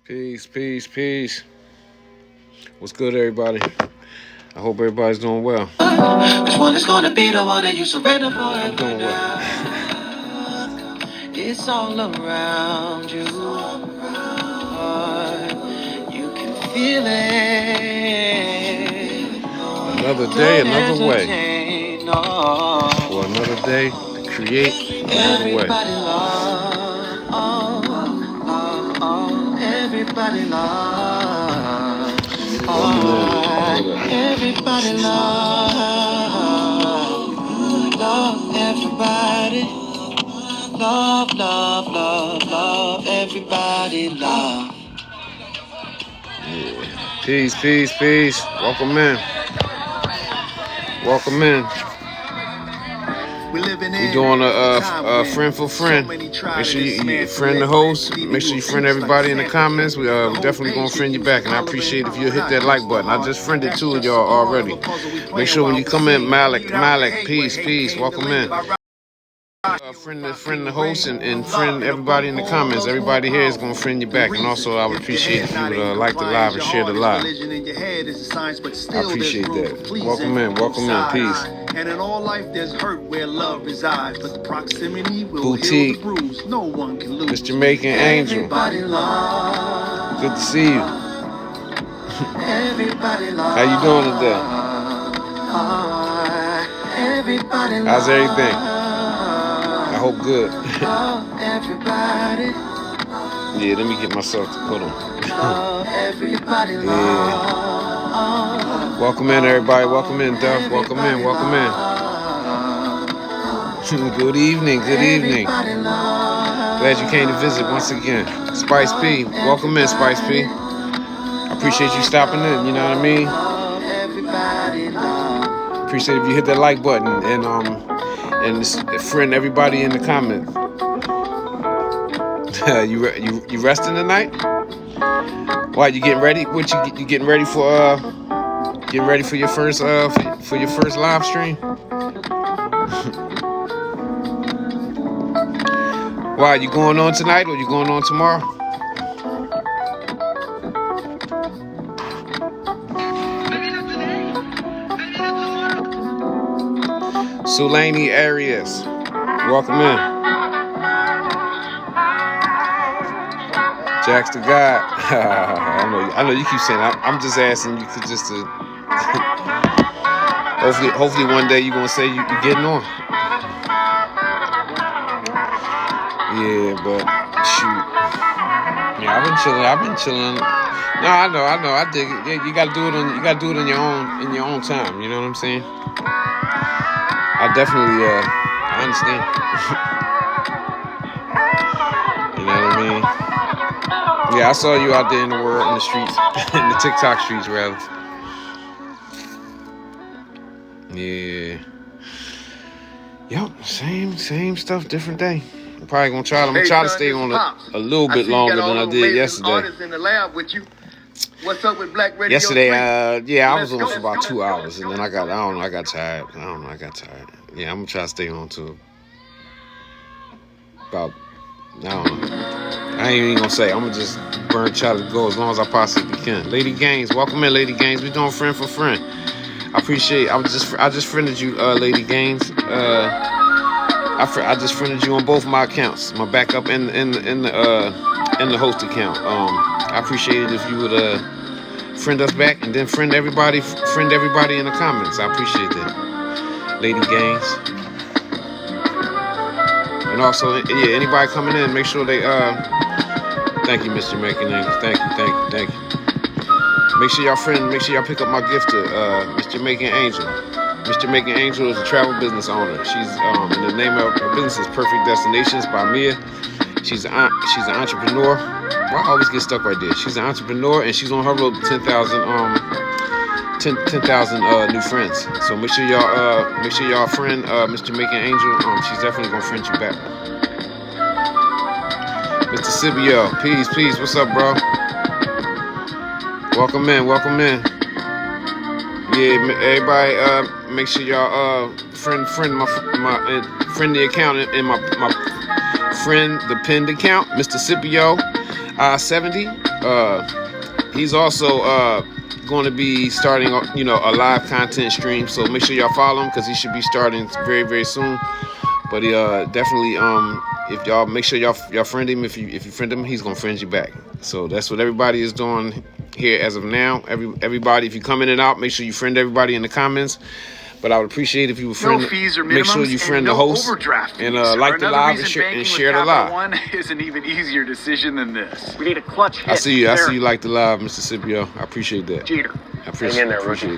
Peace, peace, peace. What's good, everybody? I hope everybody's doing well. Which one is gonna be the one that you surrender for? I'm doing well. It's all around you. You can feel it. Another day, another way. Entertain, no. For another day to create another way. Everybody love. Everybody love. Everybody love. Love everybody. Love, love, love, love, everybody love. Yeah. Peace, peace, peace. Welcome in. Welcome in. We're doing a friend for friend. Make sure you friend the host. Make sure you friend everybody in the comments. We definitely gonna friend you back, and I appreciate if you hit that like button. I just friended two of y'all already. Make sure when you come in, Malik, peace, peace. Welcome in. Friend the host and friend everybody in the comments. Everybody here is gonna friend you back, and also I would appreciate if you would like the live and share the live. I appreciate that. Welcome in, peace. And in all life, there's hurt where love resides, but the proximity will Boutique. heal the bruise. No one can lose. Mr. Jamaican Angel. Good to see you. How you doing today? How's everything? I hope good. Yeah, let me get myself to put on. Yeah. Welcome in, everybody. Welcome in, Duff. Welcome in. Good evening. Glad you came to visit once again. Spice P. Welcome in, Spice P. I appreciate you stopping in, you know what I mean? Appreciate if you hit that like button and friend everybody in the comments. You resting tonight? Why you getting ready? What you getting ready for? Getting ready for your first live stream? Why you going on tonight or you going on tomorrow? Sulaney Arias, welcome in. Jax the God. I know you keep saying I'm just asking you to just hopefully one day you're gonna say you getting on. Yeah, but shoot. Yeah, I've been chilling. No, I know. I dig it. Yeah, you gotta do it in your own time. You know what I'm saying? I definitely I understand. You know what I mean? Yeah, I saw you out there in the world, in the streets, in the TikTok streets, rather. Yeah. Yep, same stuff, different day. I'm probably gonna try to stay on a little bit longer than I did yesterday. What's up with Black Radio? Yesterday, I was on for about 2 hours, and then I got tired. Yeah, I'm gonna try to stay on to about, I don't know. I ain't even gonna say. I'm gonna just burn child to go as long as I possibly can. Lady Gaines, welcome in, Lady Gaines. We doing friend for friend. I appreciate. I just friended you, Lady Gaines. I just friended you on both my accounts, my backup and the host account. I appreciate it if you would friend us back and then friend everybody in the comments. I appreciate that, Lady Gaines. And also, yeah, anybody coming in, make sure they thank you, Mr. Jamaican Angel. Thank you. Make sure y'all pick up my gift to Mr. Jamaican Angel. Mr. Jamaican Angel is a travel business owner. She's and the name of her business is Perfect Destinations by Mia. She's an entrepreneur. Well, I always get stuck right there. She's an entrepreneur and she's on her road to 10,000 new friends. So make sure y'all friend Mr. Jamaican Angel. She's definitely gonna friend you back. Mr. Sibio, peace. What's up, bro? Welcome in. Yeah, everybody, make sure y'all friend the account in my friend the pinned account, Mr. Scipio 70. He's also going to be starting, a live content stream. So make sure y'all follow him because he should be starting very, very soon. But he definitely, if y'all make sure y'all friend him. If you friend him, he's gonna friend you back. So that's what everybody is doing here as of now. Everybody, if you come in and out, make sure you friend everybody in the comments. But I would appreciate if you would friend. No fees or minimums, make sure you friend the host and like the live and share the live. One is an even easier decision than this. We need a clutch hit. I see you like the live, Mr. Scipio. I appreciate that. Jeter. I appreciate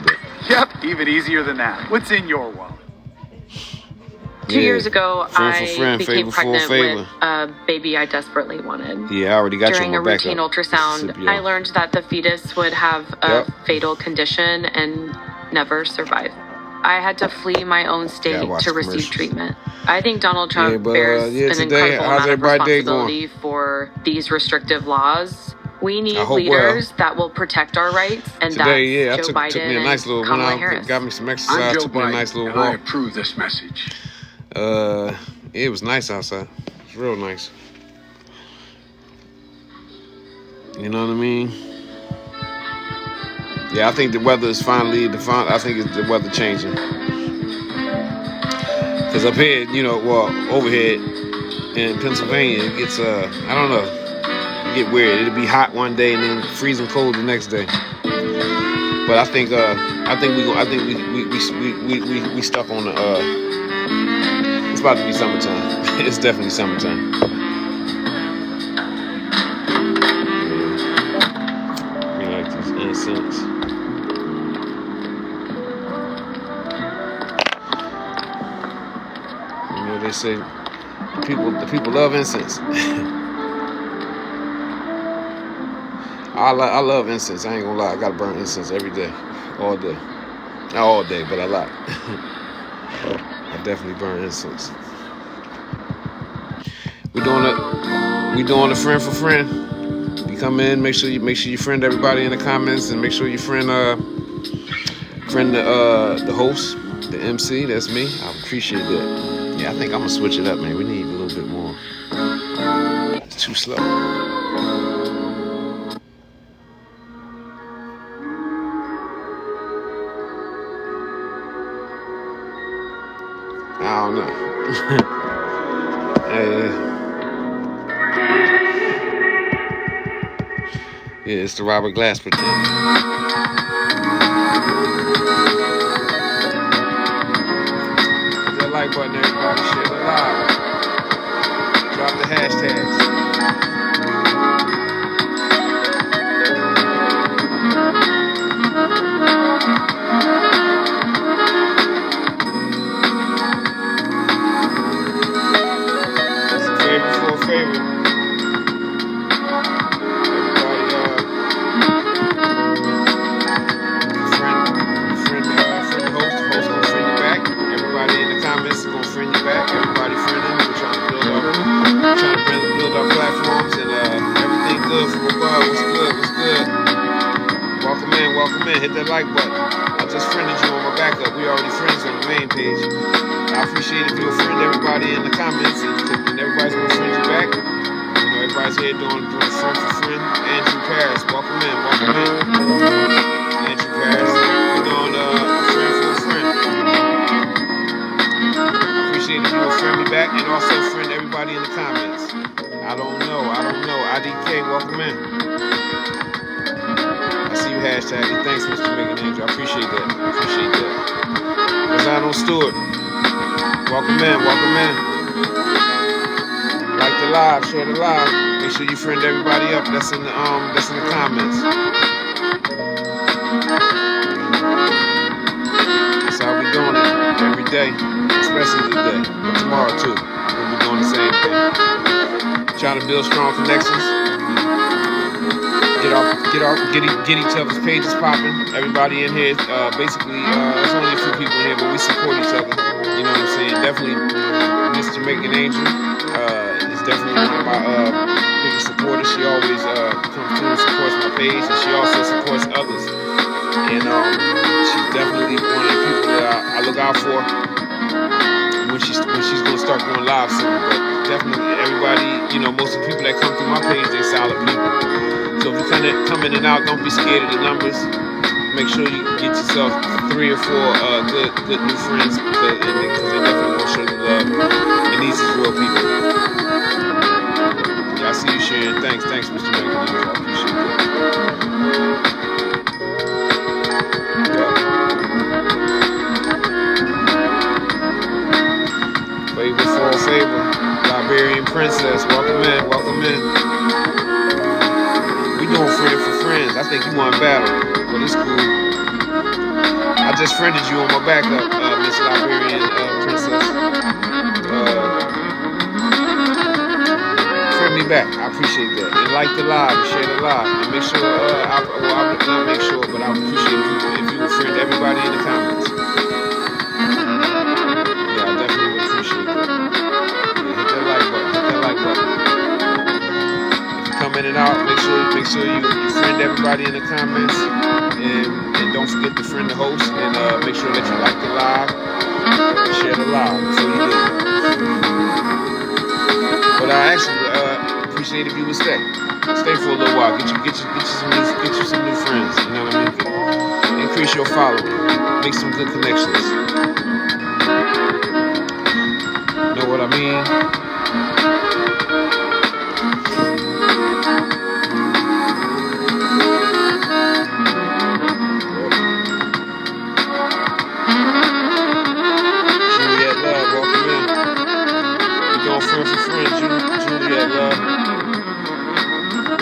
that. Yep, even easier than that. What's in your wallet? 2 years ago, friend, I became favor pregnant for a with a baby I desperately wanted. Yeah, I already got During you a on my routine backup, ultrasound, I learned that the fetus would have a fatal condition and never survive. I had to flee my own state to receive treatment. I think Donald Trump bears an incredible amount of responsibility for these restrictive laws. We need leaders that will protect our rights, and today, that's Joe Biden took me a nice little and Kamala Harris. Got me some exercise, took me a nice little walk. I approve this message. It was nice outside. It was real nice. You know what I mean? Yeah, I think the weather is finally I think it's the weather changing. Cause up here, overhead in Pennsylvania, it gets I don't know, it get weird. It'll be hot one day and then freezing cold the next day. But I think we stuck on the it's about to be summertime. It's definitely summertime. We like these incense. They say the people love incense. I love incense. I ain't gonna lie. I gotta burn incense every day, all day. Not all day, but a lot. I definitely burn incense. We doing a friend for friend. You come in, make sure you friend everybody in the comments, and make sure you friend the host, the MC. That's me. I appreciate that. Yeah, I think I'm gonna switch it up, man. We need a little bit more. It's too slow. I don't know. Yeah, it's the Robert Glass pretend. Hit that like button, everybody. Share the live. Drop the hashtags. Hit that like button. I just friended you on my backup. We already friends on the main page. I appreciate if you'll friend everybody in the comments and everybody's gonna friend you back. Everybody's here doing friend for friend. Andrew Paris, welcome in. Andrew Paris, we're doing a friend for a friend. I appreciate if you'll friend me back and also friend everybody in the comments. I don't know. IDK, welcome in. Hashtag. Thanks, Mr. Megan Andrew. I appreciate that. Rosano Stewart. Welcome in. Like the live, share the live. Make sure you friend everybody up. That's in the comments. That's how we doing it every day, especially today, but tomorrow too. We'll be doing the same thing. Trying to build strong connections. Get each other's pages popping. Everybody in here, basically, there's only a few people in here, but we support each other. You know what I'm saying? Definitely, Miss Jamaican Angel is definitely one of my biggest supporters. She always comes through and supports my page, and she also supports others. And she's definitely one of the people that I look out for when she's gonna start going live soon. But definitely, everybody, most of the people that come through my page, they're solid people. So if you come in and out. Don't be scared of the numbers. Make sure you get yourself 3 or 4 good new friends because they definitely gonna show you love. And these is real people. Yeah, I see you sharing. Thanks, Mr. Manganese. I appreciate that. Favor for favor. Liberian Princess, welcome in. We doing friend for friends. I think you want battle, but it's cool. I just friended you on my backup, Miss Liberian Princess. Friend me back. I appreciate that. And like the live, share the live, and make sure. I would not make sure, but I would appreciate if you would friend everybody in the comments. Yeah, I definitely would appreciate that. Hit that like button. If you come in and out, make sure you friend everybody in the comments, and don't forget to friend the host, and make sure that you like the live, and share the live. So you did. But I actually appreciate if you would stay for a little while. Get you some new friends. You know what I mean? Increase your following. Make some good connections. Know what I mean? Juliet Love, welcome in. We going friend for friend, Juliet Love.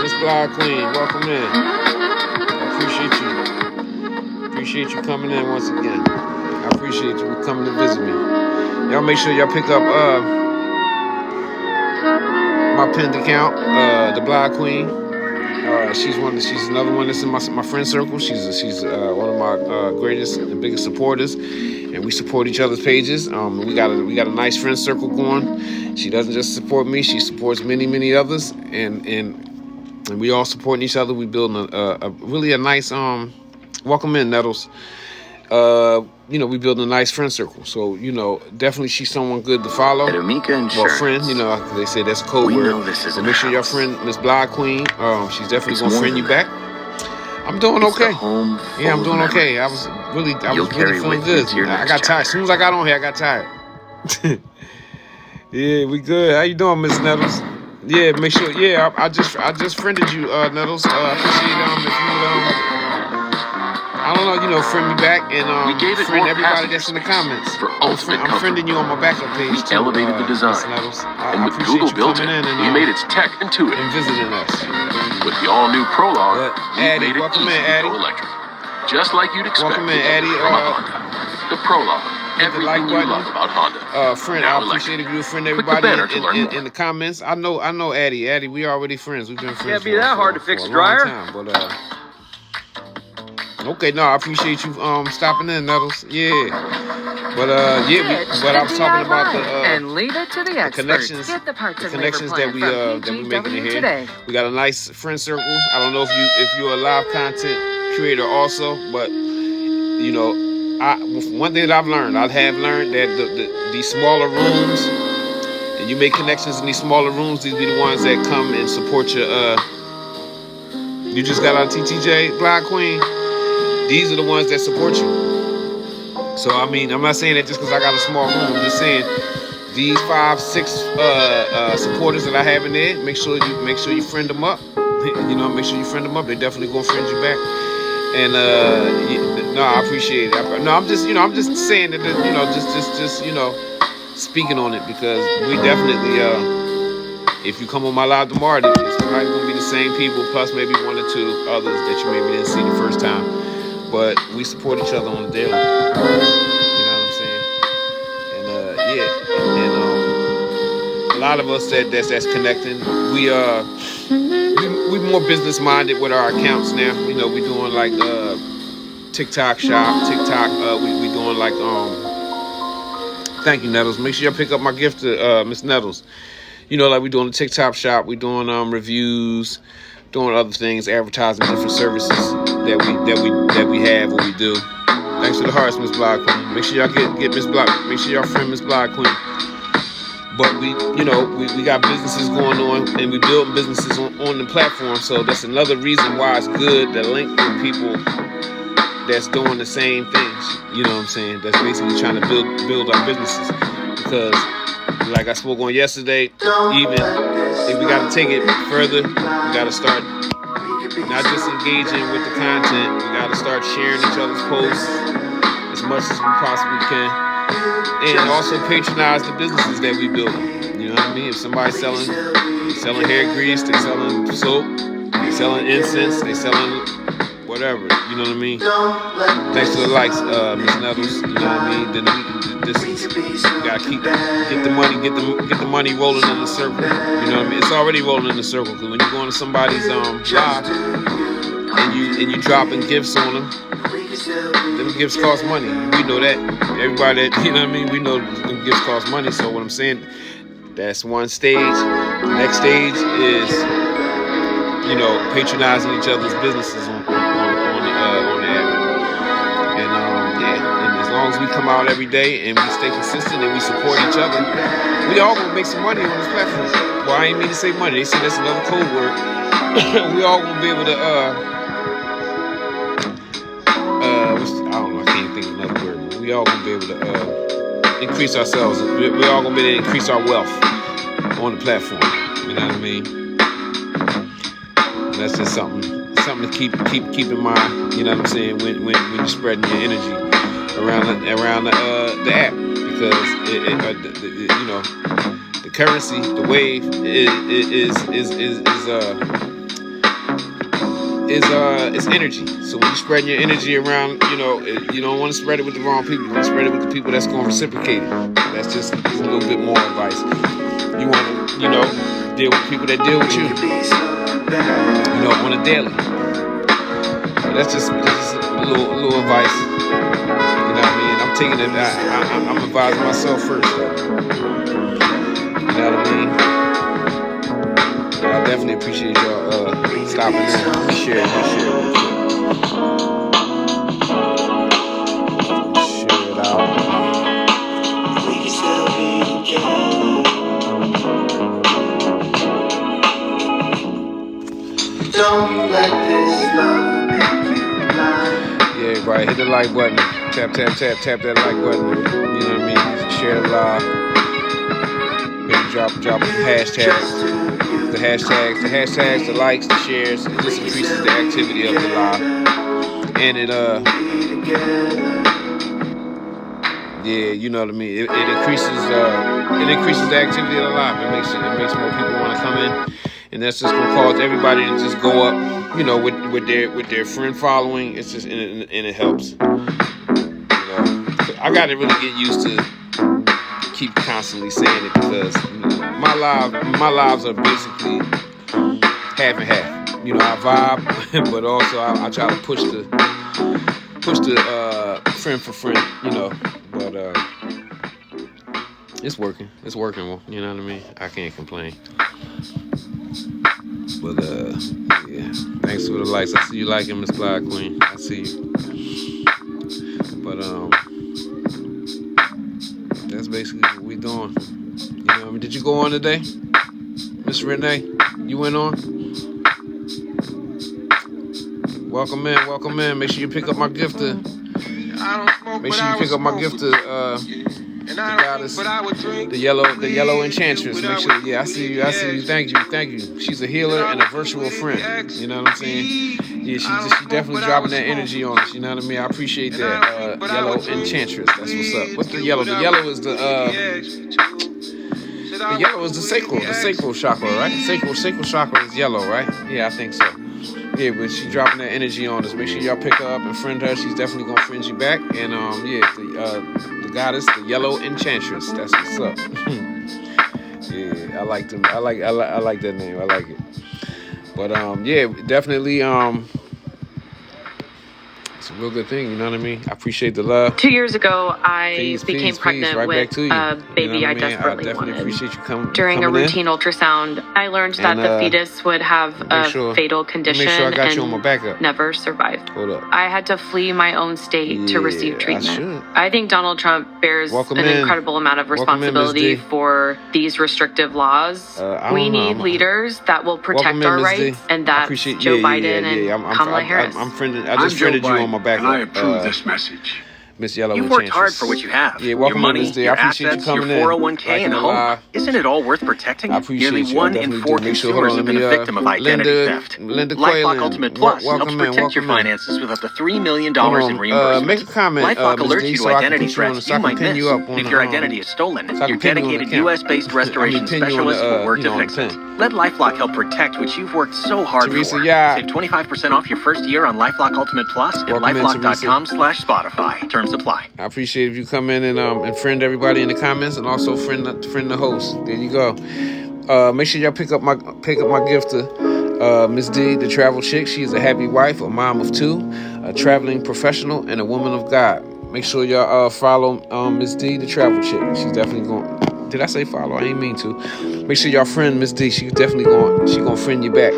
Miss Blonde Queen, welcome in. I appreciate you. Appreciate you coming in once again. I appreciate you coming to visit me. Y'all make sure y'all pick up my pinned account, the Blonde Queen. She's another one that's in my friend circle. She's one of my greatest and biggest supporters, and we support each other's pages. We got a nice friend circle going. She doesn't just support me; she supports many others, and we all supporting each other. We building a really nice welcome in, Nettles. We building a nice friend circle. So, definitely she's someone good to follow. At Amica Insurance, well, friend, they say that's a code word. Know this so make sure your friend, Miss Blonde Queen, she's definitely going to friend you back. I'm doing okay. Yeah, I'm doing okay. I was really feeling good. I got tired. As soon as I got on here, I got tired. Yeah, we good. How you doing, Miss Nettles? Yeah, make sure. Yeah, I just friended you, Nettles. I appreciate if you I don't know, friend me back and friend everybody that's in the comments. I'm friending you on my backup page we too. Elevated the design. And with Google built it, we made its tech intuitive. And visiting us. With the all-new Prologue, we Addy, made it welcome easy in, to Addy. go electric. Just like you'd expect Welcome in, Addy. from a Honda. The Prologue. Everything like you love about Honda. Friend, I appreciate if you would friend everybody in the comments. I know Addy. Addy, we already friends. We've been friends. Can't be that hard to fix a dryer. But okay, no, I appreciate you stopping in, Nettles. Yeah. But but I was talking about and leave it to the connections. Get the parts the connections that we making in here. Today. We got a nice friend circle. I don't know if you're a live content creator also, but one thing that I've learned that these smaller rooms, and you make connections in these smaller rooms, these be the ones that come and support your you just got on TTJ, Blonde Queen. These are the ones that support you. So I mean, I'm not saying that just because I got a small room. I'm just saying these 5-6 supporters that I have in there. Make sure you friend them up. Make sure you friend them up. They definitely gonna friend you back. And no, I appreciate it. No, I'm just saying that just speaking on it because we definitely if you come on my live tomorrow, it's probably gonna be the same people plus maybe 1 or 2 others that you maybe didn't see the first time. But we support each other on the daily. You know what I'm saying? And a lot of us that's connecting. We more business minded with our accounts now. We doing like TikTok shop, we doing like thank you, Nettles. Make sure y'all pick up my gift to Miss Nettles. Like we doing the TikTok shop, we doing reviews, doing other things, advertising different services that we have, what we do. Thanks for the hearts, Miss Blonde Queen. Make sure y'all get Miss Blonde. Make sure y'all friend Miss Blonde Queen. but we got businesses going on, and we build businesses on the platform. So that's another reason why it's good to link with people that's doing the same things. You know what I'm saying? That's basically trying to build our businesses. Because, like I spoke on yesterday, even if we got to take it further, we got to start not just engaging with the content. We got to start sharing each other's posts as much as we possibly can, and also patronize the businesses that we build. You know what I mean? If somebody's selling hair grease, they selling soap, they selling incense, they selling whatever. You know what I mean? Thanks to the likes, Miss Nettles. You know what I mean? Then we gotta get the money rolling in the circle. You know what I mean? It's already rolling in the circle, because when you go into somebody's live and you dropping gifts on them gifts cost money. We know that. Everybody that, you know what I mean, we know them gifts cost money. So what I'm saying, that's one stage. The next stage is, patronizing each other's businesses on the app. And and as long as we come out every day and we stay consistent and we support each other, we all gonna make some money on this platform. Well, I ain't mean to say money. They say that's another code word. We all gonna be able to I don't know, I can't think of another word, but we all gonna be able to increase ourselves. We all gonna be able to increase our wealth on the platform. You know what I mean? And that's just something to keep in mind. You know what I'm saying? When you're spreading your energy around the app, because the currency, the wave is energy. So when you're spreading your energy around, you don't want to spread it with the wrong people. You want to spread it with the people that's going to reciprocate it. That's just a little bit more advice. You want to, deal with people that deal with you, on a daily. So that's just a little advice. You know what I mean? I'm taking it. I'm advising myself first, though. You know what I mean? I definitely appreciate y'all stopping in. Share it out. We can still be together. Don't let this love make you blind. Yeah, everybody, hit the like button. Tap that like button. You know what I mean? Share the live. Maybe drop hashtags. The hashtags, the likes, the shares. It just increases the activity of the live, and it you know what I mean. It increases the activity of the live. It makes more people want to come in, and that's just gonna cause everybody to just go up. With their friend following. It's just and it helps. I got to really get used to keep constantly saying it, because my lives are basically half and half. I vibe, but also I try to push the friend for friend. But it's working. Well, you know what I mean. I can't complain. But yeah, thanks for the likes. I see you liking Miss Black Queen. I see you. But that's basically what we doing. Did you go on today, Miss Renee? You went on? Welcome in. Make sure you pick up my gift to. Make sure you pick up my gift to the goddess, the yellow enchantress. Make sure, I see you. Thank you. She's a healer and a virtual friend. You know what I'm saying? Yeah, she definitely dropping that energy on us. You know what I mean? I appreciate that. Yellow enchantress. That's what's up. What's the yellow? The yellow is the yellow is the sacral chakra, right? Sacral chakra is yellow, right? Yeah, I think so. Yeah, but she's dropping that energy on us. Make sure y'all pick her up and friend her. She's definitely gonna friend you back. And the goddess, the yellow enchantress. That's what's up. Yeah, I like them. I like that name. I like it. But definitely. As It's a real good thing, you know what I mean? I appreciate the love. 2 years ago, I became pregnant right with back to you. a baby I desperately definitely wanted. appreciate you coming. During a routine ultrasound, I learned that the fetus would have a fatal condition and never survive. Hold up. I had to flee my own state to receive treatment. I think Donald Trump bears an incredible amount of responsibility for these restrictive laws. We need leaders that will protect our rights, and that's Joe Biden and Kamala Harris. I just friended you on my backup. And I approve this message. Miss Yellow. You've worked hard for what you have. Yeah, welcome your money, Miss D. your I appreciate assets, you coming your in. 401k and home. Isn't it all worth protecting? I appreciate Nearly you. 1 in 4 consumers have been a victim of identity theft. Linda LifeLock Quaylen, Ultimate Plus helps protect your finances with up to $3 million in reimbursement. Make a comment. LifeLock Ms. alerts D, you to so I can identity put you on threats the- so I you can might pin miss. you up on If the, your identity is stolen, so I your can pin you on the dedicated camera. US-based restoration pin you on the, specialist will work to on the fix it. pin. Let LifeLock help protect what you've worked so hard Teresa, for. yeah. Save 25% off your first year on LifeLock Ultimate Plus at Welcome in, LifeLock.com/Spotify. Terms apply. I appreciate if you come in and friend everybody in the comments, and also friend the host. There you go. Make sure y'all pick up my gift to Miss D, the travel chick. She is a happy wife, a mom of 2, a traveling professional, and a woman of God. Make sure y'all follow Miss D, the travel chick. She's definitely going. Did I say follow? I ain't mean to. Make sure y'all friend Miss D. She's definitely gonna friend you back.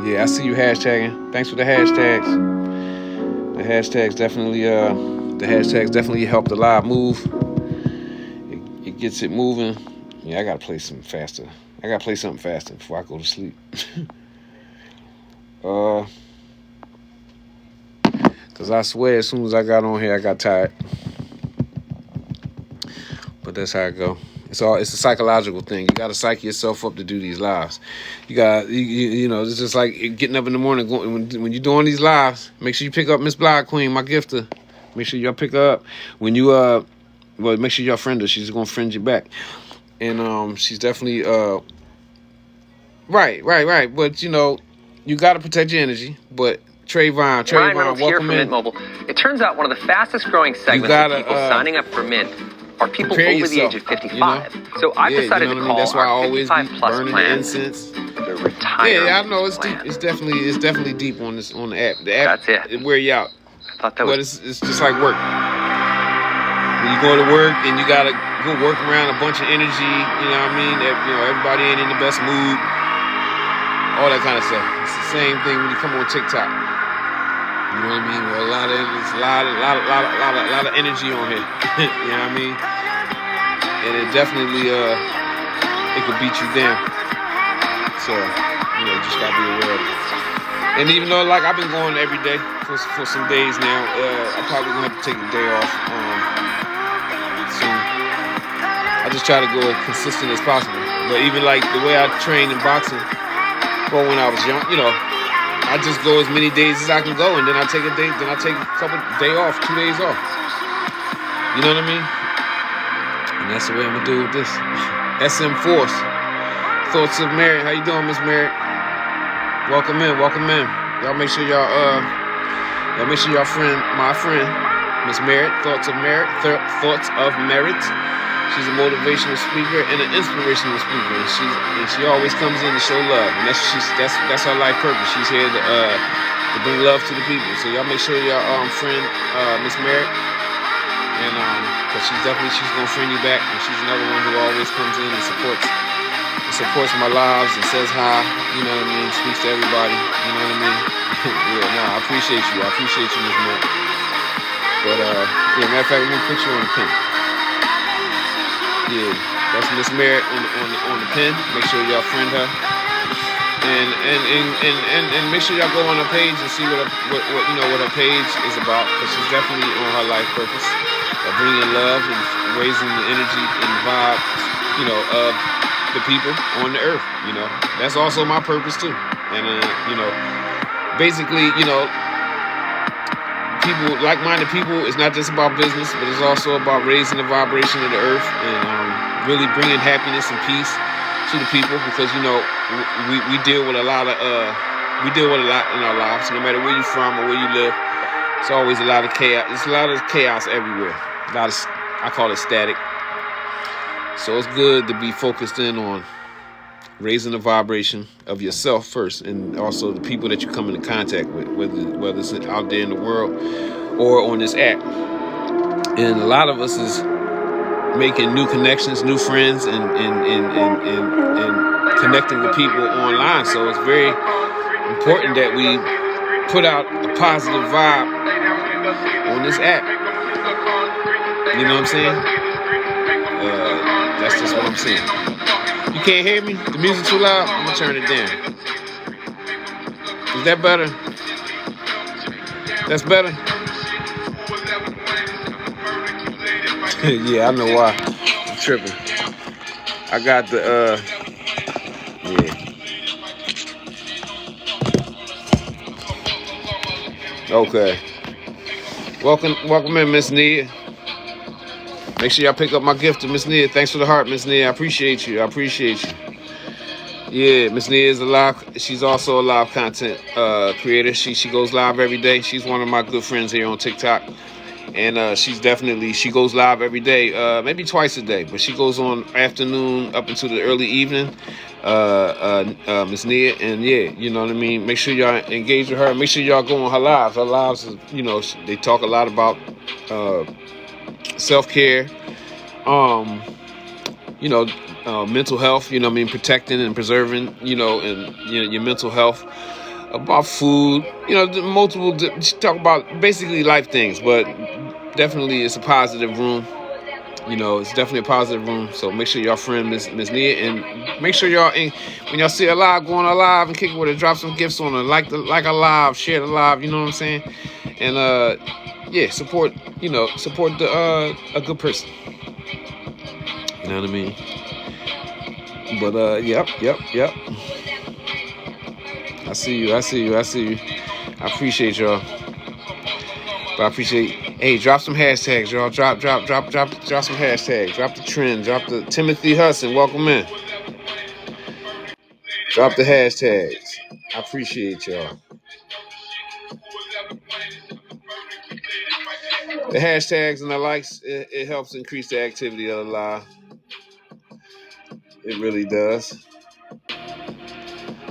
Yeah, I see you hashtagging. Thanks for the hashtags. The hashtags definitely help the live move. It gets it moving. Yeah, I gotta play something faster. I gotta play something faster before I go to sleep. Cause I swear, as soon as I got on here, I got tired. But that's how it go. It's a psychological thing. You gotta psych yourself up to do these lives. You know, it's just like getting up in the morning. When you're doing these lives, make sure you pick up Miss Block Queen, my gifter. Make sure y'all pick her up. When you make sure y'all friend her. She's gonna friend you back. And she's definitely right. But you know, you gotta protect your energy. But Trayvon, Reynolds here welcome from in. Mint Mobile. It turns out one of the fastest growing segments of people signing up for Mint are people over the age of 55. You know? So I've decided to call That's why I our always 55 be plus burning plan the incense. the retirement Yeah, I know it's plan. deep. It's definitely deep on the app. The app, That's it. wear you out. I thought that But was it's just like work. When you go to work and you gotta go work around a bunch of energy, you know what I mean? Everybody ain't in the best mood. All that kind of stuff. It's the same thing when you come on TikTok. You know what I mean? A lot of energy on here. You know what I mean? And it definitely it could beat you down. So, you just gotta be aware of it. And even though like I've been going every day for some days now, I'm probably gonna have to take a day off soon. I just try to go as consistent as possible. But even like the way I train in boxing, well, when I was young, I just go as many days as I can go, and then I take a day, then I take a couple day off, 2 days off. You know what I mean? And that's the way I'm gonna do with this. SM Force, Thoughts of Merit. How you doing, Miss Merit? Welcome in. Y'all make sure y'all friend my friend, Miss Merit. Thoughts of Merit. She's a motivational speaker and an inspirational speaker, and she always comes in to show love, and that's her life purpose. She's here to bring love to the people. So y'all make sure y'all friend Miss Merritt, and because she's gonna friend you back, and she's another one who always comes in and supports my lives and says hi. You know what I mean? Speaks to everybody. You know what I mean? I appreciate you. Miss Merritt. But matter of fact, let me put you on the pin. Yeah, that's Miss Merritt on the pin. Make sure y'all friend her, and make sure y'all go on her page and see what her page is about, because she's definitely on her life purpose of bringing love and raising the energy and the vibe, of the people on the earth. That's also my purpose too, and basically, people, like-minded people, it's not just about business, but it's also about raising the vibration of the earth and really bringing happiness and peace to the people, because we deal with a lot in our lives. No matter where you're from or where you live, it's always a lot of chaos. There's a lot of chaos everywhere. I call it static. So it's good to be focused in on raising the vibration of yourself first, and also the people that you come into contact with, whether it's out there in the world or on this app. And a lot of us is making new connections, new friends, and connecting with people online. So it's very important that we put out a positive vibe on this app. You know what I'm saying? That's just what I'm saying. You can't hear me? The music too loud? I'm gonna turn it down. Is that better? That's better? Yeah, I know why. I'm tripping. I got the yeah. Okay. Welcome in, Miss Nia. Make sure y'all pick up my gift to Miss Nia. Thanks for the heart, Miss Nia. I appreciate you. Yeah, Miss Nia is she's also a live content creator. She goes live every day. She's one of my good friends here on TikTok. And she goes live every day, maybe twice a day, but she goes on afternoon up into the early evening, Miss Nia. And yeah, you know what I mean? Make sure y'all engage with her. Make sure y'all go on her lives. Her lives, they talk a lot about self-care, mental health, protecting and preserving, your mental health, about food, talk about basically life things, but definitely it's a positive room. It's definitely a positive room. So make sure y'all friend Miss Nia, and make sure y'all, when y'all see her live, go on her live and kick it with her, drop some gifts on her, like her live, share the live, you know what I'm saying? And support a good person. You know what I mean? But yep. I see you. I appreciate y'all. But hey, drop some hashtags, y'all. Drop some hashtags. Drop the trend. Drop the Timothy Hudson. Welcome in. Drop the hashtags. I appreciate y'all. The hashtags and the likes, it helps increase the activity of the live. It really does.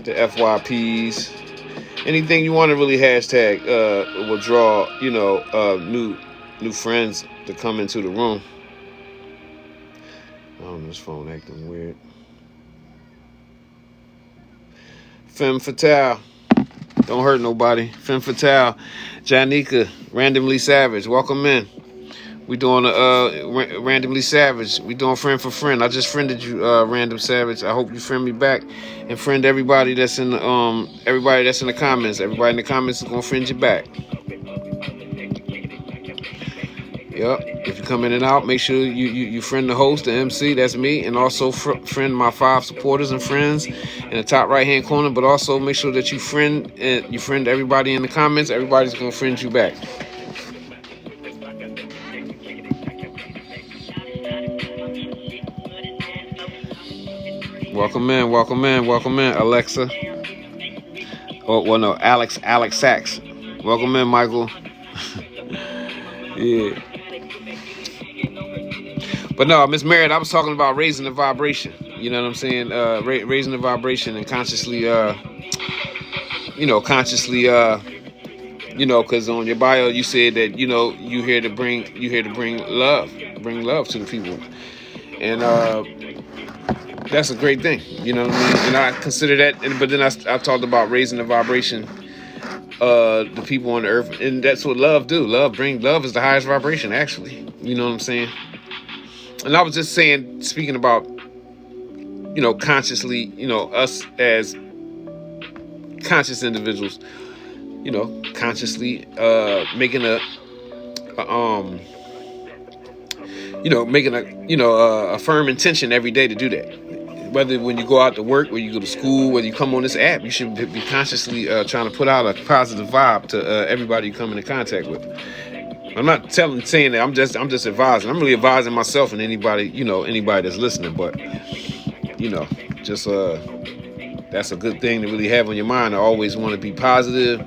The FYPs. Anything you want to really hashtag will draw, new friends to come into the room. Oh, this phone acting weird. Femme Fatale. Don't hurt nobody. Femme Fatale. Janika. Randomly Savage. Welcome in. We doing Randomly Savage. We doing friend for friend. I just friended you, Random Savage. I hope you friend me back and friend everybody that's in the comments. Everybody in the comments is gonna friend you back. Yep. If you come in and out, make sure you friend the host, the MC. That's me, and also friend my 5 supporters and friends in the top right hand corner. But also make sure that you friend everybody in the comments. Everybody's gonna friend you back. Welcome in, Alexa. Oh, well, no, Alex Sachs. Welcome in, Michael. Yeah. But no, Miss Merritt, I was talking about raising the vibration. You know what I'm saying? Raising the vibration and consciously, because on your bio you said that you here to bring love to the people, and that's a great thing. You know what I mean? And I consider that. But then I talked about raising the vibration, the people on the earth, and that's what love do. Love is the highest vibration, actually. You know what I'm saying? And I was just speaking about, consciously, us as conscious individuals, consciously making a firm intention every day to do that. Whether when you go out to work, or you go to school, whether you come on this app, you should be consciously trying to put out a positive vibe to everybody you come into contact with. I'm not saying that. I'm just advising. I'm really advising myself and anybody that's listening. But that's a good thing to really have on your mind. I always want to be positive,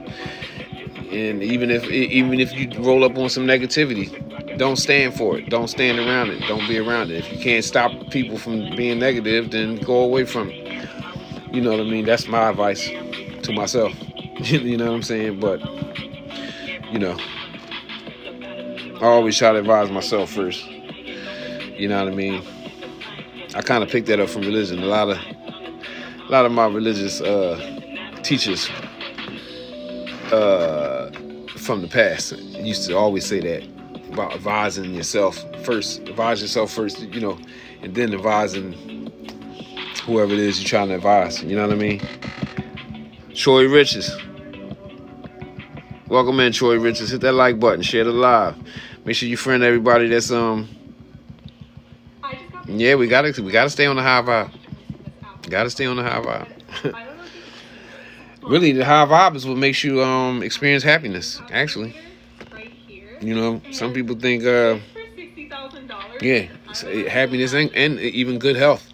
and even if you roll up on some negativity, don't stand for it. Don't stand around it. Don't be around it. If you can't stop people from being negative, then go away from it. You know what I mean? That's my advice to myself. You know what I'm saying? But, you know, I always try to advise myself first. You know what I mean? I kind of picked that up from religion. A lot of my religious teachers from the past used to always say that about advising yourself first. Advise yourself first, you know, and then advising whoever it is you're trying to advise. You know what I mean? Troy Riches. Welcome in, Troy Riches. Hit that like button. Share the live. Make sure you friend everybody that's yeah, we gotta stay on the high vibe. Gotta stay on the high vibe. Really, the high vibe is what makes you experience happiness, actually. You know, some people think happiness and even good health.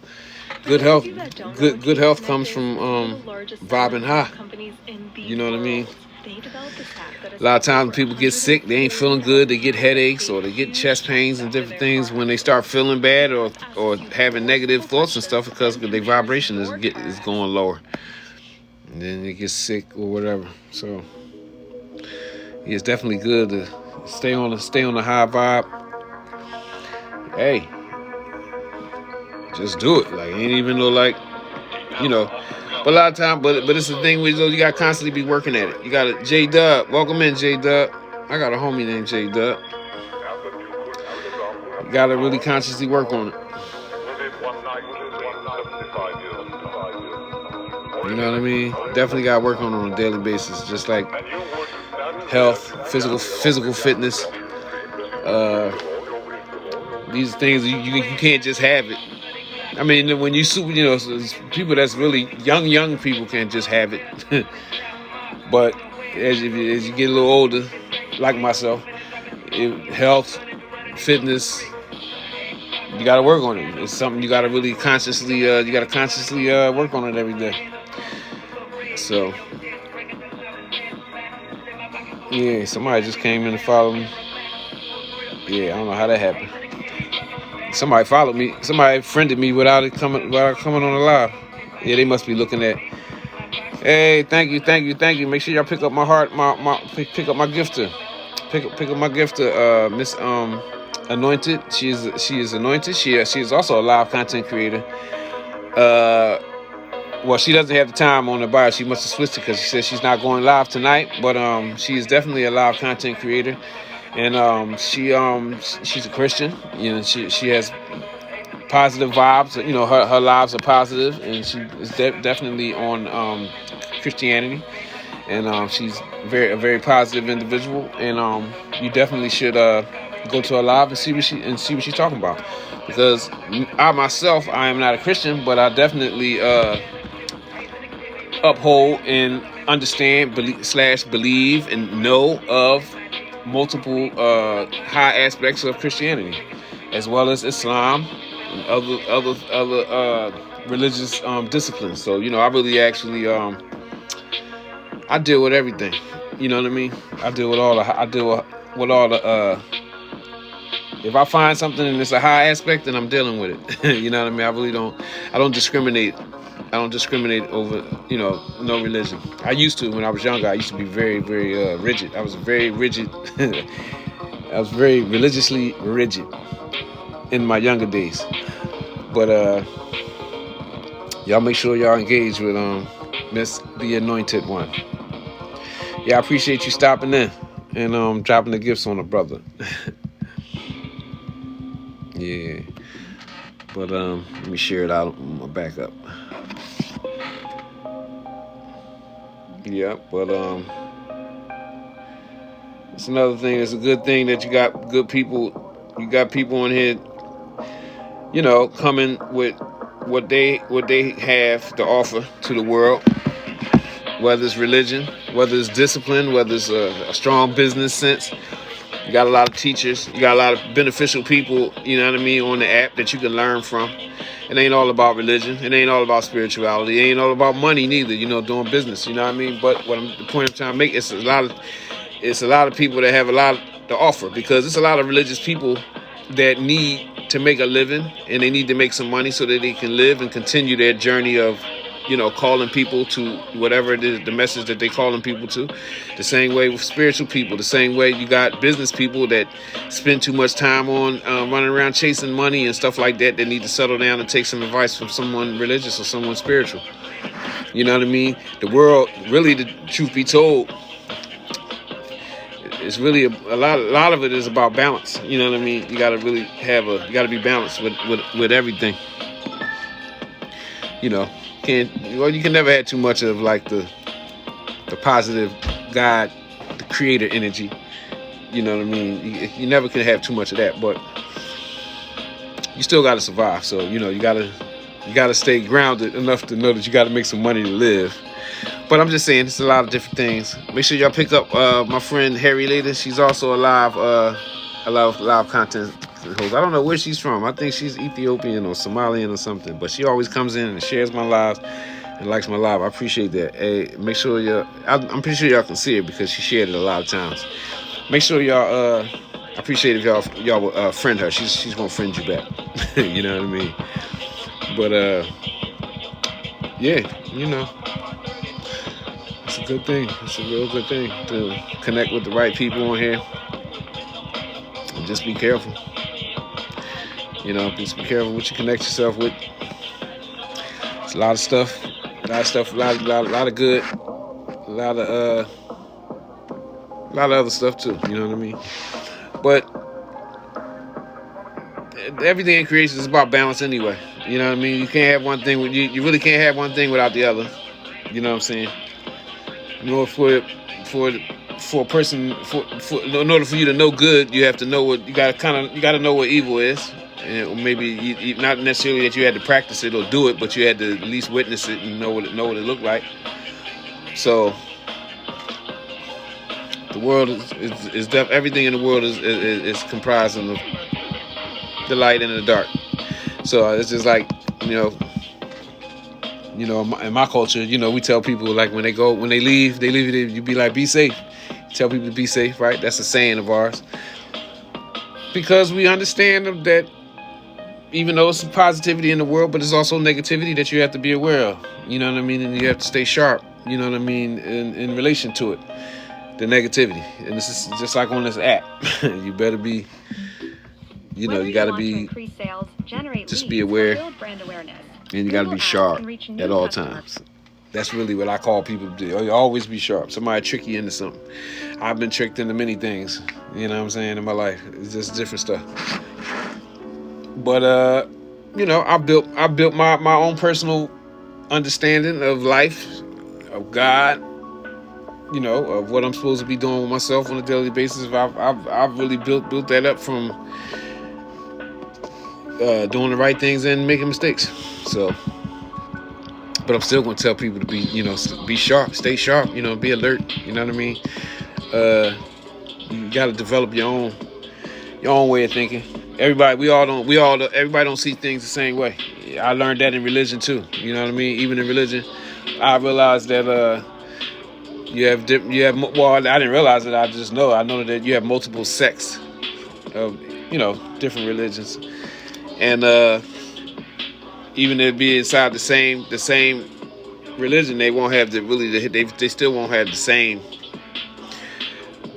Good health comes from vibing high. You know what I mean? A lot of times people get sick, they ain't feeling good, they get headaches or they get chest pains and different things when they start feeling bad or having negative thoughts and stuff because their vibration is going lower. And then they get sick or whatever. So yeah, it's definitely good to stay on the high vibe. Hey, just do it. Like, ain't even no like, you know. But a lot of time, but it's the thing where you gotta constantly be working at it. You gotta J Dub. Welcome in, J Dub. I got a homie named J Dub. You gotta really consciously work on it. You know what I mean? Definitely gotta work on it on a daily basis. Just like health, physical fitness. These things you can't just have it. I mean, when you know, people that's really young people can't just have it. But as you get a little older, like myself, health, fitness, you got to work on it. It's something you got to really consciously, work on it every day. So, yeah, somebody just came in and followed me. Yeah, I don't know how that happened. Somebody followed me. Somebody friended me without coming on the live. Yeah, they must be looking at. Hey, thank you. Make sure y'all pick up my heart, pick up my gifter. Pick up my gifter, Miss Anointed. She is Anointed. She is also a live content creator. Well, she doesn't have the time on her bio. She must have switched it because she says she's not going live tonight. But she is definitely a live content creator. And she's a Christian. You know, she has positive vibes. You know, her lives are positive, and she is definitely on Christianity. And she's a very positive individual. And you definitely should go to her live and see what she's talking about. Because I myself, I am not a Christian, but I definitely uphold and understand, believe and know of multiple high aspects of Christianity, as well as Islam and other religious disciplines. So, you know, I really actually I deal with everything. You know what I mean? I deal with all the if I find something and it's a high aspect, then I'm dealing with it. You know what I mean? I don't discriminate. I don't discriminate over, you know, no religion. I used to when I was younger. I used to be very, very rigid. I was very rigid. I was very religiously rigid in my younger days. But y'all make sure y'all engage with Miss the Anointed One. Yeah, I appreciate you stopping in and dropping the gifts on a brother. Yeah. But let me share it out on my backup. Yeah, but it's another thing. It's a good thing that you got good people. You got people in here, you know, coming with what they have to offer to the world. Whether it's religion, whether it's discipline, whether it's a strong business sense. You got a lot of teachers. You got a lot of beneficial people, you know what I mean, on the app that you can learn from. It ain't all about religion. It ain't all about spirituality. It ain't all about money neither, you know, doing business, you know what I mean? But the point I'm trying to make is it's a lot of people that have a lot to offer, because it's a lot of religious people that need to make a living and they need to make some money so that they can live and continue their journey of calling people to whatever it is, the message that they calling people to. The same way with spiritual people. The same way you got business people that spend too much time on running around chasing money and stuff like that. They need to settle down and take some advice from someone religious or someone spiritual. You know what I mean? The world, really, the truth be told, it's really a lot of it is about balance. You know what I mean? You gotta really you gotta be balanced with everything. You can never have too much of like the positive God, the creator energy. You know what I mean? You never can have too much of that, but you still gotta survive. So, you gotta stay grounded enough to know that you gotta make some money to live. But I'm just saying, it's a lot of different things. Make sure y'all pick up my friend Harry later. She's also a live content host. I don't know where she's from. I think she's Ethiopian or Somalian or something. But she always comes in and shares my lives and likes my live. I appreciate that. Hey, make sure I'm pretty sure y'all can see her because she shared it a lot of times. Make sure y'all. I appreciate if y'all will friend her. She's gonna friend you back. You know what I mean? But yeah, it's a good thing. It's a real good thing to connect with the right people on here. And just be careful. Just be careful what you connect yourself with. It's a lot of stuff. A lot of good. A lot of other stuff too. You know what I mean? But everything in creation is about balance anyway. You know what I mean? You can't have one thing you really can't have one thing without the other. You know what I'm saying? In order for a person, in order for you to know good, you have to know what you gotta know what evil is, and maybe you, not necessarily that you had to practice it or do it, but you had to at least witness it and know what it looked like. So the world is everything in the world is comprised of the light and the dark. So it's just like in my culture, we tell people like when they leave, you be like, be safe. Tell people to be safe, right? That's a saying of ours. Because we understand that even though it's some positivity in the world, but there's also negativity that you have to be aware of. You know what I mean? And you have to stay sharp, you know what I mean, in relation to it. The negativity. And this is just like on this app. You better be, you gotta be, just be aware. And you got to be sharp at all times. That's really what I call people to do. You always be sharp. Somebody trick you into something. I've been tricked into many things, you know what I'm saying, in my life. It's just different stuff. But, I built my own personal understanding of life, of God, of what I'm supposed to be doing with myself on a daily basis. I've really built that up from doing the right things and making mistakes. So, but I'm still going to tell people to be, be sharp, stay sharp, be alert. You know what I mean? You got to develop your own way of thinking. Everybody don't see things the same way. I learned that in religion too. You know what I mean? Even in religion, I realized that well, I didn't realize it. I know that you have multiple sects of, different religions. And even if it be inside the same religion, they won't have they still won't have the same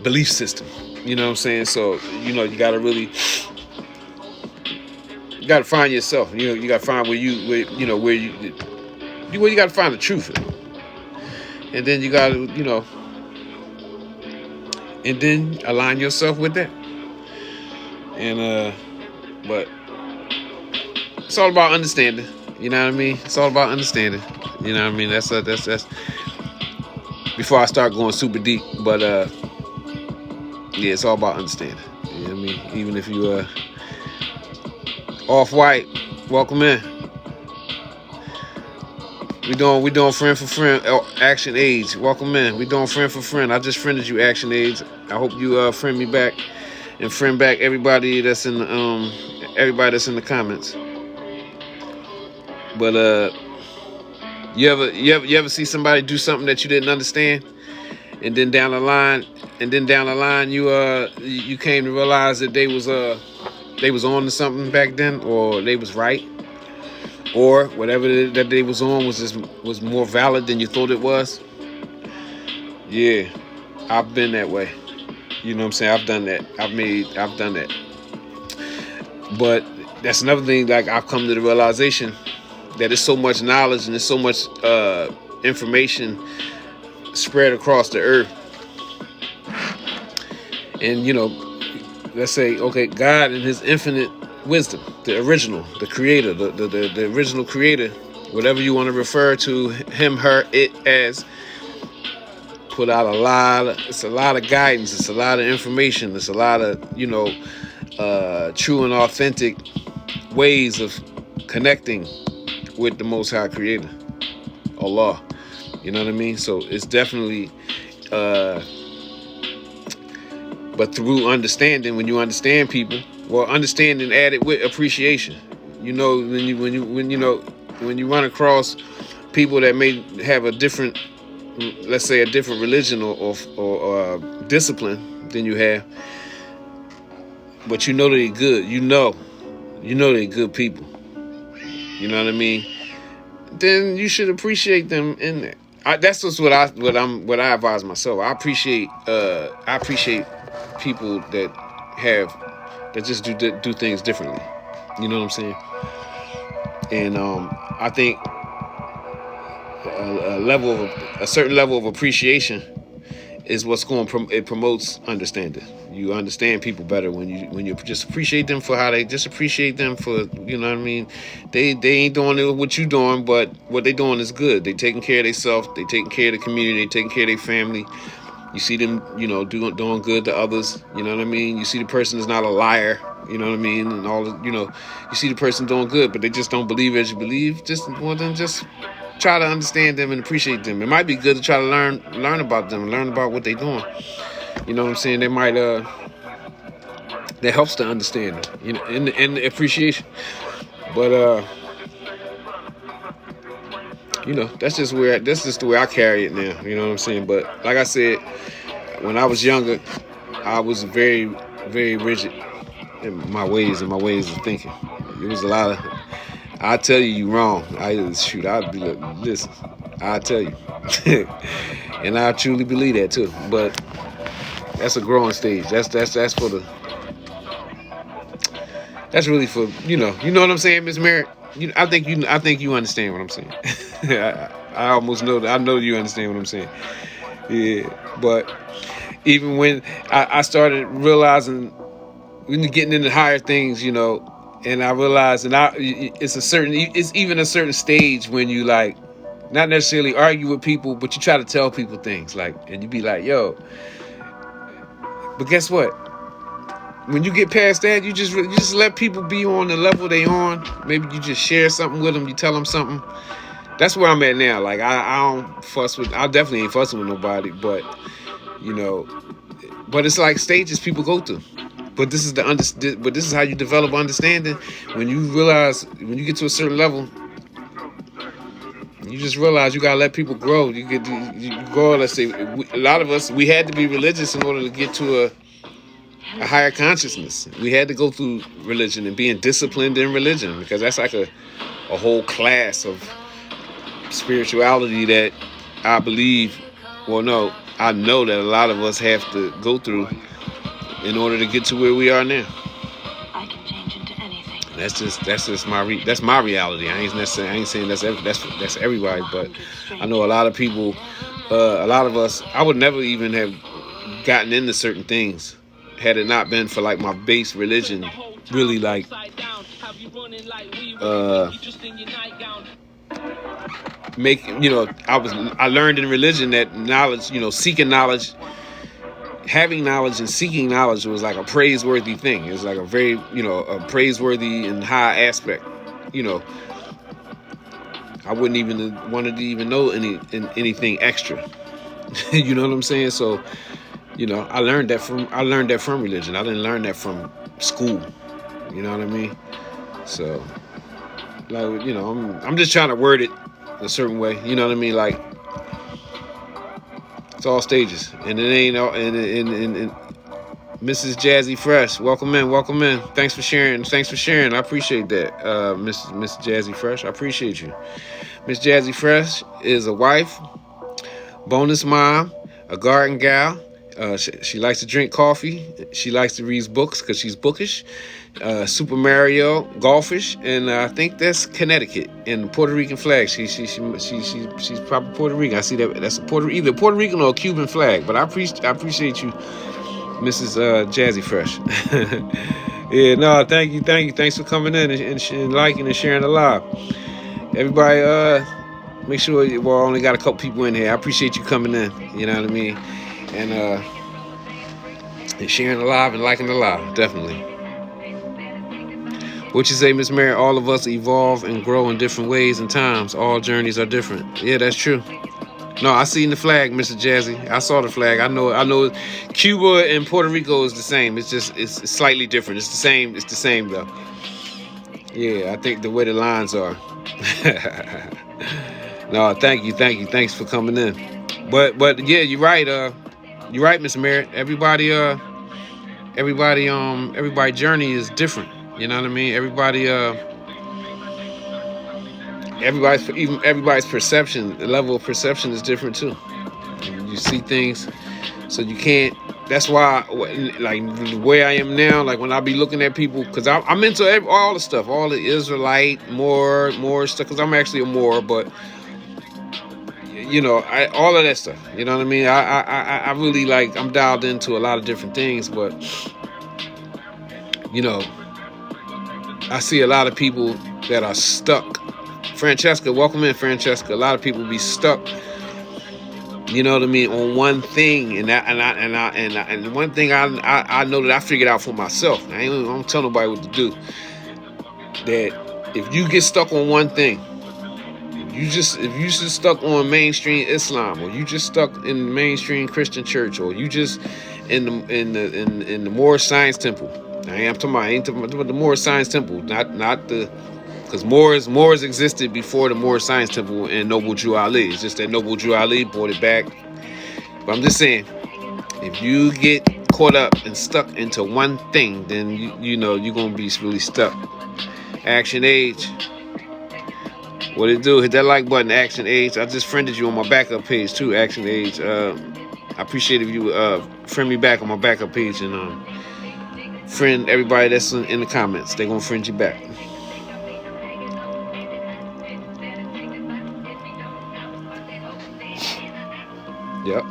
belief system. You know what I'm saying? So, you gotta find yourself. You gotta find where you gotta find the truth. And then you gotta, and then align yourself with that. And but it's all about understanding. You know what I mean? It's all about understanding. You know what I mean? That's before I start going super deep. But yeah, it's all about understanding. You know what I mean? Even if you Off-White, welcome in. We doing friend for friend, Action Age. Welcome in. We doing friend for friend. I just friended you, Action Age. I hope you friend me back and friend back everybody that's in the comments. But you ever see somebody do something that you didn't understand, and then down the line you came to realize that they was on to something back then, or they was right, or whatever that they was on was more valid than you thought it was. Yeah, I've been that way. You know what I'm saying? I've done that. I've done that. But that's another thing. Like, I've come to the realization that there's so much knowledge and there's so much information spread across the earth. And, you know, let's say, okay, God in his infinite wisdom, the original, the creator, the original creator, whatever you want to refer to him, her, it as, put out it's a lot of guidance, it's a lot of information, it's a lot of, you know, true and authentic ways of connecting with the Most High Creator, Allah. You know what I mean? So it's definitely, but through understanding, when you understand people, well, understanding added with appreciation. You know, when you run across people that may have a different, let's say, a different religion or discipline than you have, but you know they're good. You know they're good people. You know what I mean? Then you should appreciate them in that. That's just what I advise myself. I appreciate people that just do things differently. You know what I'm saying? And I think a certain level of appreciation is what's going it promotes understanding. You understand people better when you just appreciate them for how they just appreciate them for, you know what I mean? They ain't doing what you doing, but what they doing is good. They taking care of themselves, they taking care of the community, they taking care of their family. You see them, you know, doing good to others. You know what I mean? You see the person is not a liar. You know what I mean? And all, you know, you see the person doing good, but they just don't believe as you believe. Just try to understand them and appreciate them. It might be good to try to learn about them, learn about what they're doing. You know what I'm saying? They might that helps to understand them, you know, and the appreciation. But you know, that's just the way I carry it now. You know what I'm saying? But like I said, when I was younger, I was very, very rigid in my ways of thinking. It was a lot of, I tell you wrong. I'd be like, listen, I tell you. And I truly believe that too. But that's a growing stage. That's really for, you know what I'm saying, Miss Merritt? I think you understand what I'm saying. I almost know that. I know you understand what I'm saying. Yeah, but even when I started realizing, when you're getting into higher things, you know, and I realized, it's even a certain stage when you, like, not necessarily argue with people, but you try to tell people things, like, and you be like, yo, but guess what? When you get past that, you just let people be on the level they on. Maybe you just share something with them. You tell them something. That's where I'm at now. Like, I don't fuss with. I definitely ain't fussing with nobody. But, you know, but it's like stages people go through. But this is how you develop understanding. When you realize, when you get to a certain level, you just realize you gotta let people grow. You grow. Let's say, a lot of us, we had to be religious in order to get to a higher consciousness. We had to go through religion and being disciplined in religion, because that's like a whole class of spirituality that I believe, well, no, I know that a lot of us have to go through in order to get to where we are now. I can change into anything. That's just my reality. I ain't saying that's everybody, but I know a lot of people, a lot of us, I would never even have gotten into certain things had it not been for, like, my base religion really, like, you know, I learned in religion that knowledge, you know, seeking knowledge, having knowledge and seeking knowledge was like a praiseworthy thing. It's like a very, you know, a praiseworthy and high aspect. You know, I wouldn't even wanted to even know anything extra. You know what I'm saying? So, you know, I learned that from religion. I didn't learn that from school. You know what I mean? So, like, you know, I'm just trying to word it a certain way. You know what I mean? Like, it's all stages, and it ain't all, and Mrs. Jazzy Fresh, welcome in, welcome in. Thanks for sharing. I appreciate that, Miss Jazzy Fresh. I appreciate you. Miss Jazzy Fresh is a wife, bonus mom, a garden gal. She likes to drink coffee. She likes to read books because she's bookish. Super Mario, golfish, and I think that's Connecticut and the Puerto Rican flag. She's probably Puerto Rican. I see that's either Puerto Rican or a Cuban flag. But I appreciate you, Mrs. Jazzy Fresh. Yeah, no, thank you. Thanks for coming in and liking and sharing the live. Everybody, make sure I only got a couple people in here. I appreciate you coming in. You know what I mean, and sharing the live and liking the live, definitely. What you say, Miss Mary? All of us evolve and grow in different ways and times. All journeys are different. Yeah, that's true. No, I seen the flag, Mr. Jazzy. I saw the flag. I know. Cuba and Puerto Rico is the same. It's slightly different. It's the same though. Yeah, I think the way the lines are. No, thank you. Thanks for coming in. But yeah, you're right. You're right, Miss Mary. Everybody journey is different. You know what I mean? Everybody's perception, the level of perception is different too. You see things, so you can't. That's why, like the way I am now, like when I be looking at people, because I'm into all the stuff, all the Israelite, more stuff, because I'm actually a Moor, but you know, all of that stuff. You know what I mean? I really like. I'm dialed into a lot of different things, but you know, I see a lot of people that are stuck. Francesca, welcome in, Francesca. A lot of people be stuck, you know what I mean, on one thing, and one thing I know that I figured out for myself. I don't tell nobody what to do. That if you get stuck on one thing, if you just stuck on mainstream Islam, or you just stuck in mainstream Christian church, or you just in the Moorish Science Temple. I ain't talking about the Moorish Science Temple, not the, because Moors existed before the Moorish Science Temple and Noble Drew Ali. It's just that Noble Drew Ali brought it back. But I'm just saying, if you get caught up and stuck into one thing, then you know you're gonna be really stuck. Action Age, what it do? Hit that like button, Action Age. I just friended you on my backup page too, Action Age. I appreciate if you friend me back on my backup page, and friend everybody that's in the comments. They're gonna friend you back. Yep.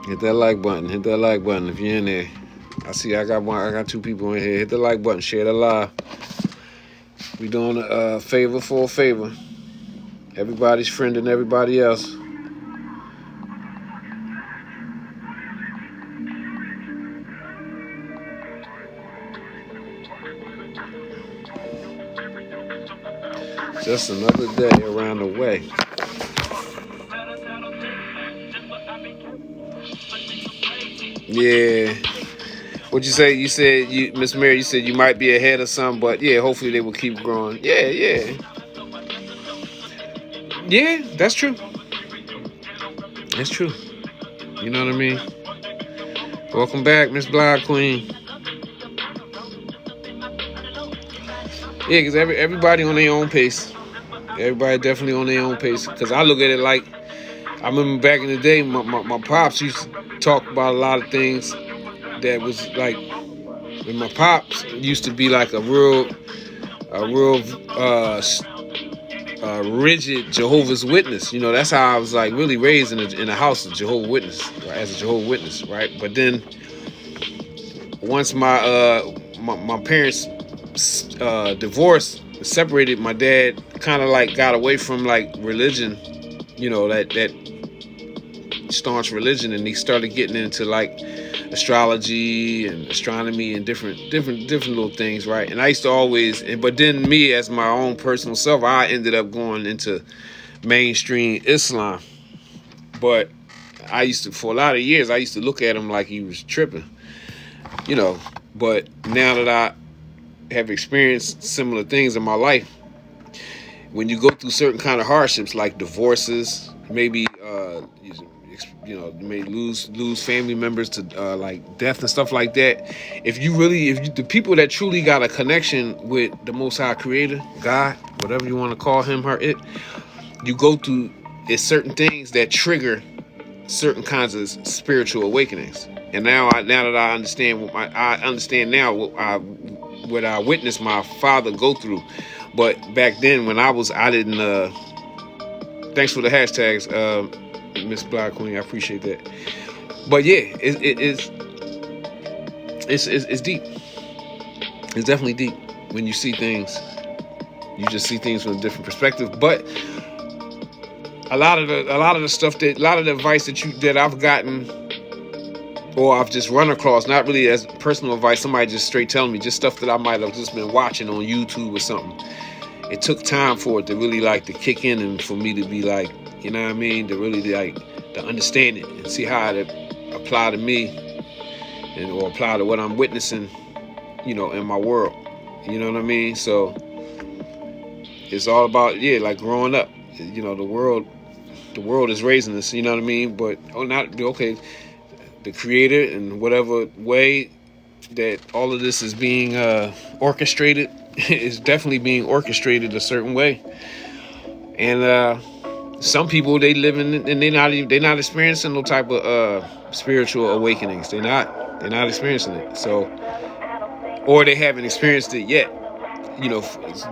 Hit that like button. Hit that like button if you're in there. I got two people in here. Hit the like button. Share the live. We doing a favor for a favor. Everybody's friending everybody else. Just another day around the way. Yeah. What'd you say? You said Miss Mary, you said you might be ahead of some, but yeah, hopefully they will keep growing. Yeah. Yeah, that's true. That's true. You know what I mean? Welcome back, Miss Blood Queen. Yeah, because everybody on their own pace. Everybody definitely on their own pace. Because I look at it like, I remember back in the day, my pops used to talk about a lot of things that was like, when my pops used to be like a real rigid Jehovah's Witness. You know, that's how I was like really raised in a house of Jehovah's Witness, right? As a Jehovah's Witness, right? But then once my parents divorced, separated, my dad kind of like got away from like religion, you know, that staunch religion, and he started getting into like astrology and astronomy and different little things, right? And I used to always, but then me as my own personal self, I ended up going into mainstream Islam. But I used to, for a lot of years, I used to look at him like he was tripping, you know. But now that have experienced similar things in my life. When you go through certain kind of hardships like divorces, maybe you may lose family members to like death and stuff like that. If the people that truly got a connection with the Most High Creator, God, whatever you want to call him, her, it, you go through certain things that trigger certain kinds of spiritual awakenings. And now that I understand what I witnessed my father go through. But back then when I didn't thanks for the hashtags, Miss Black Queen, I appreciate that. But yeah, it's deep. It's definitely deep. When you see things, you just see things from a different perspective. But a lot of the stuff a lot of the advice that I've gotten, or I've just run across, not really as personal advice, somebody just straight telling me, just stuff that I might have just been watching on YouTube or something. It took time for it to really like to kick in, and for me to be like, you know what I mean, to really like to understand it and see how it apply to me or apply to what I'm witnessing, in my world. You know what I mean? So it's all about, like growing up. The world is raising us, you know what I mean? But the Creator, in whatever way that all of this is being orchestrated, is definitely being orchestrated a certain way. And some people, they live in, and they're not experiencing no type of spiritual awakenings. They're not experiencing it. So, or they haven't experienced it yet,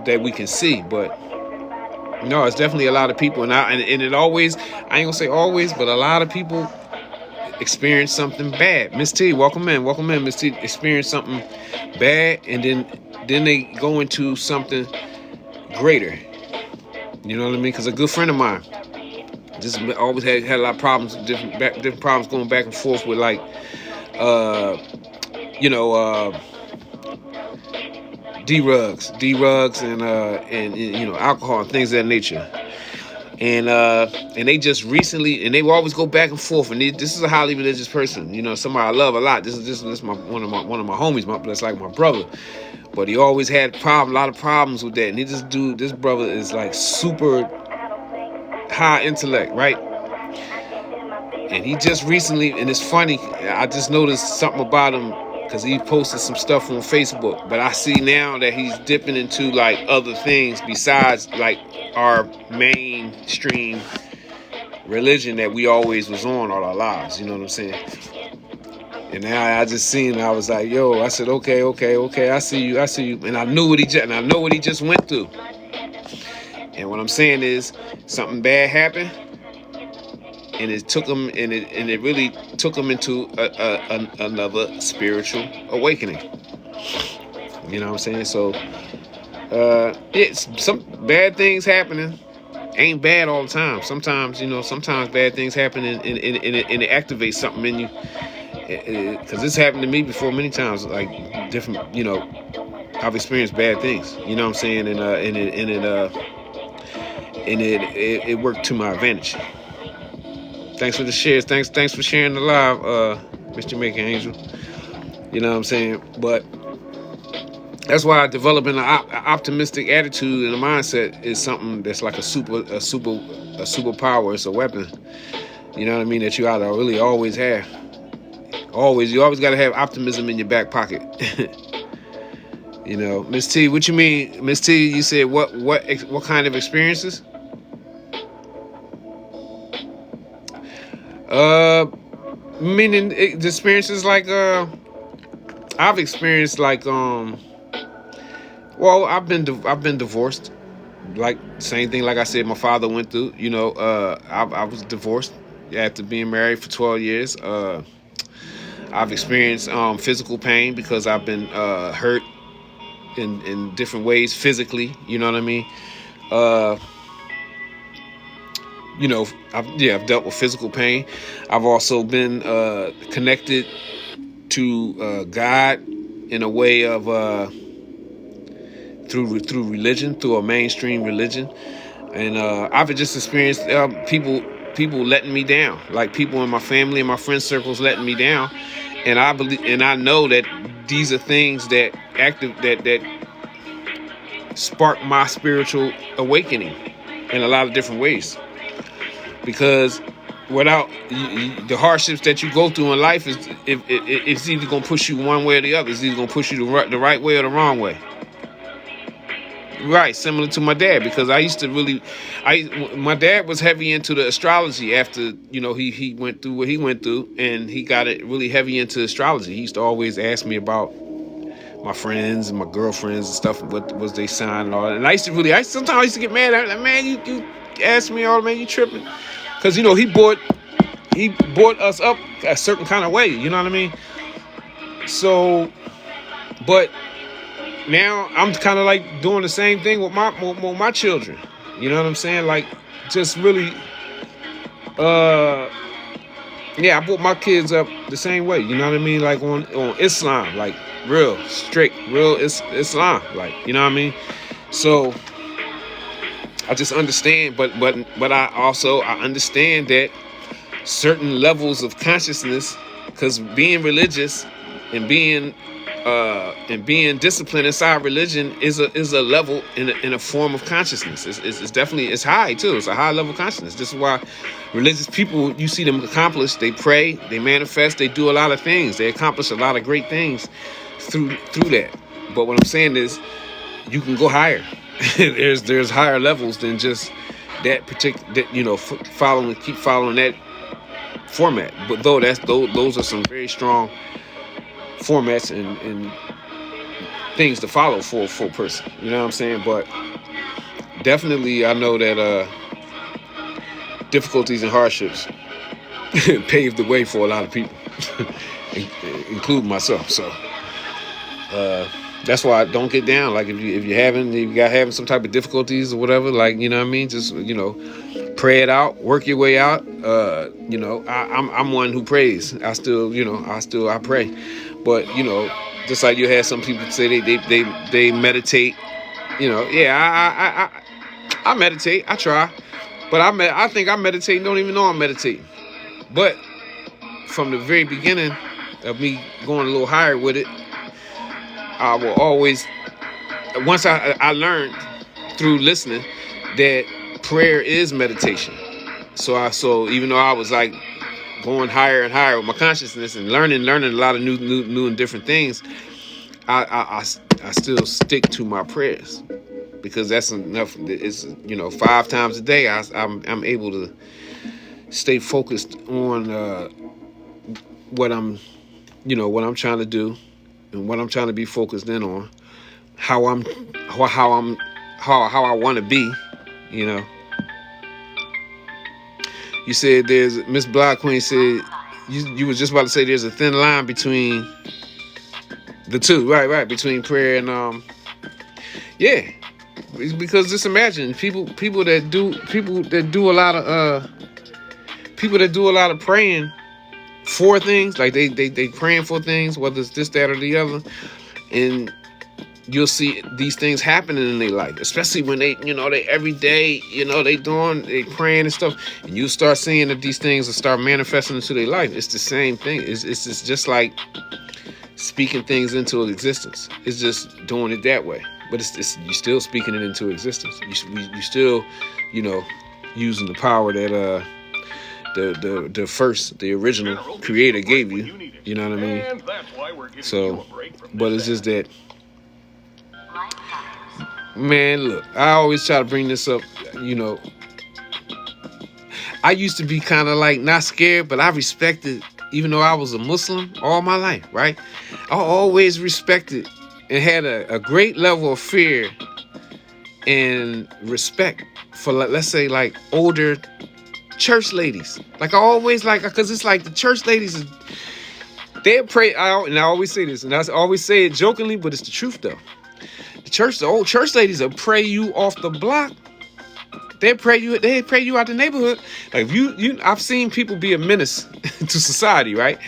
that we can see. But no, it's definitely a lot of people, and it always, I ain't gonna say always, but a lot of people experience something bad. Miss T, welcome in, Miss T. Experience something bad, and then they go into something greater. You know what I mean? Because a good friend of mine just always had a lot of problems, different problems going back and forth with like, D-rugs and alcohol and things of that nature. And they just recently, and they will always go back and forth. And this is a highly religious person, somebody I love a lot. This is one of my homies, that's like my brother. But he always had a lot of problems with that. And this brother is like super high intellect, right? And he just recently, and it's funny, I just noticed something about him because he posted some stuff on Facebook. But I see now that he's dipping into like other things besides like our mainstream religion that we always was on all our lives. You know what I'm saying? And now I just seen, I was like, yo, I said, okay, I see you. And I know what he just went through. And what I'm saying is, something bad happened, and it took him, and it really took him into another spiritual awakening. You know what I'm saying? So, it's some bad things happening. Ain't bad all the time. Sometimes bad things happen, and it activates something in you. Because this happened to me before many times, like different, I've experienced bad things, you know what I'm saying, and it worked to my advantage. Thanks for the shares, thanks for sharing the live, Mr. Jamaican Angel. You know what I'm saying? But that's why developing an optimistic attitude and a mindset is something that's like a superpower. It's a weapon. You know what I mean? That you ought to really always have. You always got to have optimism in your back pocket. Miss T, what you mean? Miss T, you said what kind of experiences? Meaning the experiences like I've experienced like I've been divorced. Like same thing, like I said, my father went through. I was divorced after being married for 12 years. I've experienced physical pain because I've been hurt in different ways physically. You know what I mean? I've dealt with physical pain. I've also been connected to God in a way of through religion, through a mainstream religion, and I've just experienced people letting me down, like people in my family and my friend circles letting me down. And I believe, and I know that these are things that sparked my spiritual awakening in a lot of different ways. Because without the hardships that you go through in life, it's either going to push you one way or the other. It's either going to push you the right way or the wrong way. Right, similar to my dad, because I used to my dad was heavy into the astrology after, he went through what he went through, and he got it really heavy into astrology. He used to always ask me about my friends and my girlfriends and stuff, what was they sign and all that. And sometimes I used to get mad at him, like, man, you ask me all, man, you tripping. Because, he brought us up a certain kind of way, you know what I mean? So, but now I'm kind of like doing the same thing with my children. You know what I'm saying? Like, just really, I brought my kids up the same way. You know what I mean? Like on Islam, like real strict, real Islam. Like, you know what I mean? So I just understand, but I understand that certain levels of consciousness, because being religious and being disciplined inside religion is a level in a form of consciousness. It's definitely, it's high too. It's a high level of consciousness. This is why religious people, you see them accomplish. They pray, they manifest, they do a lot of things. They accomplish a lot of great things through that. But what I'm saying is, you can go higher. there's higher levels than just that particular. Keep following that format. But those are some very strong formats and things to follow for a full person. You know what I'm saying? But definitely I know that difficulties and hardships paved the way for a lot of people, including myself. So that's why I don't get down. Like if you're having some type of difficulties or whatever, like, you know what I mean? Just, pray it out, work your way out. I'm one who prays. I pray. But, just like you had some people say they meditate, I meditate, I try, but I think I meditate and don't even know I'm meditating. But from the very beginning of me going a little higher with it, I will always, once I learned through listening that prayer is meditation. So even though I was like going higher and higher with my consciousness and learning a lot of new and different things, I still stick to my prayers, because that's enough. It's 5 times a day I'm able to stay focused on what I'm trying to do and what I'm trying to be focused in on, how I want to be. You said there's, Miss Black Queen said, you was just about to say there's a thin line between the two, right, between prayer and because just imagine people that do a lot of praying for things, like they praying for things, whether it's this, that, or the other, and you'll see these things happening in their life, especially when they every day, they praying and stuff, and you start seeing that these things will start manifesting into their life. It's the same thing. It's just like speaking things into existence. It's just doing it that way, but it's you're still speaking it into existence. You still, using the power that the original creator gave you. You know what I mean? So, but it's just that. Man, look, I always try to bring this up, I used to be kind of like not scared, but I respected, even though I was a Muslim all my life, right? I always respected and had a great level of fear and respect for, let's say, like older church ladies. Like I always because it's like the church ladies, they pray, and I always say this, and I always say it jokingly, but it's the truth though. The old church ladies will pray you off the block. They pray you out the neighborhood. Like I've seen people be a menace to society, right?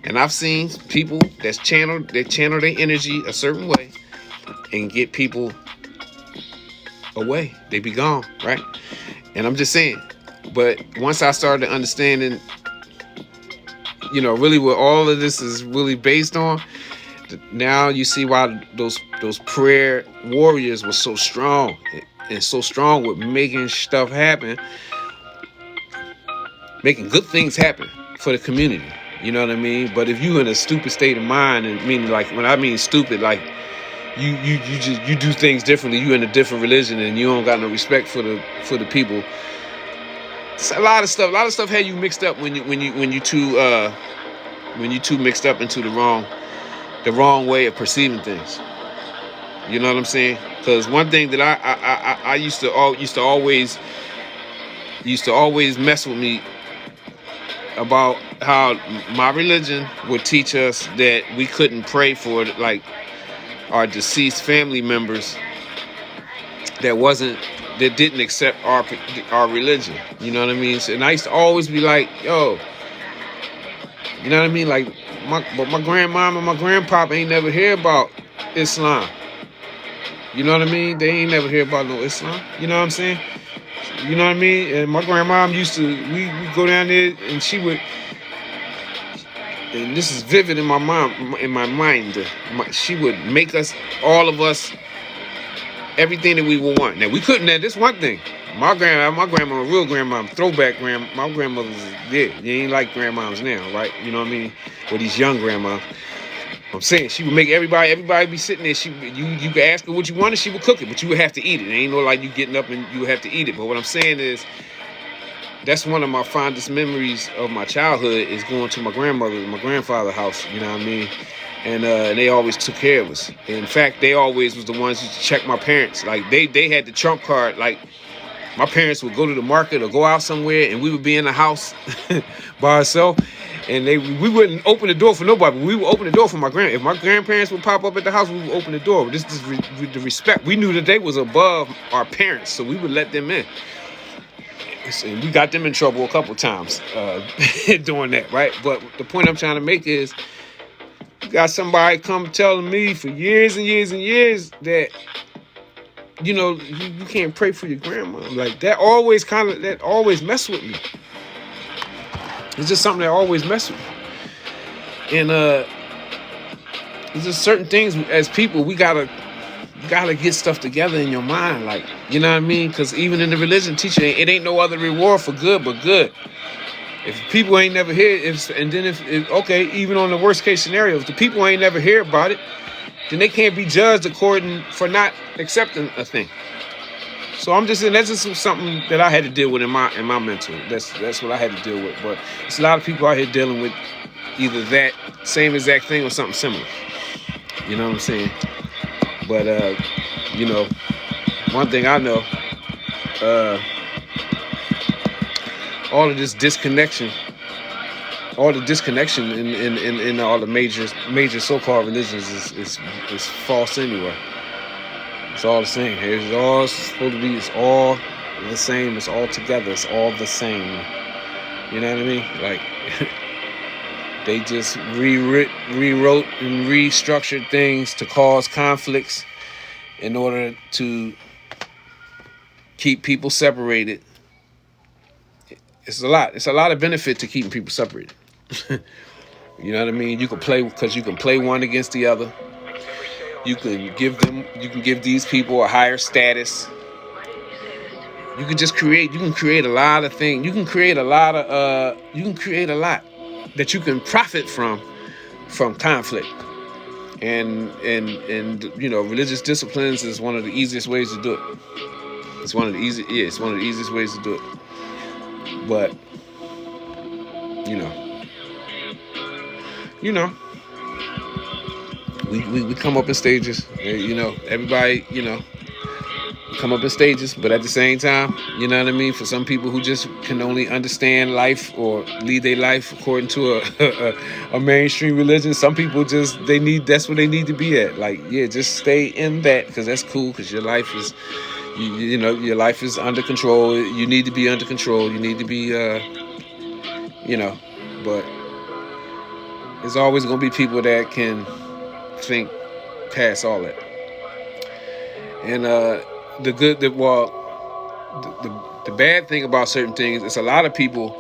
And I've seen people that channel their energy a certain way and get people away. They be gone, right? And I'm just saying. But once I started understanding, really what all of this is really based on, Now you see why those prayer warriors were so strong and so strong with making stuff happen, making good things happen for the community. You know what I mean? But if you in a stupid state of mind, and meaning like when I mean stupid, like you do things differently. You in a different religion and you don't got no respect for the people. It's a lot of stuff had you mixed up when you two mixed up into the wrong way of perceiving things. You know what I'm saying? Because one thing that I used to always mess with me about how my religion would teach us that we couldn't pray for like our deceased family members that didn't accept our religion. You know what I mean? And I used to always be like, yo, you know what I mean? Like my grandmom and my grandpop ain't never hear about Islam. You know what I mean? They ain't never hear about no Islam. You know what I'm saying? You know what I mean? And my grandmom used to, we go down there and she would, and this is vivid in my mind. She would make us, all of us, everything that we would want. Now we couldn't. Now this one thing, my grandma, real grandma, throwback grandma, my grandmother was dead. You ain't like grandmoms now, right? You know what I mean? Or these young grandmas. I'm saying she would make everybody be sitting there. You could ask her what you wanted, she would cook it, but you would have to eat it. It ain't no like you getting up and you would have to eat it. But what I'm saying is, that's one of my fondest memories of my childhood is going to my grandmother and my grandfather's house. You know what I mean? And they always took care of us. In fact, they always was the ones who check my parents. Like they had the trump card. Like my parents would go to the market or go out somewhere, and we would be in the house by ourselves. And we wouldn't open the door for nobody. But we would open the door for my if my grandparents would pop up at the house, we would open the door. This is the respect. We knew that they was above our parents, so we would let them in. And we got them in trouble a couple times doing that, right? But the point I'm trying to make is, you got somebody come telling me for years and years and years that, you know, you can't pray for your grandma. Like that always messed with me. It's just something that always messes with me. And there's just certain things as people we gotta get stuff together in your mind, like, you know what I mean? Because even in the religion teaching, it ain't no other reward for good but good. If people ain't never hear it, okay, even on the worst case scenario, if the people ain't never hear about it, then they can't be judged according for not accepting a thing. So that's just something that I had to deal with in my mental. That's what I had to deal with. But it's a lot of people out here dealing with either that same exact thing or something similar. You know what I'm saying? But you know, one thing I know, all of this disconnection, all the disconnection in all the major so-called religions is false anyway. It's all the same. It's all supposed to be. It's all the same. It's all together. It's all the same. You know what I mean? Like they just rewrote and restructured things to cause conflicts in order to keep people separated. It's a lot. It's a lot of benefit to keeping people separated. You know what I mean? You can play one against the other. You can give these people a higher status. You can create a lot of things. You can create a lot that you can profit from conflict. And you know, religious disciplines is one of the easiest ways to do it. It's one of the easiest ways to do it. But you know, we come up in stages. You know, everybody, you know, come up in stages, but at the same time, you know what I mean? For some people who just can only understand life or lead their life according to a mainstream religion, some people that's where they need to be at. Like, yeah, just stay in that, because that's cool, because your life is, you know, your life is under control. You need to be under control. You need to be, you know, but there's always going to be people that can think past all that. And the bad thing about certain things, it's a lot of people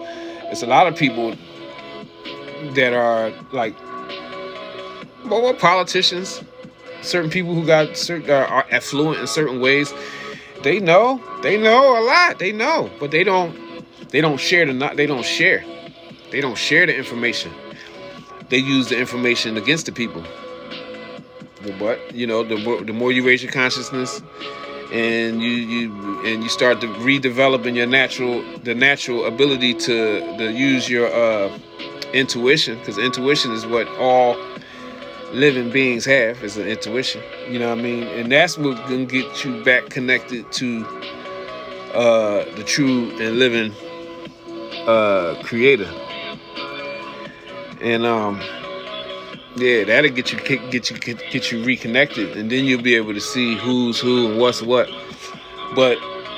that are like Well, politicians, certain people who got certain are affluent in certain ways, they know a lot. They know, but they don't share the information. They use the information against the people. But the more you raise your consciousness, and you start to redeveloping the natural ability to use your intuition, because intuition is what all living beings have, is an intuition. You know what I mean? And that's what gonna get you back connected to the true and living creator. And that'll get you reconnected, and then you'll be able to see who's who and what's what. But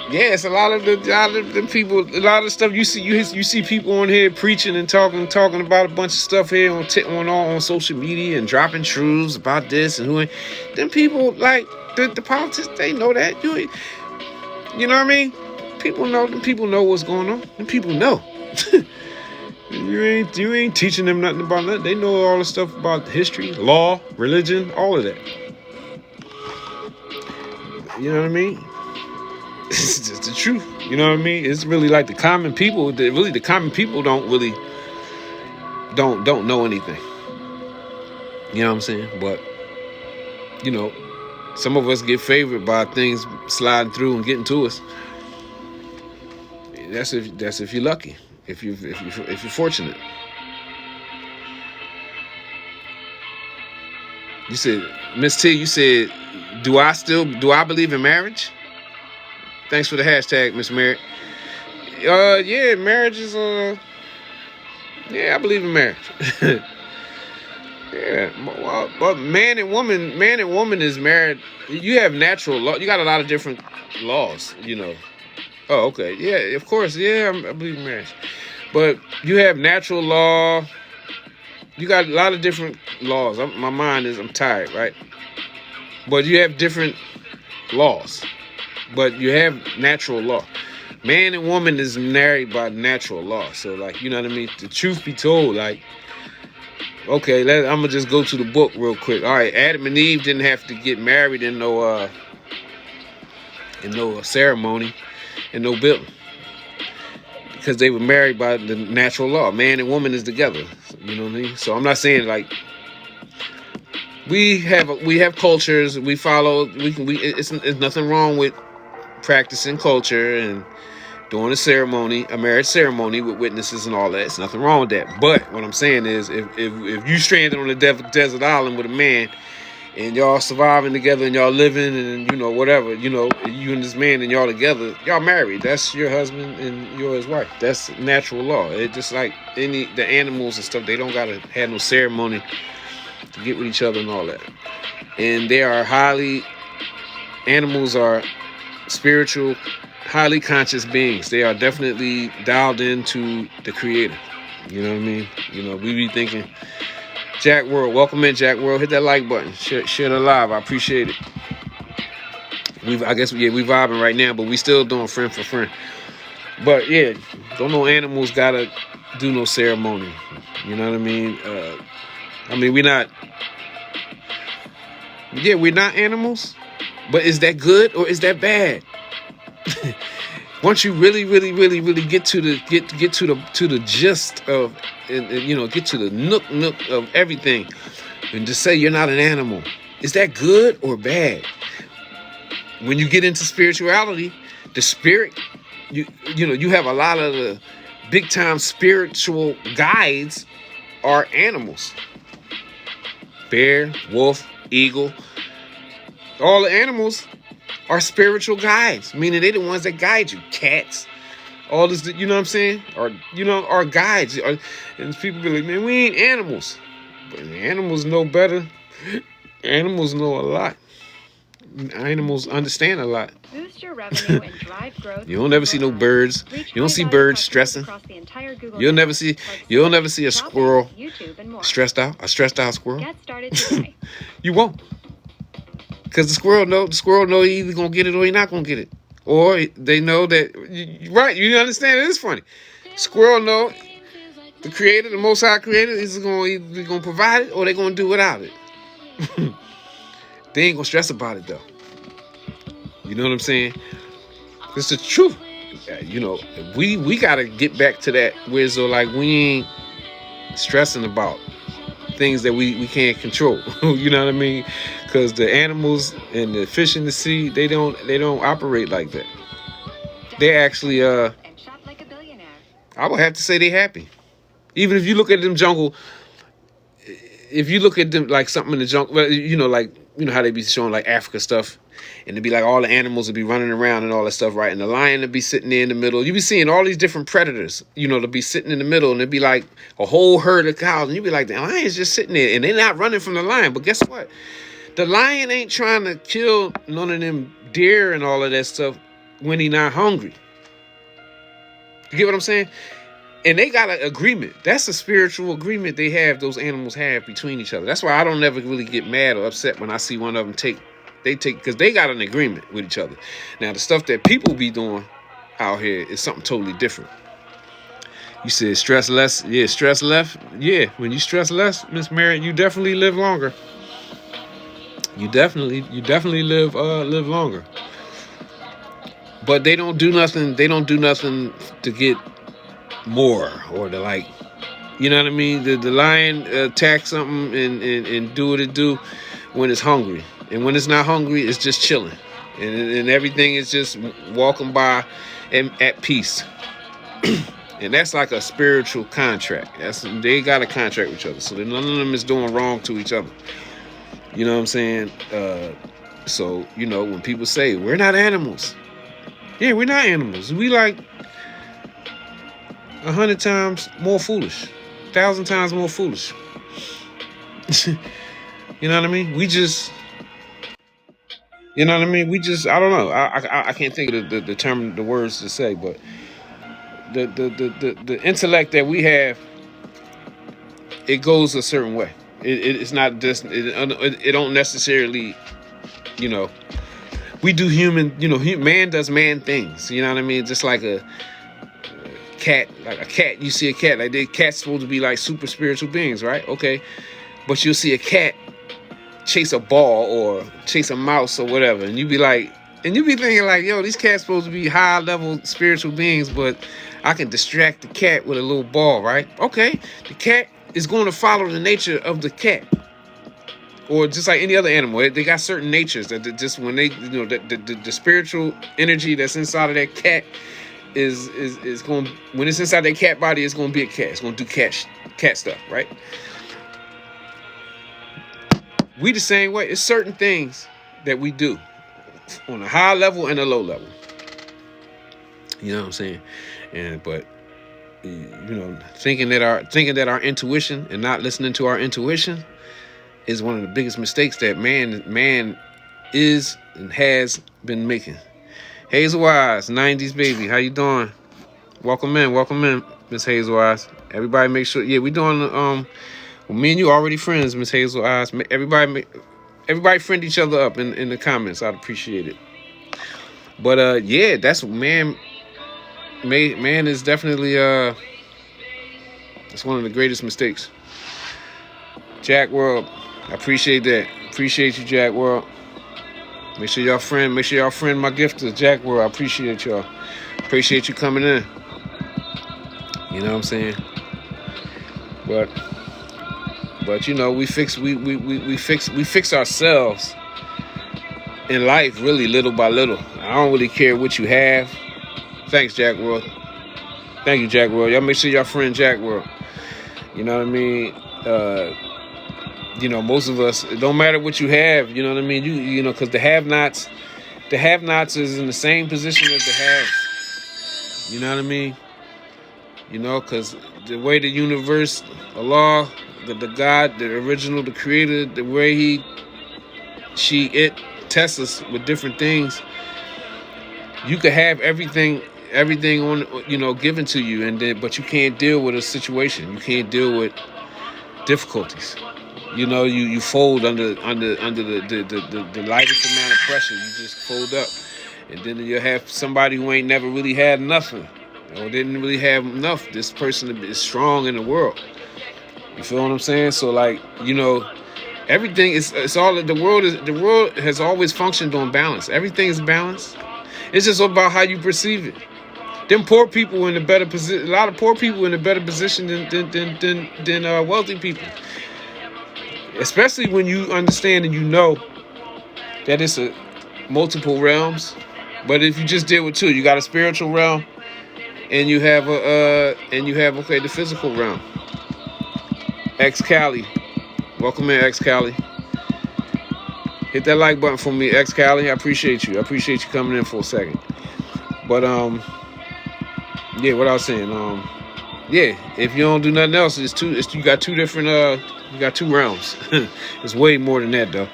yeah, it's a lot of the people, a lot of stuff you see people on here preaching and talking about a bunch of stuff here on social media and dropping truths about this and who. Them people, like the politics, they know that. You know what I mean? People know what's going on. Them people know. You ain't teaching them nothing about nothing. They know all the stuff about history, law, religion, all of that. You know what I mean? It's just the truth. You know what I mean? It's really like the common people. The common people don't know anything. You know what I'm saying? But some of us get favored by things sliding through and getting to us. That's if you're lucky. If you're fortunate. You said, Miss T, you said, do I believe in marriage? Thanks for the hashtag, Miss Merritt. Yeah, marriage is yeah, I believe in marriage. Yeah, well, but man and woman is married. You have natural law. You got a lot of different laws, Oh, okay. Yeah, of course. Yeah, I believe in marriage. But you have natural law. You got a lot of different laws. I'm tired, right? But you have different laws. But you have natural law. Man and woman is married by natural law. So, like, you know what I mean? The truth be told, like, okay, I'm going to just go to the book real quick. All right, Adam and Eve didn't have to get married in no ceremony. And no building, because they were married by the natural law. Man and woman is together. You know what I mean? So I'm not saying like we have cultures we follow. It's nothing wrong with practicing culture and doing a marriage ceremony with witnesses and all that. It's nothing wrong with that. But what I'm saying is, if you stranded on a desert island with a man, and y'all surviving together and y'all living and whatever, you and this man and y'all together, y'all married. That's your husband and you're his wife. That's natural law. It just like the animals and stuff, they don't gotta have no ceremony to get with each other and all that. And animals are spiritual, highly conscious beings. They are definitely dialed into the creator. You know what I mean? We be thinking, Jack World, welcome in, Jack World. Hit that like button. Share the live. I appreciate it. We vibing right now, but we still doing friend for friend. But yeah, don't no animals gotta do no ceremony. You know what I mean? We're not. Yeah, we're not animals. But is that good or is that bad? Once you really, really, really, really get to the gist of, get to the nook of everything, and to say you're not an animal, is that good or bad? When you get into spirituality, the spirit, you have a lot of the big time spiritual guides are animals. Bear, wolf, eagle, all the animals are spiritual guides, meaning they're the ones that guide you. Cats, all this, you know what I'm saying? Or, are guides. And people be like, man, we ain't animals. But animals know better. Animals know a lot. Animals understand a lot. Boost your revenue and drive growth. You don't ever see no birds. You don't see birds stressing. You'll never see a squirrel stressed out. A stressed out squirrel. Get started today. You won't. Because the squirrel know he either gonna get it or he not gonna get it. Or they know that, right, you understand? It is funny. Squirrel know the creator, the Most High creator, is either gonna provide it or they're gonna do without it. They ain't gonna stress about it though. You know what I'm saying? It's the truth. You know, we gotta get back to that where so like we ain't stressing about things that we can't control. You know what I mean? Because the animals and the fish in the sea, they don't operate like that. They actually I would have to say they happy. Even if you look at them jungle, if you look at them like something in the jungle, well, you know, like, you know how they be showing like Africa stuff, and it'd be like all the animals would be running around and all that stuff, right? And the lion would be sitting there in the middle. You be seeing all these different predators, you know, to be sitting in the middle, and it'd be like a whole herd of cows, and you'd be like, the lion's just sitting there, and they're not running from the lion. But guess what? The lion ain't trying to kill none of them deer and all of that stuff when he not hungry. You get what I'm saying? And they got an agreement. That's a spiritual agreement they have, those animals have between each other. That's why I don't never really get mad or upset when I see one of them take, because they got an agreement with each other. Now, the stuff that people be doing out here is something totally different. You said stress less. Yeah, stress less. Yeah, when you stress less, Miss Mary, you definitely live longer. You definitely live longer. But they don't do nothing. They don't do nothing to get more or to, like, you know what I mean? The lion attack something and do what it do when it's hungry, and when it's not hungry, it's just chilling, and everything is just walking by and at peace. And that's like a spiritual contract. They got a contract with each other, so none of them is doing wrong to each other. You know what I'm saying? So, you know, when people say we're not animals, yeah, we're not animals. We like 100 times more foolish, 1,000 times more foolish. You know what I mean? We just, you know what I mean? We just, I don't know. I can't think of the term, the words to say, but the intellect that we have, it goes a certain way. It's not just, it don't necessarily, you know, we do human, you know, man does man things. You know what I mean? Just like a cat, you see a cat, like cats supposed to be like super spiritual beings, right? Okay. But you'll see a cat chase a ball or chase a mouse or whatever, and you be like, and you be thinking like, yo, these cats supposed to be high level spiritual beings, but I can distract the cat with a little ball, right? Okay. The cat is going to follow the nature of the cat. Or just like any other animal, they got certain natures that just when they, you know, the spiritual energy that's inside of that cat is going, when it's inside that cat body, it's going to be a cat. It's going to do cat stuff, right? We the same way. It's certain things that we do on a high level and a low level. You know what I'm saying? But you know, thinking that our intuition and not listening to our intuition is one of the biggest mistakes that man is and has been making. Hazel Wise, 90s baby, how you doing? Welcome in, Miss Hazel Wise. Everybody make sure, yeah, we doing, well, me and you already friends, Miss Hazel Wise. Everybody friend each other up in the comments. I'd appreciate it. But, yeah, that's, man is definitely, it's one of the greatest mistakes. Jack World, I appreciate that. Appreciate you, Jack World. Make sure y'all friend my gifter, Jack World. I appreciate y'all. Appreciate you coming in. You know what I'm saying? But you know, we fix ourselves in life really little by little. I don't really care what you have. Thanks, Jack World. Thank you, Jack World. Y'all make sure y'all friend Jack World. You know what I mean? You know, most of us, it don't matter what you have, you know what I mean? You know, because the have-nots is in the same position as the haves. You know what I mean? You know, because the way the universe, Allah, the God, the original, the creator, the way it tests us with different things, you could have everything on, you know, given to you, but you can't deal with a situation. You can't deal with difficulties. You know, you fold under the lightest amount of pressure. You just fold up, and then you'll have somebody who ain't never really had nothing, or didn't really have enough. This person is strong in the world. You feel what I'm saying? So, like, you know, Everything is, it's all, the world has always functioned on balance. Everything is balanced. It's just about how you perceive it. Them poor people in a better position, a lot of poor people in a better position than wealthy people. Especially when you understand and you know that it's a multiple realms. But if you just deal with two, you got a spiritual realm and you have the physical realm. X Cali. Welcome in, X Cali. Hit that like button for me, X Cali. I appreciate you. I appreciate you coming in for a second. But yeah, what I was saying, yeah, if you don't do nothing else, you got two different you got two realms. It's way more than that though.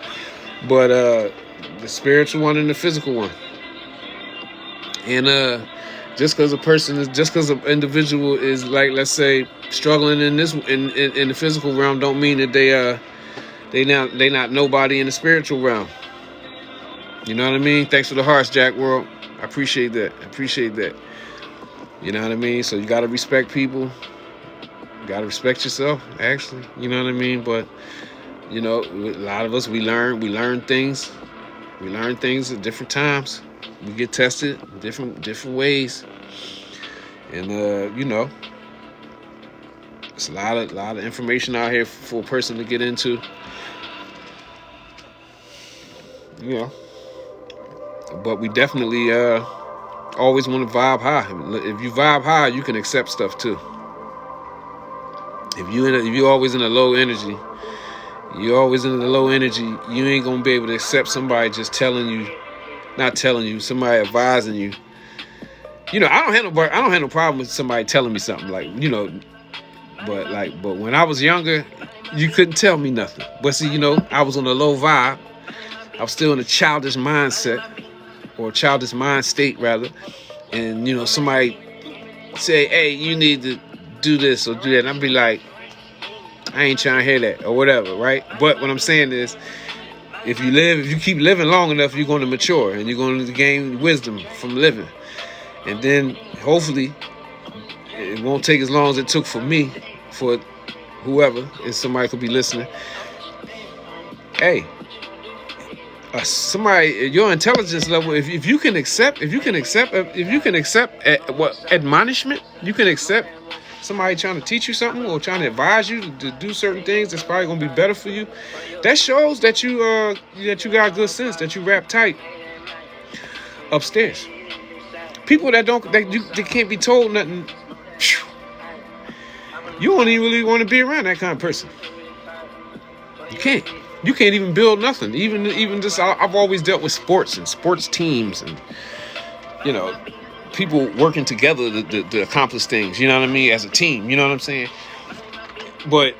But the spiritual one and the physical one. And just because an individual is, like, let's say, struggling in this in the physical realm, don't mean that they not nobody in the spiritual realm. You know what I mean? Thanks for the hearts, Jack World. I appreciate that. You know what I mean? So you gotta respect people. You gotta respect yourself, actually. You know what I mean? But you know, a lot of us, we learn things. We learn things at different times. We get tested different ways, and you know, it's a lot of information out here for a person to get into. You know, but we definitely always want to vibe high. If you vibe high, you can accept stuff too. If you always in a low energy, you ain't gonna be able to accept somebody just not telling you, somebody advising you. You know, I don't have no problem with somebody telling me something, like, you know, but when I was younger, you couldn't tell me nothing. But see, you know, I was on a low vibe. I was still in a childish mindset, or childish mind state rather. And, you know, somebody say, hey, you need to do this or do that. And I'd be like, I ain't trying to hear that or whatever, right? But what I'm saying is, if you keep living long enough, you're going to mature and you're going to gain wisdom from living. And then hopefully it won't take as long as it took for me, for whoever, if somebody could be listening. Hey, somebody, your intelligence level, if you can accept admonishment, you can accept somebody trying to teach you something or trying to advise you to do certain things that's probably gonna be better for you. That shows that you got good sense, that you rap tight upstairs. People that they can't be told nothing. You don't even really want to be around that kind of person. You can't. You can't even build nothing. Even just, I've always dealt with sports and sports teams and, you know, people working together to accomplish things, you know what I mean, as a team, you know what I'm saying? But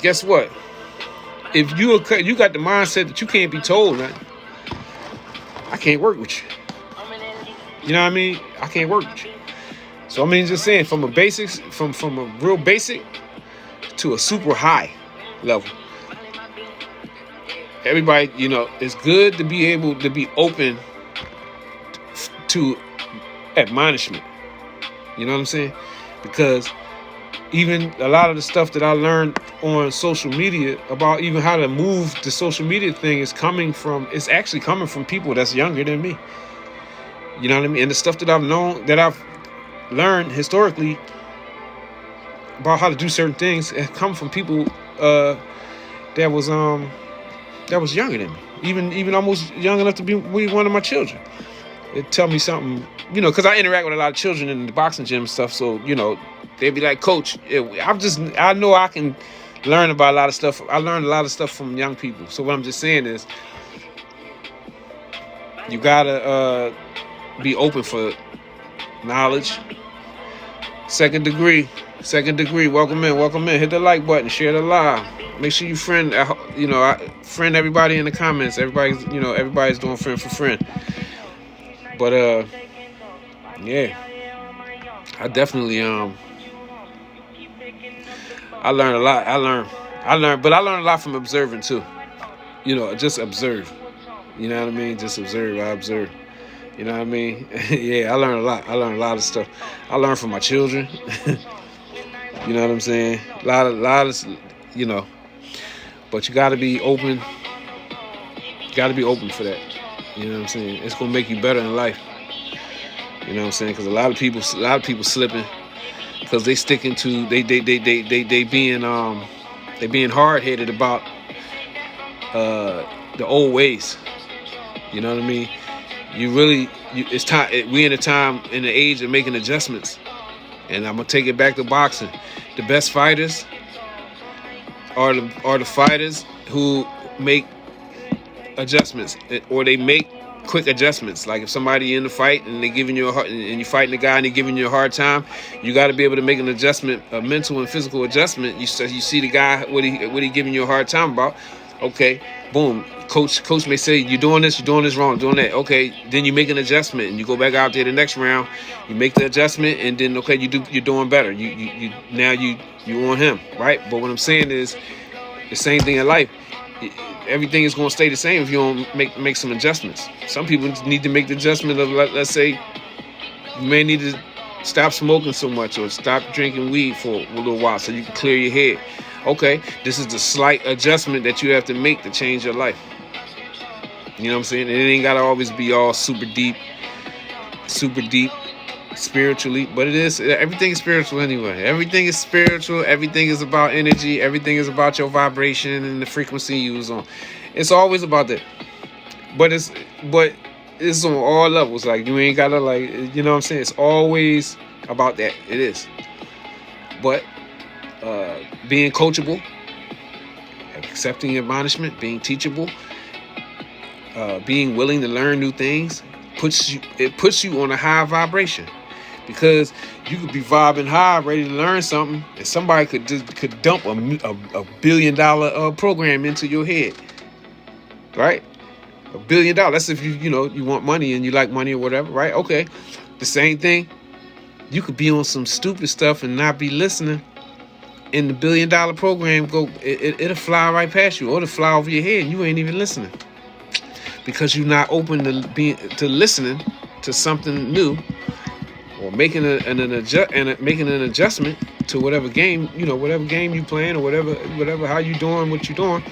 guess what? If you got the mindset that you can't be told nothing, I can't work with you. You know what I mean? I can't work with you. So I mean, just saying, from a real basic to a super high level. Everybody, you know, it's good to be able to be open to admonishment. You know what I'm saying? Because even a lot of the stuff that I learned on social media about even how to move the social media thing is actually coming from people that's younger than me. You know what I mean? And the stuff that I've learned historically about how to do certain things has come from people that was younger than me, even almost young enough to be one of my children. It tell me something, you know, because I interact with a lot of children in the boxing gym and stuff. So, you know, they'd be like, Coach, I know I can learn about a lot of stuff. I learned a lot of stuff from young people. So what I'm just saying is, you gotta be open for knowledge. Second degree, welcome in. Hit the like button, share the live. Make sure you friend everybody in the comments. Everybody's doing friend for friend. But yeah, I definitely I learned a lot. I learned a lot from observing too. You know, just observe. You know what I mean? Just observe. I observe. You know what I mean? Yeah, I learned a lot. I learned a lot of stuff. I learned from my children. You know what I'm saying? A lot of, you know. But you got to be open. Got to be open for that. You know what I'm saying? It's gonna make you better in life. You know what I'm saying? Because a lot of people slipping because they sticking to they being hard headed about the old ways. You know what I mean? It's time. We in a time in the age of making adjustments, and I'm gonna take it back to boxing. The best fighters are the fighters who make adjustments, or they make quick adjustments. Like if somebody in the fight and they giving you and you fighting the guy and they're giving you a hard time, you got to be able to make an adjustment, a mental and physical adjustment. You see the guy what he giving you a hard time about. Okay, boom. Coach may say you're doing this wrong, doing that. Okay, then you make an adjustment and you go back out there the next round. You make the adjustment and then you're doing better. You on him, right? But what I'm saying is the same thing in life. Everything is going to stay the same if you don't make some adjustments. Some people need to make the adjustment of, let's say, you may need to stop smoking so much or stop drinking weed for a little while so you can clear your head. Okay, this is the slight adjustment that you have to make to change your life. You know what I'm saying? And it ain't got to always be all super deep spiritually, but it is. Everything is spiritual anyway. Everything is spiritual. Everything is about energy. Everything is about your vibration and the frequency you was on. It's always about that. But it's on all levels. Like you ain't gotta you know what I'm saying? It's always about that. It is. But being coachable, accepting admonishment, being teachable, being willing to learn new things, puts you on a high vibration. Because you could be vibing high, ready to learn something, and somebody could dump a $1 billion program into your head, right? $1 billion. That's if you want money and you like money or whatever, right? Okay, the same thing. You could be on some stupid stuff and not be listening, and the $1 billion program it'll fly right past you, or it'll fly over your head, and you ain't even listening because you're not open to listening to something new. Or making an adjustment to whatever game you playing, or whatever how you doing what you doing.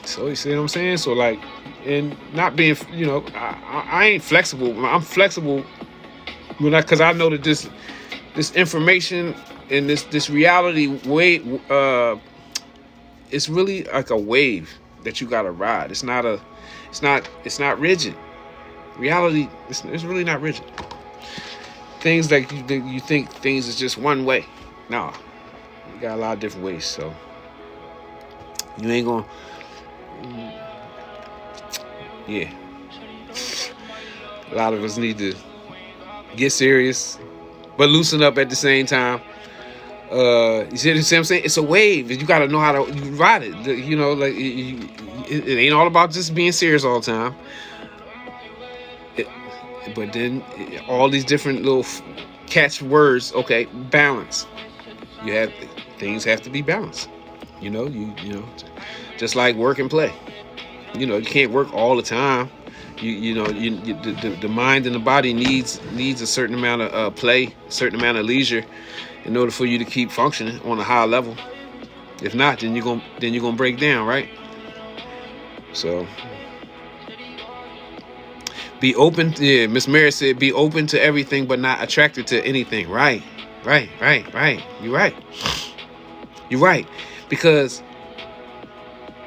So you see what I'm saying? So and not being, I ain't flexible. I'm flexible because I know that this information and this reality wave, it's really like a wave that you gotta ride. It's not rigid. Reality is really not rigid. Things like you think things is just one way. No, you got a lot of different ways. So you ain't gonna. Yeah, a lot of us need to get serious, but loosen up at the same time. You see what I'm saying? It's a wave. You got to know how to ride it. It ain't all about just being serious all the time. But then all these different little catch words. Okay, balance. Things have to be balanced. You just like work and play. You can't work all the time. The mind and the body needs a certain amount of play, a certain amount of leisure, in order for you to keep functioning on a high level. If not, then you're gonna break down, right? So. Be open. Yeah, Miss Mary said, "Be open to everything, but not attracted to anything." Right. You're right. Because,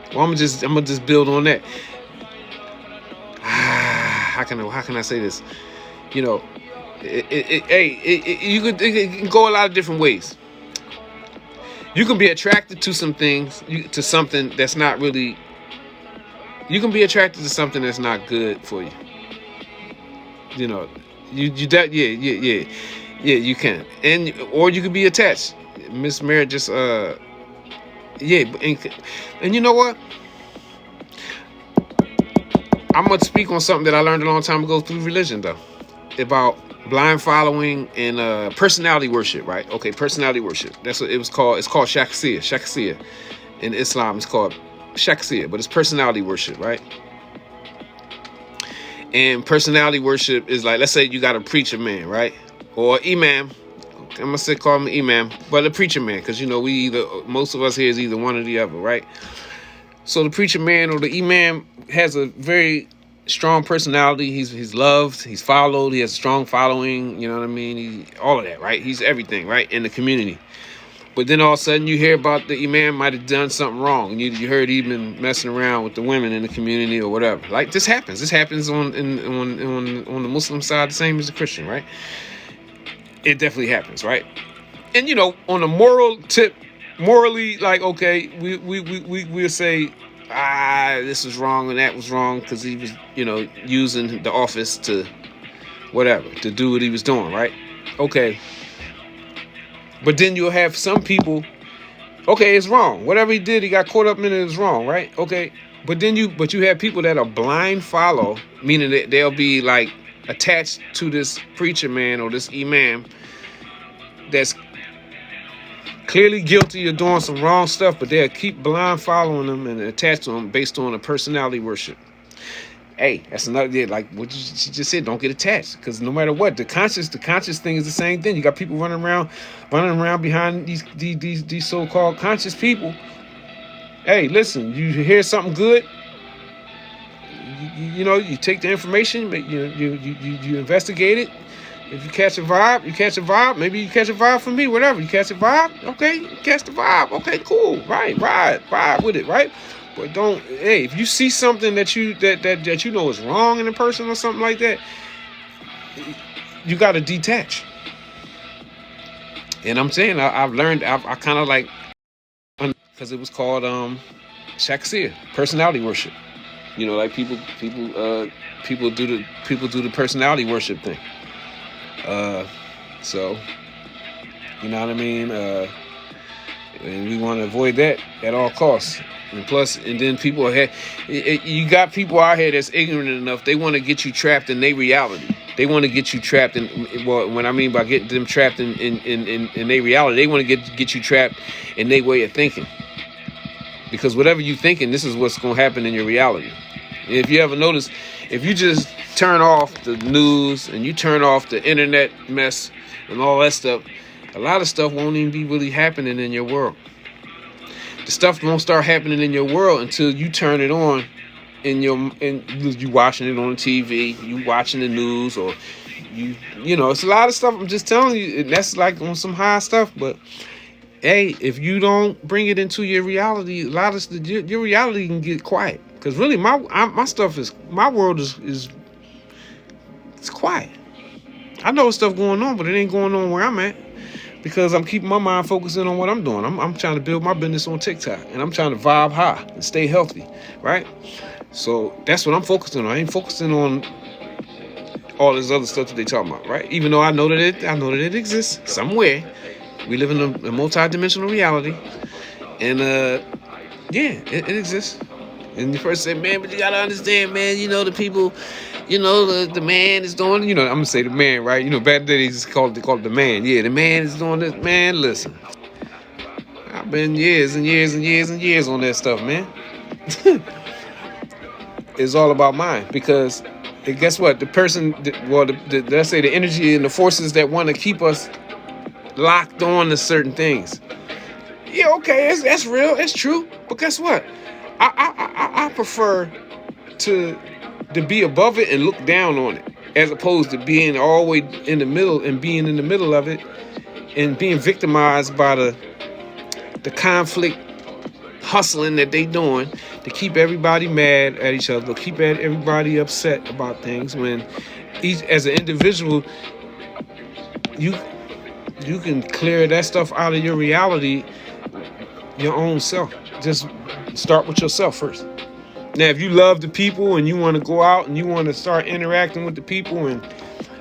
I'm gonna just build on that. How can I say this? It can go a lot of different ways. You can be attracted to some things, to something that's not really. You can be attracted to something that's not good for you. You can, or you could be attached. Miss Mary just and you know what? I'm gonna speak on something that I learned a long time ago through religion, though, about blind following and personality worship, right? Okay, personality worship. That's what it was called. It's called Shakespeare. In Islam, it's called Shakespeare, but it's personality worship, right? And personality worship is like, let's say you got a preacher man, right? Or imam, gonna say call him imam, but the preacher man, because you know most of us here is either one or the other, right? So the preacher man or the imam has a very strong personality. He's loved, he's followed, he has a strong following. You know what I mean? All of that, right? He's everything, right, in the community. But then all of a sudden you hear about the imam might have done something wrong, and you heard he been messing around with the women in the community or whatever. Like this happens. This happens on the Muslim side, the same as the Christian, right? It definitely happens, right? And you know, on a moral tip, morally, like okay, we'll say this was wrong and that was wrong because he was, you know, using the office to whatever to do what he was doing, right? Okay. But then you'll have some people, okay, it's wrong. Whatever he did, he got caught up in it, is wrong, right? Okay. But you have people that are blind follow, meaning that they'll be like attached to this preacher man or this imam that's clearly guilty of doing some wrong stuff, but they'll keep blind following them and attached to them based on a personality worship. Hey, that's another, like what she just said, don't get attached, because no matter what, the conscious thing is the same thing. You got people running around behind these so-called conscious people. Hey, listen, you hear something good, you know, you take the information, but you investigate it. If you catch a vibe, you catch a vibe. Maybe you catch a vibe from me, whatever. You catch a vibe, okay, you catch the vibe, okay, cool, right, ride with it, right? But don't, hey, if you see something that you know is wrong in a person or something like that, you got to detach. And I'm saying, I've learned, I kind of like, because it was called Shaksir, personality worship. You know, like people do the personality worship thing. So, you know what I mean? And we want to avoid that at all costs. And plus, and then people you got people out here that's ignorant enough. They want to get you trapped in their reality. They want to get you trapped in. Well, when I mean by getting them trapped in their reality, they want to get you trapped in their way of thinking. Because whatever you thinking, this is what's going to happen in your reality. And if you ever notice, if you just turn off the news and you turn off the internet mess and all that stuff, a lot of stuff won't even be really happening in your world. The stuff won't start happening in your world until you turn it on and you watching it on the TV, you watching the news, or you know, it's a lot of stuff. I'm just telling you, that's like on some high stuff. But hey, if you don't bring it into your reality, a lot of your reality can get quiet. Because really, my stuff is, my world is it's quiet. I know stuff going on, but it ain't going on where I'm at. Because I'm keeping my mind focusing on what I'm doing. I'm trying to build my business on TikTok, and I'm trying to vibe high and stay healthy, right? So that's what I'm focusing on. I ain't focusing on all this other stuff that they talking about, right? Even though I know that it exists somewhere. We live in a multi-dimensional reality, and it exists. And you first say, man, but you gotta understand, man. You know the people. You know, the man is doing, you know, I'm going to say the man, right? You know, back then they just called it the man. Yeah, the man is doing this. Man, listen. I've been years and years and years and years on that stuff, man. It's all about mine. Because guess what? The person, let's say the energy and the forces that want to keep us locked on to certain things. Yeah, okay, that's real. It's true. But guess what? I prefer to be above it and look down on it, as opposed to being all the way in the middle and being in the middle of it and being victimized by the conflict hustling that they doing to keep everybody mad at each other, keep everybody upset about things, when each, as an individual, you can clear that stuff out of your reality, your own self. Just start with yourself first. Now, if you love the people and you want to go out and you want to start interacting with the people and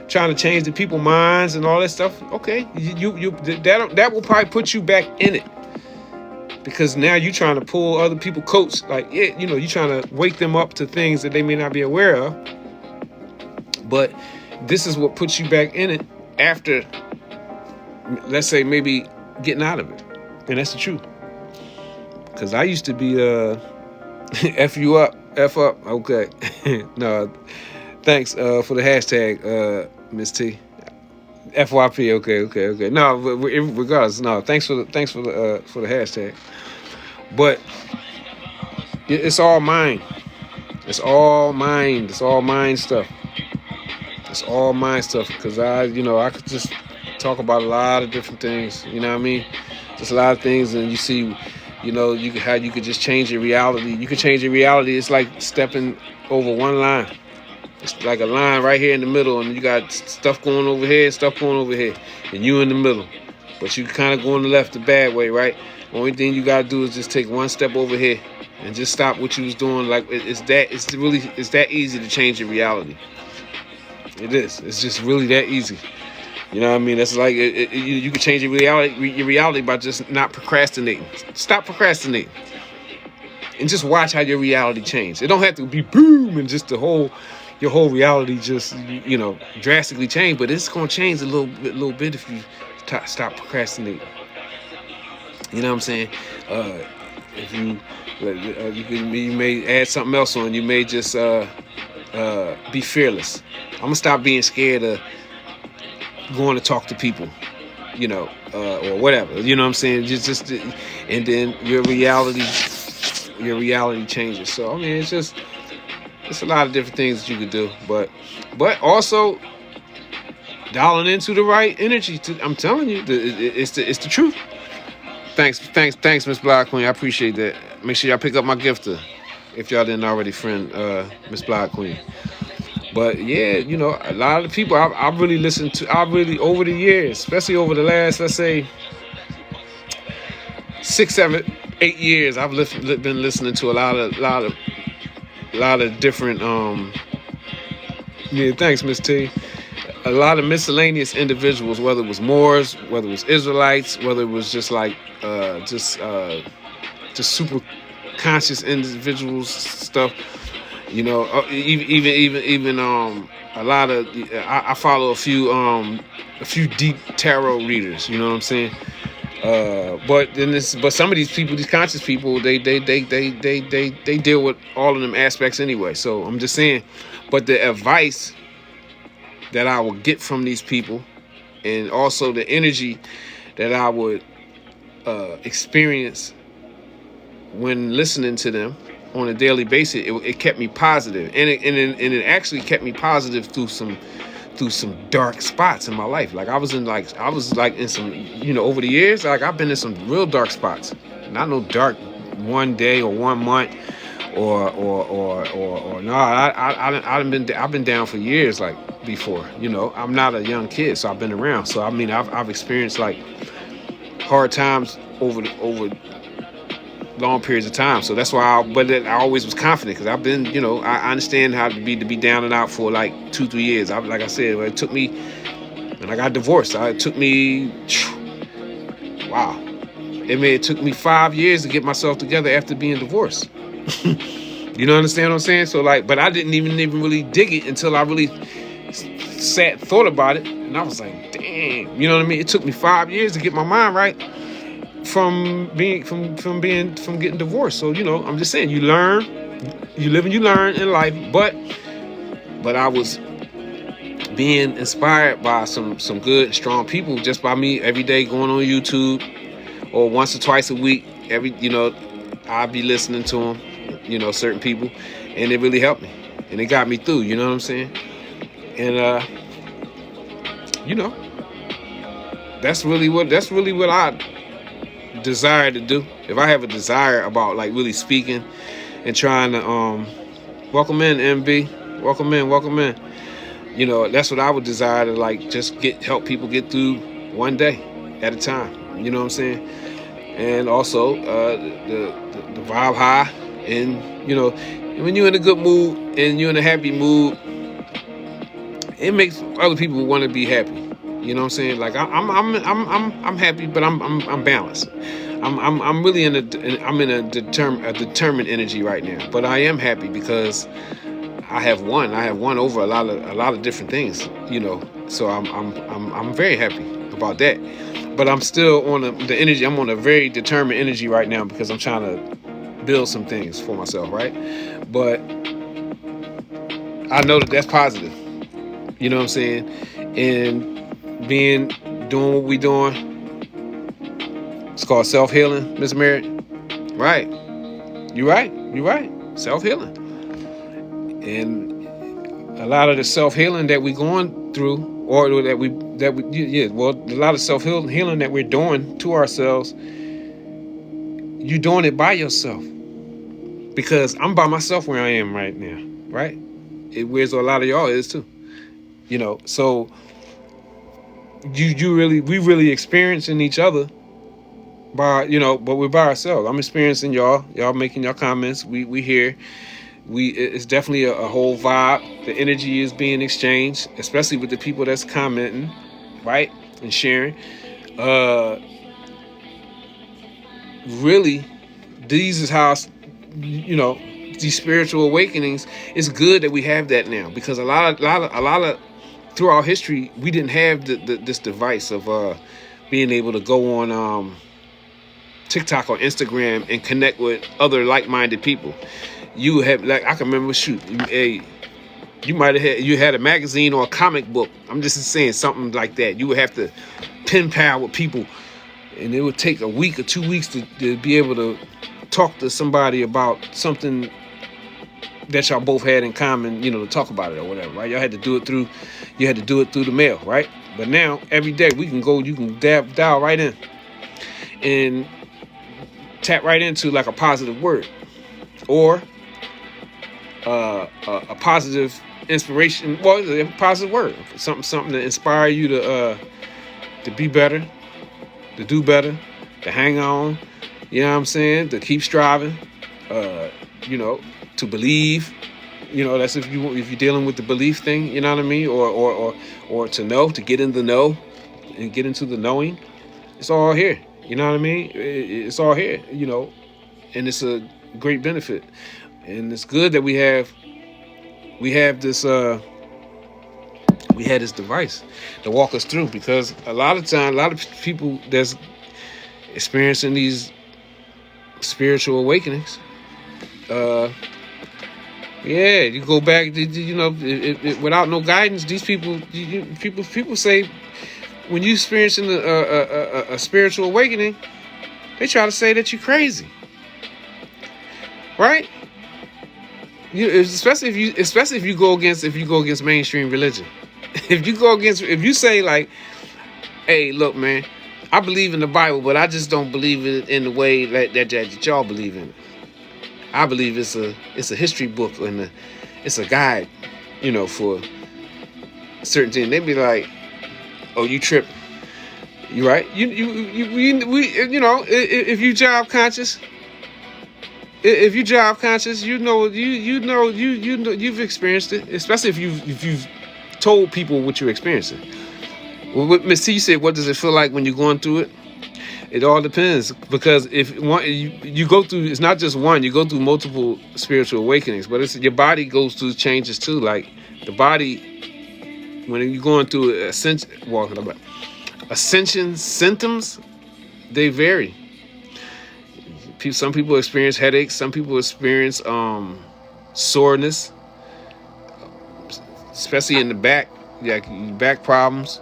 trying to change the people's minds and all that stuff, okay, that will probably put you back in it, because now you're trying to pull other people's coats, like, yeah, you know, you're trying to wake them up to things that they may not be aware of. But this is what puts you back in it after, let's say, maybe getting out of it, and that's the truth. Because I used to be F you up, F up. Okay. No, thanks for the hashtag, Miss T. FYP. Okay. No, regardless, no. Thanks for the hashtag. But it's all mine. It's all mine. It's all mine stuff. It's all mine stuff. Because I could just talk about a lot of different things. You know what I mean? Just a lot of things, and you see, how you could just change your reality. You could change your reality. It's like stepping over one line. It's like a line right here in the middle, and you got stuff going over here, stuff going over here, and you in the middle. But you kind of going the left the bad way, right? Only thing you gotta do is just take one step over here and just stop what you was doing. Like it's that easy to change your reality. It is. It's just really that easy. You know what I mean? That's like you can change your reality by just not procrastinating. Stop procrastinating, and just watch how your reality changes. It don't have to be boom and just your whole reality just drastically change, but it's gonna change a little bit if you stop procrastinating. You know what I'm saying? If you may add something else on. You may just be fearless. I'm gonna stop being scared of going to talk to people, or whatever. You know what I'm saying? Just and then your reality changes. So I mean, it's a lot of different things that you could do, but also dialing into the right energy. I'm telling you, it's the truth. Thanks, Miss Black Queen. I appreciate that. Make sure y'all pick up my gifter if y'all didn't already friend Miss Black Queen. But yeah, a lot of the people I really listened to. I really over the years, especially over the last, let's say, 6, 7, 8 years, I've been listening to a lot of different. Thanks, Miss T. A lot of miscellaneous individuals, whether it was Moors, whether it was Israelites, whether it was just like just super conscious individuals stuff. Even a lot of I follow a few deep tarot readers. You know what I'm saying? But some of these people, these conscious people, they deal with all of them aspects anyway. So I'm just saying. But the advice that I would get from these people, and also the energy that I would experience when listening to them on a daily basis, it kept me positive, and it actually kept me positive through some dark spots in my life. Like I was in some, over the years, like I've been in some real dark spots. Not no dark one day or 1 month or no. I've been down for years, like before. I'm not a young kid, so I've been around. So I mean, I've experienced like hard times over long periods of time. So that's why I always was confident, because I've been, I understand how to be down and out for like 2-3 years. Like I said, it took me, and I got divorced. It took me, wow. It took me 5 years to get myself together after being divorced. You know, understand what I'm saying? So like, but I didn't even really dig it until I really thought about it, and I was like, damn. You know what I mean? It took me 5 years to get my mind right from getting divorced. So I'm just saying, you learn, you live and you learn in life. But I was being inspired by some good, strong people just by me every day going on YouTube, or once or twice a week. I'd be listening to them, certain people, and it really helped me, and it got me through. You know what I'm saying? And that's really what I desire to do. If I have a desire about like really speaking and trying to welcome in MB, welcome in. That's what I would desire, to like just help people get through one day at a time. You know what I'm saying? And also the vibe high, and when you're in a good mood and you're in a happy mood, it makes other people want to be happy. You know what I'm saying? Like I'm happy, but I'm balanced. I'm really in a determined energy right now. But I am happy because I have won over a lot of different things. So I'm very happy about that. But I'm still on the energy. I'm on a very determined energy right now because I'm trying to build some things for myself, right? But I know that that's positive. You know what I'm saying? And doing what we doing. It's called self-healing, Miss Mary. Right. You're right. Self-healing. And a lot of the self-healing that we're going through, or a lot of self-healing that we're doing to ourselves, you're doing it by yourself. Because I'm by myself where I am right now, right? Where's a lot of y'all is too. So we really experiencing each other by, but we're by ourselves. I'm experiencing y'all making y'all comments. We here. It's definitely a whole vibe. The energy is being exchanged, especially with the people that's commenting, right? And sharing. Really, these is how, these spiritual awakenings. It's good that we have that now, because a lot of through our history, we didn't have this device of being able to go on TikTok or Instagram and connect with other like-minded people. You have, like, I can remember, you might have had a magazine or a comic book. I'm just saying something like that. You would have to pen pal with people, and it would take a week or 2 weeks to be able to talk to somebody about something that y'all both had in common, to talk about it or whatever, right? You had to do it through the mail, right? But now every day you can dial right in and tap right into like a positive word or a positive inspiration. Well, a positive word, something to inspire you to be better, to do better, to hang on. You know what I'm saying? To keep striving. To believe. That's if you're dealing with the belief thing. You know what I mean? Or to know, to get in the know and get into the knowing. It's all here. You know what I mean? It's all here. And it's a great benefit. And it's good that we have this this device to walk us through, because a lot of people that's experiencing these spiritual awakenings, you go back, without no guidance, these people say, when you experiencing a spiritual awakening, they try to say that you're crazy, right? Especially if you go against mainstream religion. If you say like, hey, look, man, I believe in the Bible, but I just don't believe it in the way that y'all believe in it. I believe it's a history book and it's a guide, for certain things. They'd be like, oh, you tripping. You right? If you job conscious, you've experienced it, especially if you've told people what you're experiencing. Well, what Miss T said, what does it feel like when you're going through it? It all depends, because if one you go through, it's not just one. You go through multiple spiritual awakenings, but your body goes through changes too. Like the body, when you're going through ascension symptoms, they vary. Some people experience headaches. Some people experience soreness, especially in the back, back problems.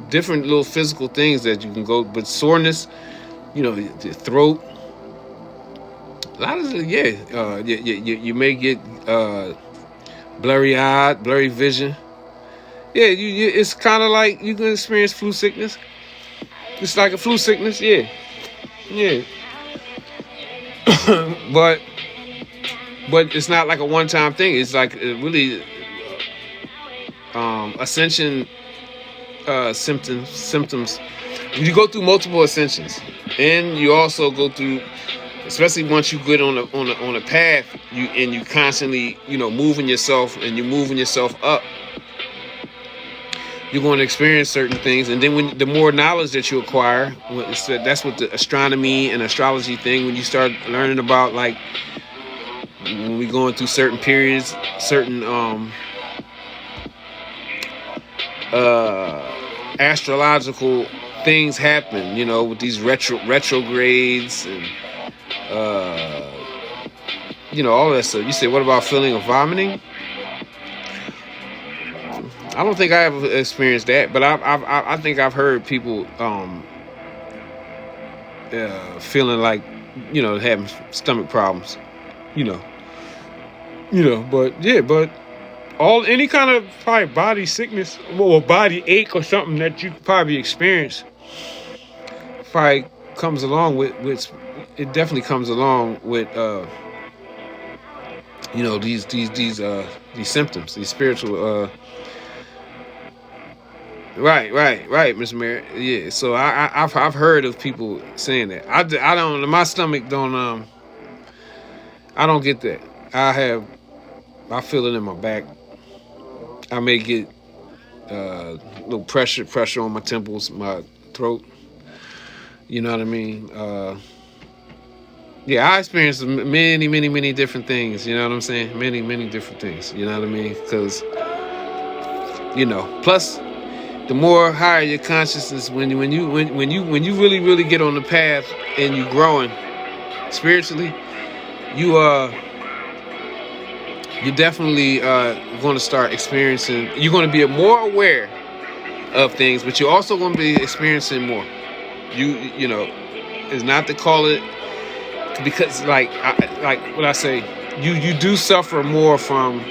Different little physical things that you can go, but soreness, the throat. A lot of you may get blurry-eyed, blurry vision. Yeah, it's kind of like you can experience flu sickness. It's like a flu sickness, yeah. but it's not like a one-time thing. It's like really ascension symptoms. You go through multiple ascensions, and you also go through, especially once you get on a path, you constantly moving yourself, and you're moving yourself up. You're going to experience certain things, and then the more knowledge that you acquire, that's what the astronomy and astrology thing. When you start learning about, like, when we're going through certain periods, certain astrological things happen, with these retrogrades and all that stuff. You say, what about feeling of vomiting? I don't think I ever experienced that, but I think I've heard people feeling like, you know, having stomach problems, you know, but yeah, but any kind of probably body sickness or body ache or something that you probably experience probably comes along with it definitely comes along with you know, these symptoms, these spiritual right, Miss Mary. Yeah, so I've heard of people saying that. I don't, my stomach don't I don't get that. I feel it in my back. I may get a little pressure on my temples, my throat. You know what I mean? Yeah, I experienced many different things. You know what I'm saying? Many different things. You know what I mean? Because, you know, plus the more higher your consciousness, when you really get on the path and you growing spiritually, you're definitely going to start experiencing. You're going to be more aware of things, but you're also going to be experiencing more. You know, it's not to call it, because like what I say, you do suffer more from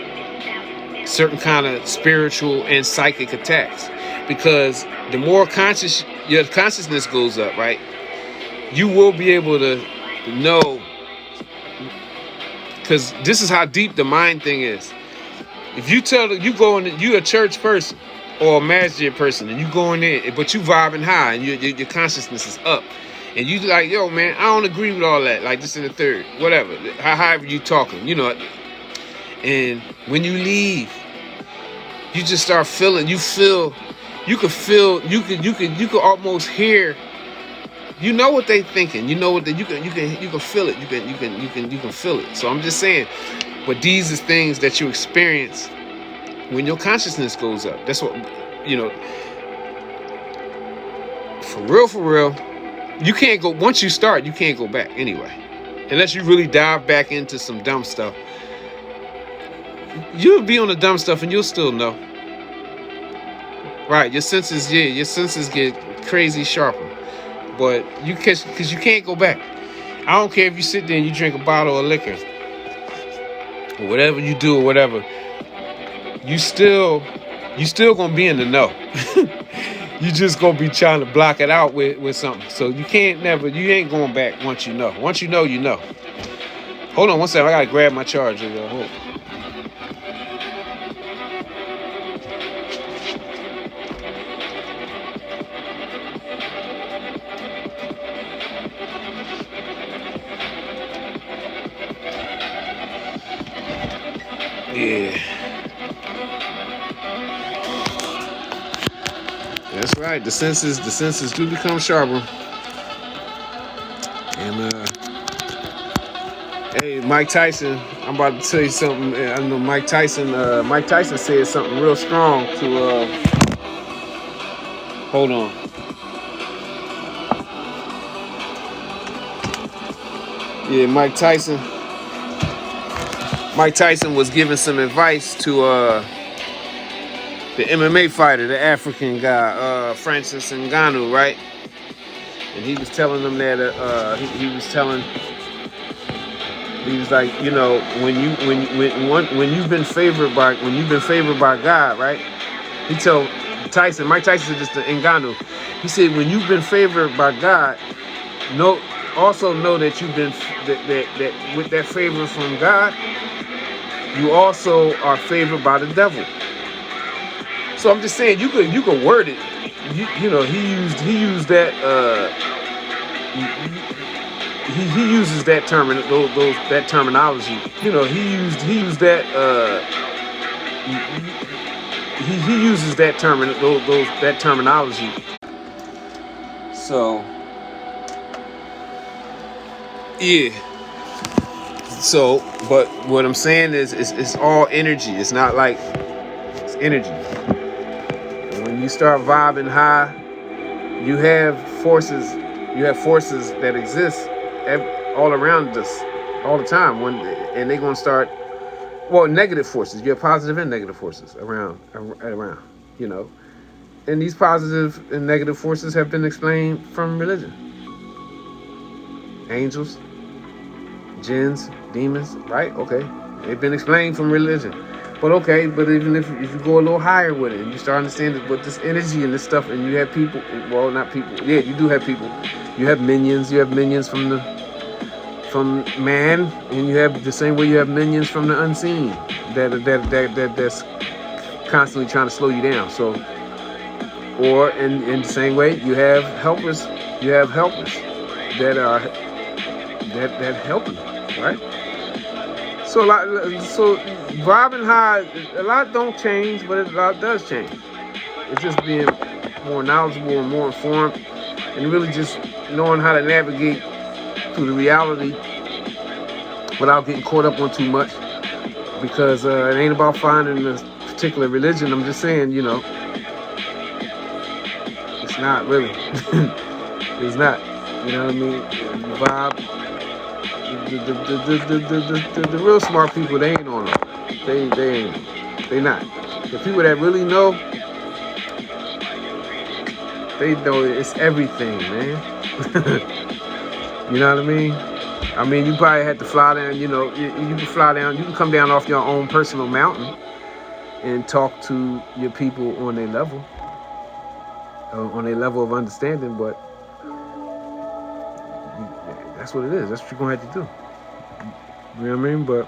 certain kind of spiritual and psychic attacks, because the more your consciousness goes up, right, you will be able to know, because this is how deep the mind thing is. If you you a church person or a masjid person, and you go in there, but you vibing high and your consciousness is up, and you like, yo man, I don't agree with all that, like this in the third, whatever, however you talking, you know, and when you leave, you just start feeling, you could almost hear, you know what they thinking, you know what you can feel it, you can feel it. So I'm just saying, but these is things that you experience when your consciousness goes up. That's what, you know, for real, you can't go, once you start, you can't go back anyway, unless you really dive back into some dumb stuff. You'll be on the dumb stuff and you'll still know. Right, your senses get crazy sharper, but because you can't go back. I don't care if you sit there and you drink a bottle of liquor, or whatever you do, or whatever, you still gonna be in the know. You just gonna be trying to block it out with something. So you ain't going back once you know. Once you know, you know. Hold on one second, I gotta grab my charger. Hold. Yeah. That's right. The senses do become sharper. And hey, Mike Tyson, I'm about to tell you something. I know Mike Tyson said something real strong to hold on. Yeah, Mike Tyson was giving some advice to the MMA fighter, the African guy, Francis Ngannou, right? And he was telling them that he was like, you know, when you've been favored by God, right? He told Mike Tyson said this to Ngannou. He said, when you've been favored by God, also know that you've been that with that favor from God, you also are favored by the devil. So I'm just saying, you could word it. You know, he used that. He uses that that terminology. You know, he used that. He uses that that terminology. So yeah. So, but what I'm saying is, it's all energy. It's not like, it's energy. And when you start vibing high, you have forces that exist all around us all the time. And they're gonna start well, negative forces. You have positive and negative forces around, you know. And these positive and negative forces have been explained from religion. Angels, jinns, demons, right? Okay. They've been explained from religion. But okay, but even if you go a little higher with it and you start understanding what this energy and this stuff, and you have people, well, not people, yeah, you do have people. You have minions from man, and you have the same way you have minions from the unseen that's constantly trying to slow you down. So, or in the same way, you have helpers. You have helpers that help you, right? So vibe and high, a lot don't change, but a lot does change. It's just being more knowledgeable and more informed, and really just knowing how to navigate through the reality without getting caught up on too much. Because it ain't about finding a particular religion. I'm just saying, you know, it's not really. It's not. You know what I mean? The vibe. The real smart people, they ain't on them. They not. The people that really know, they know it's everything, man. You know what I mean? I mean, you probably had to fly down, you know, you can fly down, you can come down off your own personal mountain and talk to your people on their level of understanding, but that's what it is. That's what you're going to have to do. You know what I mean? But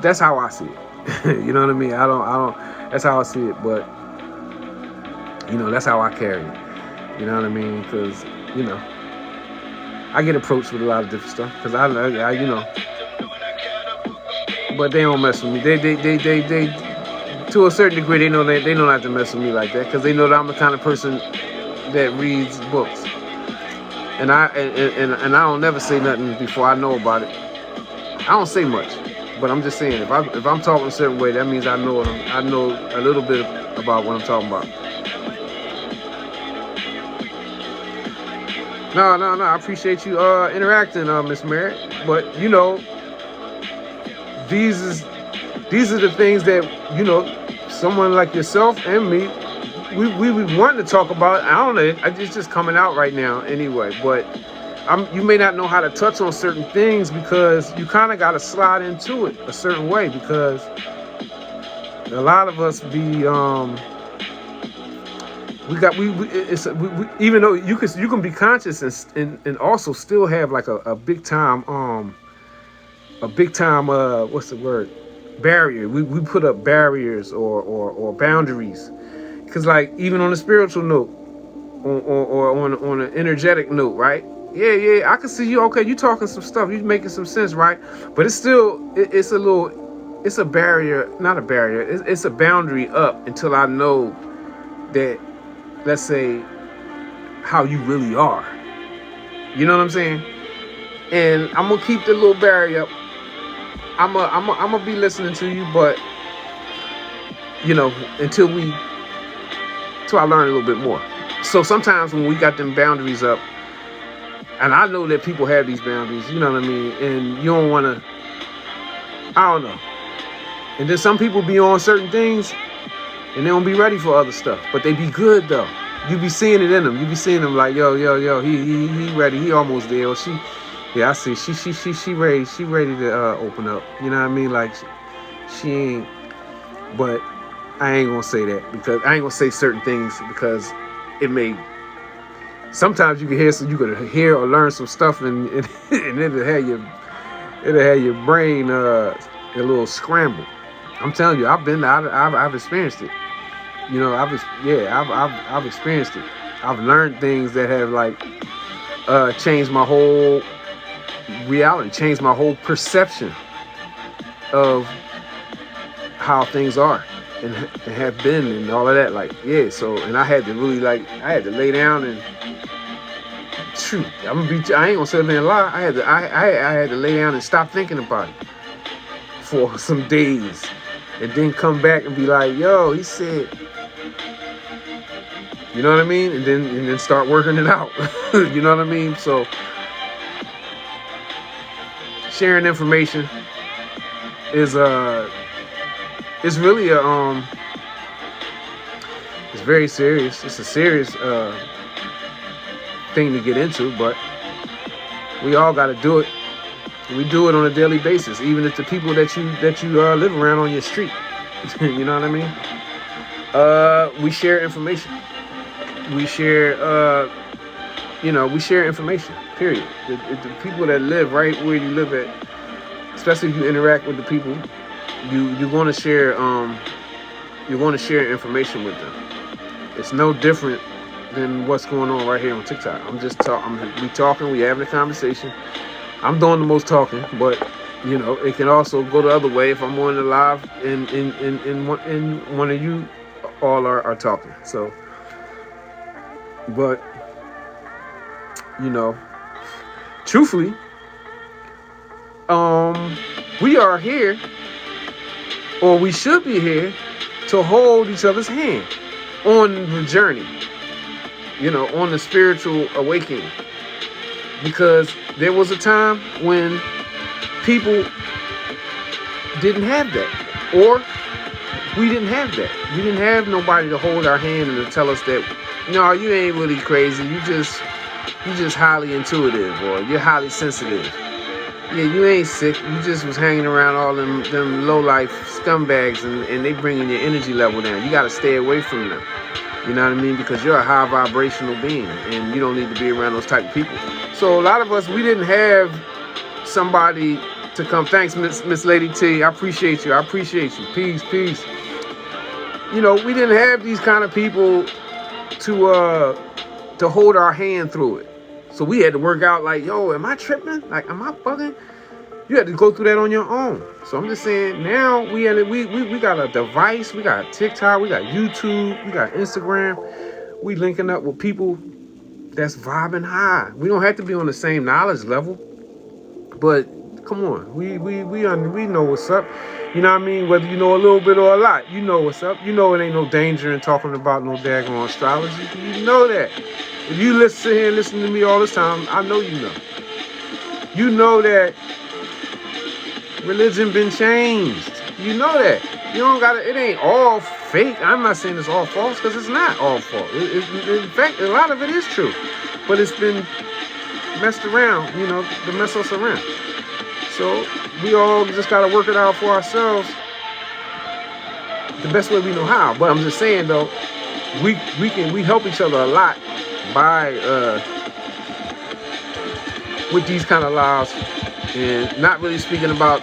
that's how I see it. You know what I mean? I don't, that's how I see it, but, you know, that's how I carry it. You know what I mean? Because, you know, I get approached with a lot of different stuff because I you know, but they don't mess with me. They to a certain degree, they know not to mess with me like that because they know that I'm the kind of person that reads books, and I don't never say nothing before I know about it. I don't say much, but I'm just saying if I'm talking a certain way, that means I know a little bit about what I'm talking about. No, I appreciate you interacting, Miss Merritt. But you know, these are the things that, you know, someone like yourself and me, we want to talk about. I don't know, it's just coming out right now anyway. But you may not know how to touch on certain things because you kind of got to slide into it a certain way because a lot of us be even though you can be conscious and also still have like a big time what's the word, barrier. We put up barriers or boundaries because like even on a spiritual note or on an energetic note, right? Yeah, I can see you. Okay, you talking some stuff, you making some sense, right? But it's still it's a barrier, not a barrier. It's a boundary up until I know that, let's say, how you really are. You know what I'm saying? And I'm gonna keep the little barrier up. I'm gonna be listening to you, but you know, until I learn a little bit more. So sometimes when we got them boundaries up, and I know that people have these boundaries, you know what I mean, and you don't wanna, I don't know. And then some people be on certain things and they don't be ready for other stuff, but they be good though. You be seeing it in them. You be seeing them like, yo, he ready. He almost there. Or she, yeah, I see. She ready. She ready to open up. You know what I mean? Like, she ain't. But I ain't gonna say that because I ain't gonna say certain things because it may. Sometimes you can hear or learn some stuff and it'll have your brain a little scramble. I'm telling you, I've experienced it. You know, I've experienced it. I've learned things that have like changed my whole reality, changed my whole perception of how things are and have been and all of that. Like, yeah. So, and I had to really I had to lay down and shoot. I ain't gonna sit there and lie. I had to lay down and stop thinking about it for some days, and then come back and be like, yo, he said. You know what I mean? And then start working it out. You know what I mean? So sharing information is it's really a it's very serious. It's a serious thing to get into, but we all got to do it. We do it on a daily basis, even if the people that you live around on your street. You know what I mean? We share information. We share we share information. Period. The people that live right where you live at, especially if you interact with the people, you're going to share information with them. It's no different than what's going on right here on TikTok. We talking, we having a conversation. I'm doing the most talking, but it can also go the other way if I'm on the live and one of you all are talking. So, but truthfully, we are here, or we should be here, to hold each other's hand on the journey, on the spiritual awakening. Because there was a time when people didn't have that, or we didn't have that. We didn't have nobody to hold our hand and to tell us that, no, you ain't really crazy. You just highly intuitive, or you're highly sensitive. Yeah, you ain't sick. You just was hanging around all them low-life scumbags, and they bringing your energy level down. You got to stay away from them. You know what I mean? Because you're a high vibrational being, and you don't need to be around those type of people. So a lot of us, we didn't have somebody to come. Thanks, Miss Lady T. I appreciate you. Peace. We didn't have these kind of people to hold our hand through it. So we had to work out like, yo, am I tripping? Like, am I bugging? You had to go through that on your own. So I'm just saying, now we got a device, we got TikTok, we got YouTube, we got Instagram. We linking up with people that's vibing high. We don't have to be on the same knowledge level, but come on, we know what's up. You know what I mean? Whether you know a little bit or a lot, you know what's up. You know it ain't no danger in talking about no daggone astrology. You know that. If you sit here and listen to me all this time, I know you know. You know that religion been changed. You know that. You don't gotta, it ain't all fake. I'm not saying it's all false, because it's not all false. In fact, a lot of it is true. But it's been messed around, to mess us around. So we all just gotta work it out for ourselves the best way we know how. But I'm just saying though, we help each other a lot by with these kind of lives, and not really speaking about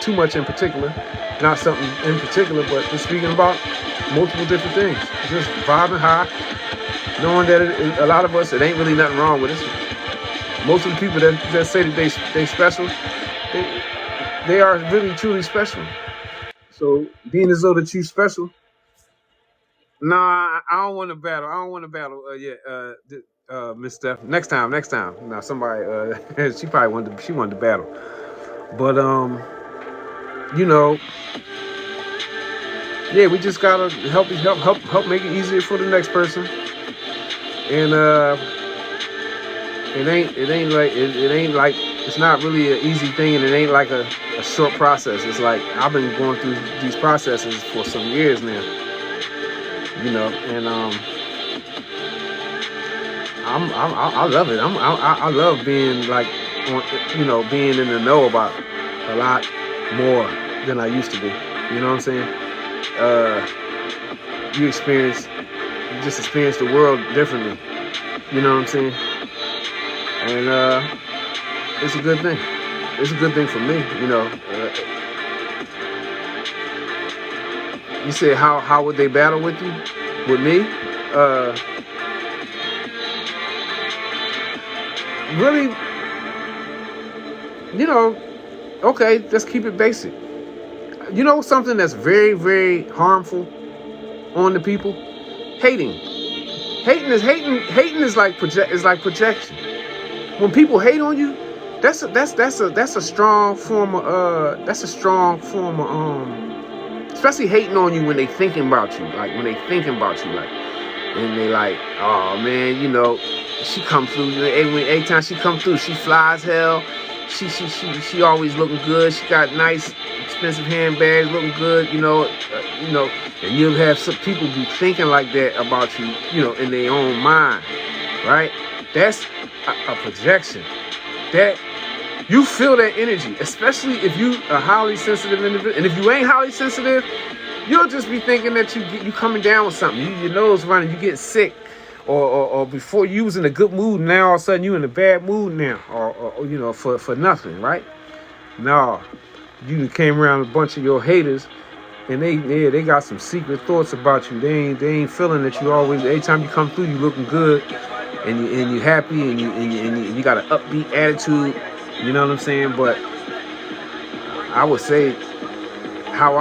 too much in particular, not something in particular, but just speaking about multiple different things, just vibing high, knowing that a lot of us, it ain't really nothing wrong with us. Most of the people that say that they special, they are really truly special. So being as though that you special, nah, I don't want to battle. Miss Steph. Next time. Now somebody, she wanted to battle, but yeah, we just gotta help make it easier for the next person, and it ain't like it's not really an easy thing, and it ain't like a short process. It's like I've been going through these processes for some years now, and I love it. I love being like, being in the know about a lot more than I used to be. You know what I'm saying? You just experience the world differently. You know what I'm saying? And it's a good thing. It's a good thing for me. You say how would they battle with you? With me? Really, okay, let's keep it basic. Something that's very, very harmful on the people? Hating. Hating is like projection. When people hate on you, that's a strong form of especially hating on you when they thinking about you, and they like, oh man, she come through. Every time she come through, she flies hell. she always looking good. She got nice, expensive handbags, looking good. You know, and you'll have some people be thinking like that about you. You know, in their own mind, right? That's a projection. That you feel that energy, especially if you a highly sensitive individual. And if you ain't highly sensitive, you'll just be thinking that you coming down with something. Your nose running, you get sick. Or before you was in a good mood, now all of a sudden you in a bad mood now, or you know, for nothing, right? No, you came around a bunch of your haters, and they got some secret thoughts about you. They ain't feeling that you always. Every time you come through, you looking good, and you happy, and you got an upbeat attitude. You know what I'm saying? But I would say how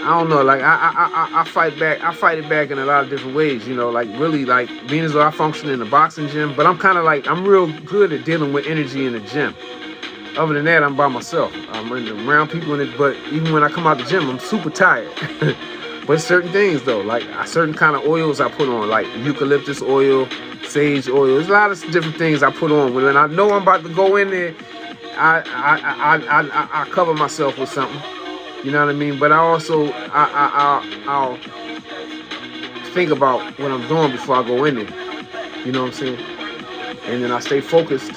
I don't know, like I fight it back in a lot of different ways, you know, like really like being as though I function in the boxing gym, but I'm kind of like, I'm real good at dealing with energy in the gym. Other than that, I'm by myself. I'm around people in it, but even when I come out the gym, I'm super tired. But certain things though, like certain kind of oils I put on, like eucalyptus oil, sage oil. There's a lot of different things I put on. When I know I'm about to go in there, I cover myself with something. You know what I mean? But I also, I'll think about what I'm doing before I go in there. You know what I'm saying? And then I stay focused.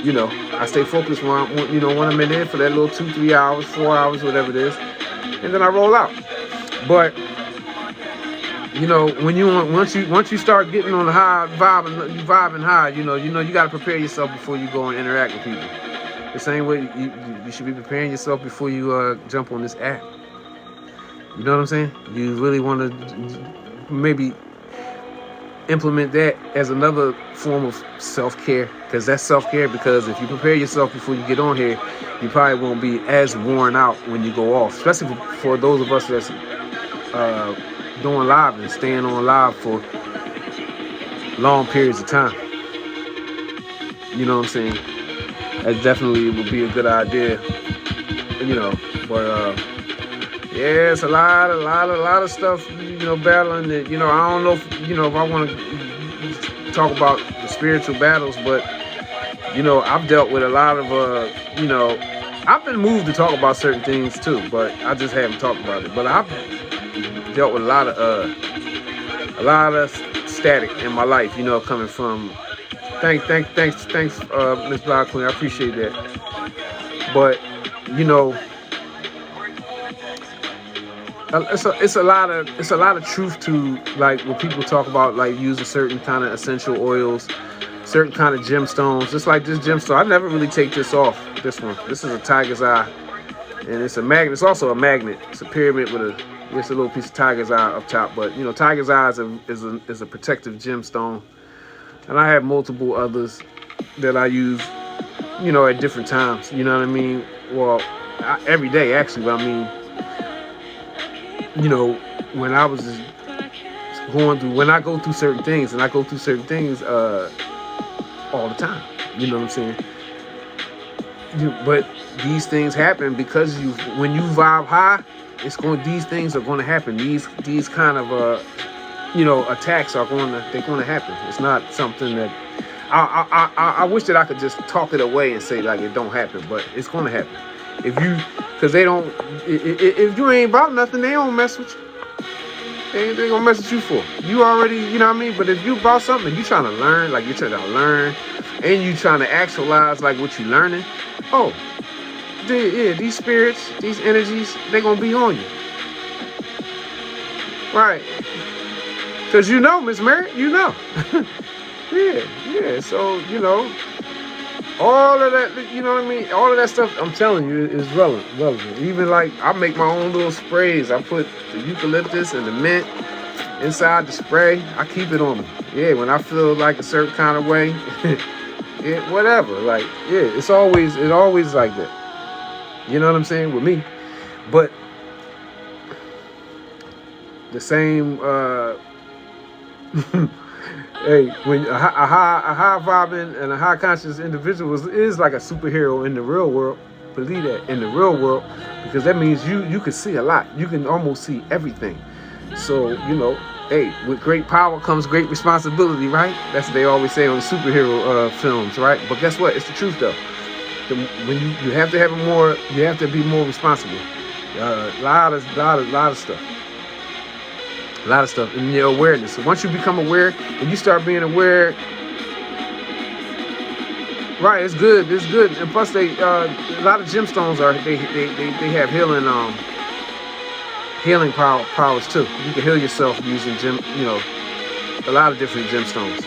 You know, I stay focused when I'm in there for that little 2-3 hours, 4 hours, whatever it is. And then I roll out. But, you know, once you start getting on the high vibe and you vibing high, you know, you got to prepare yourself before you go and interact with people. The same way you should be preparing yourself before you jump on this app. You know what I'm saying? You really want to maybe implement that as another form of self-care, because that's self-care. Because if you prepare yourself before you get on here, you probably won't be as worn out when you go off. Especially for those of us that's doing live and staying on live for long periods of time. You know what I'm saying? That definitely would be a good idea, you know. But yeah, it's a lot of stuff, you know, battling that. You know, I don't know if I want to talk about the spiritual battles, but you know, I've dealt with a lot of you know, I've been moved to talk about certain things too, but I just haven't talked about it. But I've dealt with a lot of static in my life, you know, coming from. Thanks, Miss Black Queen. I appreciate that. But you know, it's a lot of truth to like when people talk about like using certain kind of essential oils, certain kind of gemstones. Just like this gemstone, I never really take this off. This one. This is a tiger's eye, and it's a magnet. It's also a magnet. It's a pyramid with a little piece of tiger's eye up top. But you know, tiger's eye is a protective gemstone. And I have multiple others that I use, you know, at different times. You know what I mean? Well, every day actually. But I mean, you know, when I was just when I go through certain things, and I go through certain things all the time. You know what I'm saying? But these things happen because when you vibe high, these things are going to happen. These kind of you know, attacks they're going to happen. It's not something that I wish that I could just talk it away and say like it don't happen, but it's going to happen. Because they don't. If you ain't about nothing, they don't mess with you. They ain't gonna mess with you for. You already, you know what I mean. But if you about something, you trying to learn, like you're trying to learn, and you trying to actualize like what you learning. Oh, these spirits, these energies, they gonna be on you, right? Because you know, Miss Mary, you know. yeah. So, you know, all of that, you know what I mean? All of that stuff, I'm telling you, is relevant. Even like, I make my own little sprays. I put the eucalyptus and the mint inside the spray. I keep it on me. Yeah, when I feel like a certain kind of way, whatever. Like, yeah, it's always like that. You know what I'm saying? With me. But the same, hey, when a high vibing and a high conscious individual is like a superhero in the real world. Believe that, in the real world, because that means you can see a lot. You can almost see everything. So, you know, hey, with great power comes great responsibility, right? That's what they always say on superhero films, right? But guess what? It's the truth, though. When you have to have more, you have to be more responsible. A lot of stuff. A lot of stuff in your awareness. So once you become aware and you start being aware, right? It's good. It's good. And plus, a lot of gemstones they have healing powers too. You can heal yourself using a lot of different gemstones.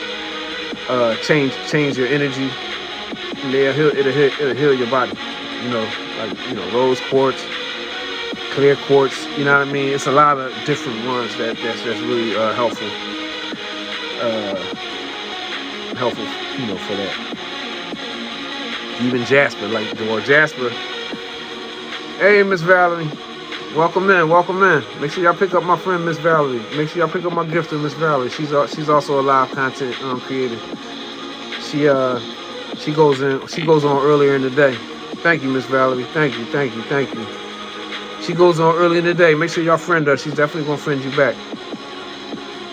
Change your energy. And it'll heal your body. Rose quartz, clear quartz. You know what I mean? It's a lot of different ones that's really helpful. Helpful, for that. Even Jasper, Jasper. Hey, Miss Valerie. Welcome in. Make sure y'all pick up my friend Miss Valerie. Make sure y'all pick up my gifter, Miss Valerie. She's also a live content creator. She goes on earlier in the day. Thank you, Miss Valerie. Thank you. She goes on early in the day. Make sure y'all friend her. She's definitely gonna friend you back.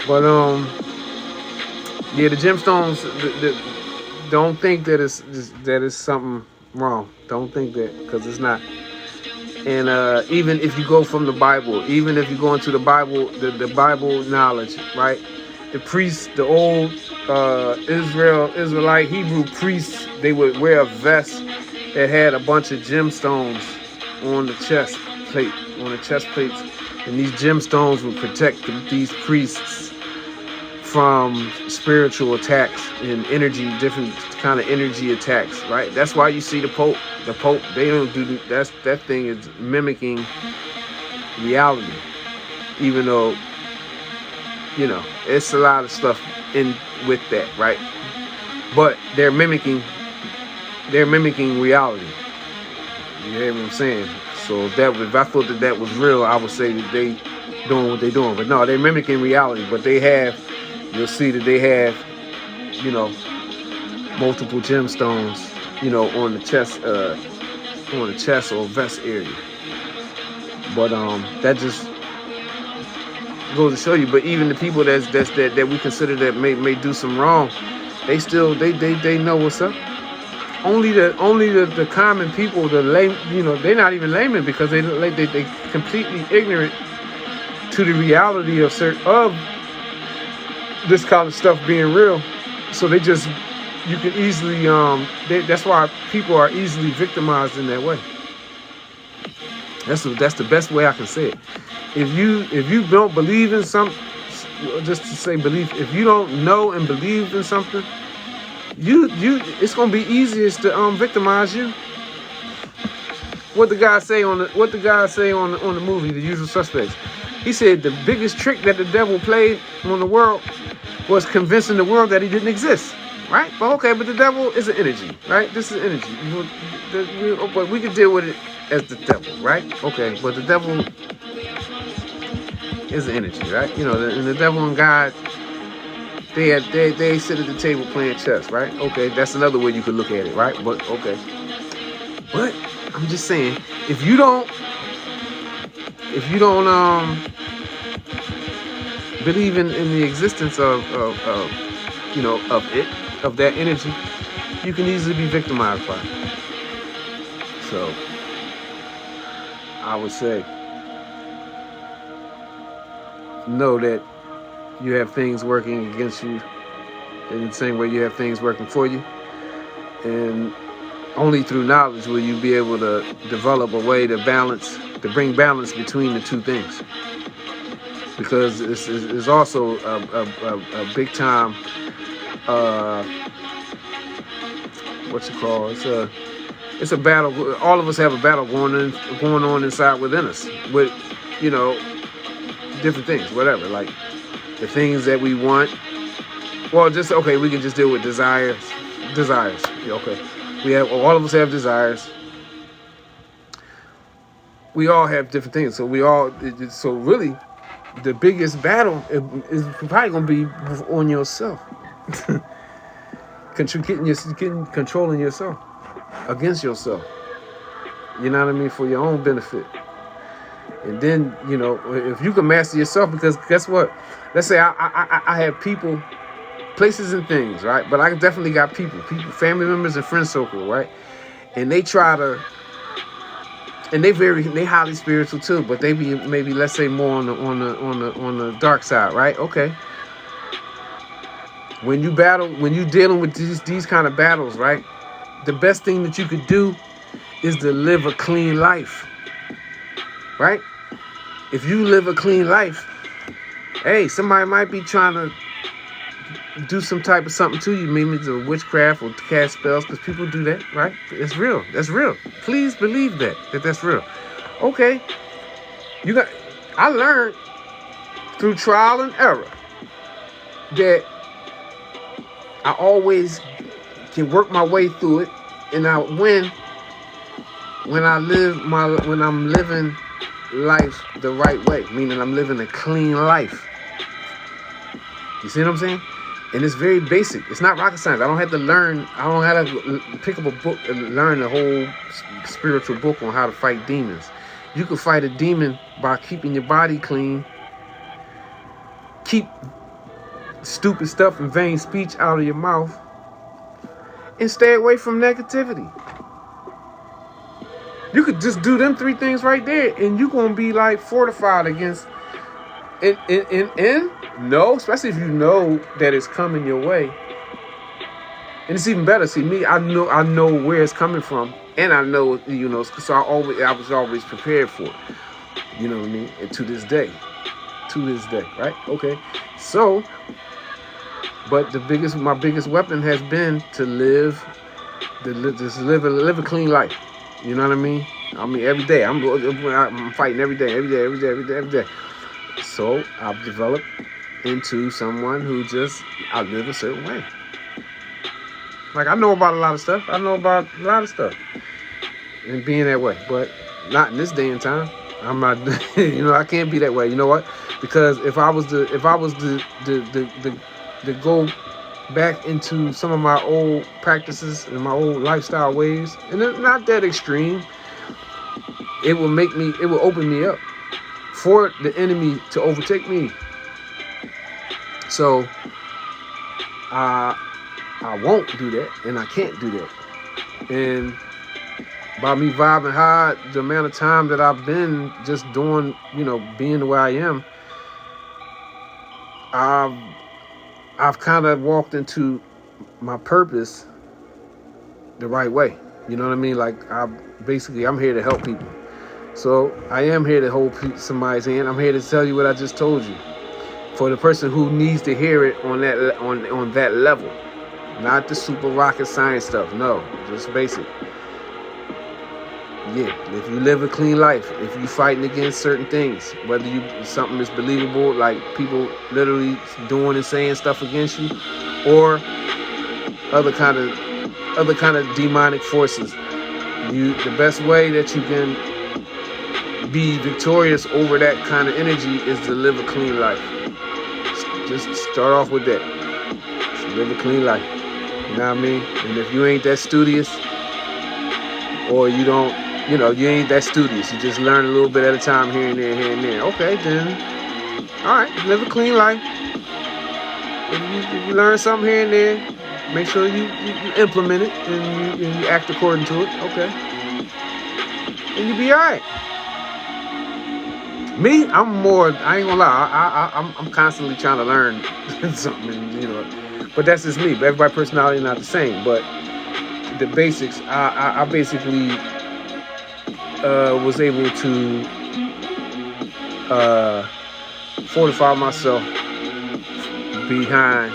But the gemstones. Don't think that it's something wrong. Don't think that, because it's not. And even if you go from the Bible, even if you go into the Bible, the Bible knowledge, right? The priests, the old Israelite Hebrew priests, they would wear a vest that had a bunch of gemstones on the chest plates, and these gemstones would protect these priests from spiritual attacks and different kind of energy attacks, right? That's why you see the Pope, they don't do that thing is mimicking reality, even though, it's a lot of stuff in with that, right? But they're mimicking reality. You hear what I'm saying? So if I thought that was real, I would say that they doing what they're doing. But no, they're mimicking reality. But you'll see that they have, multiple gemstones, on the chest or vest area. But that just goes to show you. But even the people that we consider that may do some wrong, they still they know what's up. Only the common people, the lame, they're not even laymen, because they completely ignorant to the reality of this kind of stuff being real. So you can easily that's why people are easily victimized in that way. That's the best way I can say it. If you don't believe in something, just to say belief, if you don't know and believe in something, it's gonna be easiest to victimize you. What the guy say on the movie, The Usual Suspects? He said the biggest trick that the devil played on the world was convincing the world that he didn't exist. Right? But okay, but the devil is an energy, right? This is energy. But we can deal with it as the devil, right? Okay, but the devil is an energy, right? And the devil and God, they sit at the table playing chess, right? Okay, that's another way you could look at it, right? But okay. But I'm just saying, if you don't believe in the existence of that energy, you can easily be victimized by it. So I would say, know that you have things working against you in the same way you have things working for you, and only through knowledge will you be able to develop a way to bring balance between the two things. Because it's also a big time it's a battle. All of us have a battle going on inside within us with different things, whatever, like the things that we want. Well, we can just deal with desires. Yeah, okay, all of us have desires. We all have different things, so really the biggest battle is probably gonna be on yourself. Controlling yourself against yourself. You know what I mean? For your own benefit. And then, you know, if you can master yourself, because guess what? Let's say I have people, places and things, right? But I definitely got people, family members and friend circle, right? And they try to, and they highly spiritual too, but they be maybe, let's say, more on the dark side, right? Okay. When you dealing with these kind of battles, right? The best thing that you could do is to live a clean life, right? If you live a clean life, hey, somebody might be trying to do some type of something to you, maybe it's a witchcraft or cast spells, because people do that, right? It's real. That's real. Please believe that's real. Okay, I learned through trial and error that I always can work my way through it, and I win when I'm living life the right way, meaning I'm living a clean life. You see what I'm saying? And it's very basic. It's not rocket science. I don't have to pick up a book and learn the whole spiritual book on how to fight demons. You can fight a demon by keeping your body clean, keep stupid stuff and vain speech out of your mouth, and stay away from negativity. You could just do them 3 things right there, and you're gonna be like fortified against. No, especially if you know that it's coming your way. And it's even better. See, me, I know where it's coming from, and I know, you know, so I was always prepared for it. You know what I mean? And to this day, right? Okay. So, but my biggest weapon has been to live a clean life. You know what I mean? I mean, every day I'm fighting every day. So I've developed into someone who I live a certain way. Like, I know about a lot of stuff. And being that way, but not in this day and time. I'm not, you know, I can't be that way. You know what? Because if I was to go back into some of my old practices and my old lifestyle ways, and it's not that extreme, it will open me up for the enemy to overtake me. So I won't do that, and I can't do that. And by me vibing high, the amount of time that I've been just doing, you know, being the way I am, I've kind of walked into my purpose the right way. You know what I mean? Like, I'm here to help people. So I am here to hold somebody's hand. I'm here to tell you what I just told you. For the person who needs to hear it on that level. Not the super rocket science stuff. No, just basic. Yeah, if you live a clean life, if you're fighting against certain things, whether something is believable, like people literally doing and saying stuff against you, or other kind of demonic forces, the best way that you can be victorious over that kind of energy is to live a clean life. Just start off with that. Just live a clean life. You know what I mean? And if you ain't that studious, or you ain't that studious, you just learn a little bit at a time here and there. Okay, then, all right, live a clean life. If you learn something here and there, make sure you implement it and you act according to it. Okay, and you be all right. Me, I ain't gonna lie, I'm constantly trying to learn something, you know, but that's just me. But everybody's personality is not the same. But the basics, I basically was able to fortify myself behind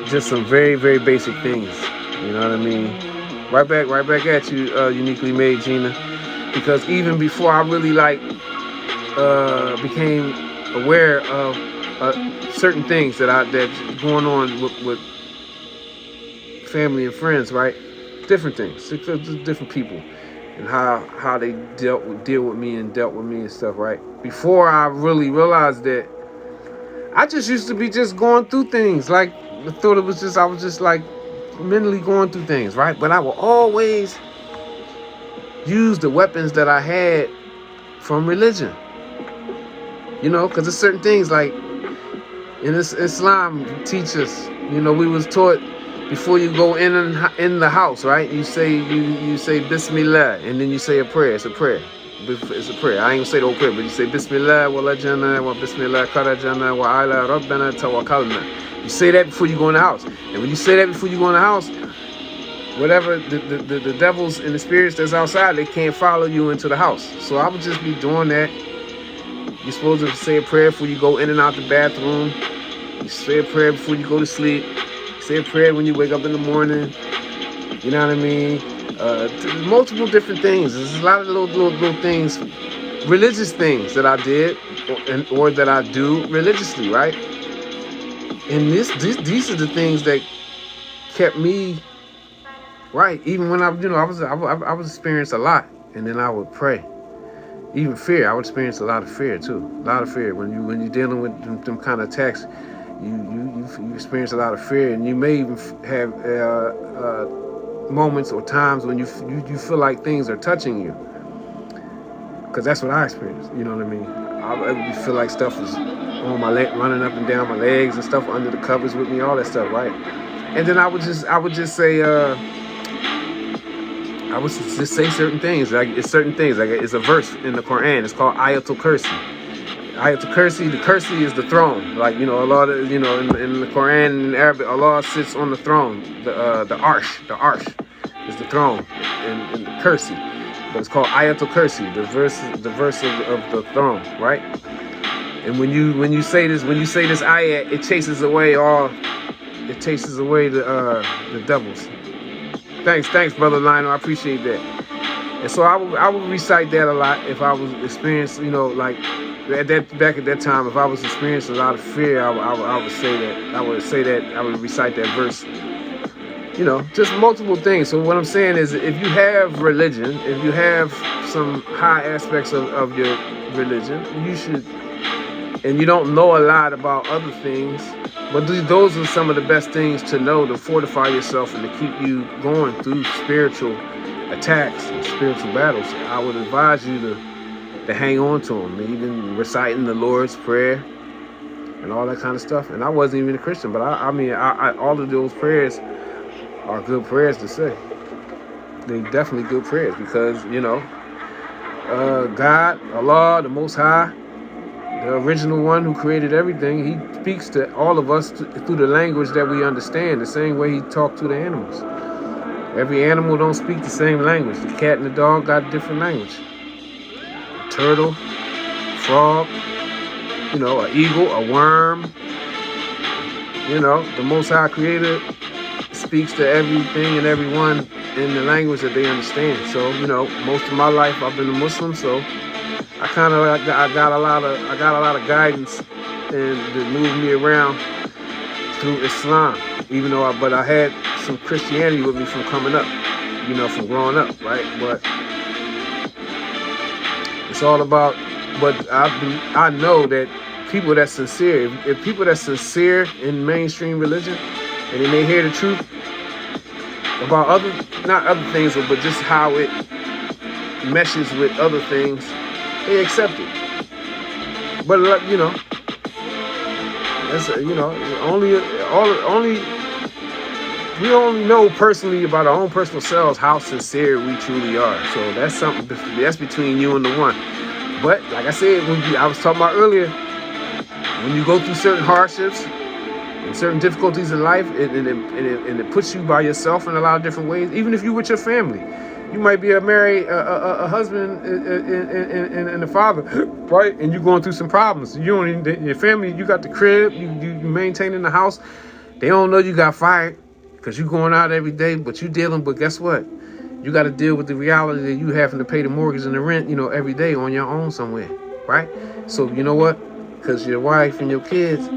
just some very, very basic things. You know what I mean? Right back at you, Uniquely Made Gina. Because even before I really became aware of certain things that's going on with family and friends, right? Different things, different people, and how they dealt with me and stuff, right? Before I really realized that, I just used to be just going through things. Like, I thought I was just like mentally going through things, right? But I will always use the weapons that I had from religion. You know, because there's certain things like in Islam teach us. You know, we was taught before you go in the house, right? You say Bismillah, and then you say a prayer. It's a prayer. It's a prayer. I ain't gonna say the whole prayer, but you say Bismillah wa lajana wa Bismillah karajana wa ala rabbana tawakkalna. You say that before you go in the house. And when you say that before you go in the house, whatever the devils and the spirits that's outside, they can't follow you into the house. So I would just be doing that. You're supposed to say a prayer before you go in and out the bathroom. You say a prayer before you go to sleep. You say a prayer when you wake up in the morning. You know what I mean? Multiple different things. There's a lot of little things, religious things that I did or that I do religiously, right? And these are the things that kept me right. Even when I was experiencing a lot, and then I would pray. Even fear, I would experience a lot of fear too. A lot of fear when you're dealing with them kind of attacks. You experience a lot of fear, and you may even have moments or times when you feel like things are touching you, because that's what I experienced. You know what I mean? I feel like stuff was on my leg, running up and down my legs and stuff under the covers with me, all that stuff, right? And then I would just say I would just say certain things. Like it's certain things. Like it's a verse in the Quran. It's called Ayatul Kursi. Ayatul Kursi. The Kursi is the throne. Like, you know, Allah. You know, in the Quran in Arabic, Allah sits on the throne. The arsh. The arsh is the throne in the Kursi. But it's called Ayatul Kursi. The verse of the throne, right? And when you say this ayat, it chases away the devils. Thanks, Brother Lionel. I appreciate that. And so I would recite that a lot if I was experiencing, you know, like back at that time, if I was experiencing a lot of fear, I would say that. I would recite that verse. You know, just multiple things. So what I'm saying is, if you have religion, if you have some high aspects of your religion, you should, and you don't know a lot about other things, but those are some of the best things to know to fortify yourself and to keep you going through spiritual attacks and spiritual battles. I would advise you to hang on to them, even reciting the Lord's Prayer and all that kind of stuff. And I wasn't even a Christian, but I mean, all of those prayers are good prayers to say. They're definitely good prayers because, you know, God, Allah, the Most High, the original one who created everything, he speaks to all of us through the language that we understand, the same way he talked to the animals. Every animal don't speak the same language. The cat and the dog got a different language. A turtle, frog, you know, an eagle, a worm. You know, the Most High Creator speaks to everything and everyone in the language that they understand. So, you know, most of my life I've been a Muslim, so I got a lot of guidance and that moved me around through Islam. Even though I had some Christianity with me from coming up, you know, from growing up, right? But it's all about. But I know that people that's sincere, if people that's sincere in mainstream religion, and then they hear the truth about not other things, but just how it meshes with other things, they accept it. But you know, that's we only know personally about our own personal selves how sincere we truly are. So that's something that's between you and the one. But like I said, I was talking about earlier, when you go through certain hardships and certain difficulties in life, and it puts you by yourself in a lot of different ways. Even if you're with your family, you might be a husband and a father, right? And you're going through some problems. Your family, you got the crib, you maintaining the house. They don't know you got fired because you're going out every day, but you dealing. But guess what? You got to deal with the reality that you having to pay the mortgage and the rent, you know, every day on your own somewhere, right? So you know what? Because your wife and your kids,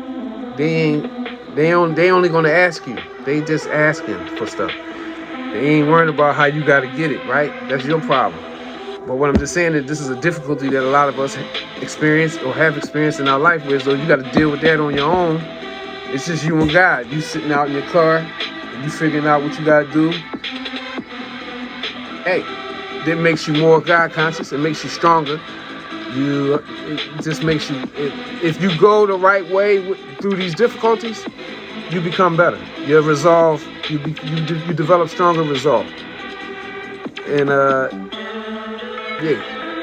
they only gonna ask you. They just asking for stuff. They ain't worrying about how you got to get it, right? That's your problem. But what I'm just saying is this is a difficulty that a lot of us experience or have experienced in our life, where so you got to deal with that on your own. It's just you and God. You sitting out in your car, and you figuring out what you got to do. Hey, that makes you more God conscious. It makes you stronger. it just makes you, if you go the right way through these difficulties, you become better. Your resolve, you develop stronger resolve. And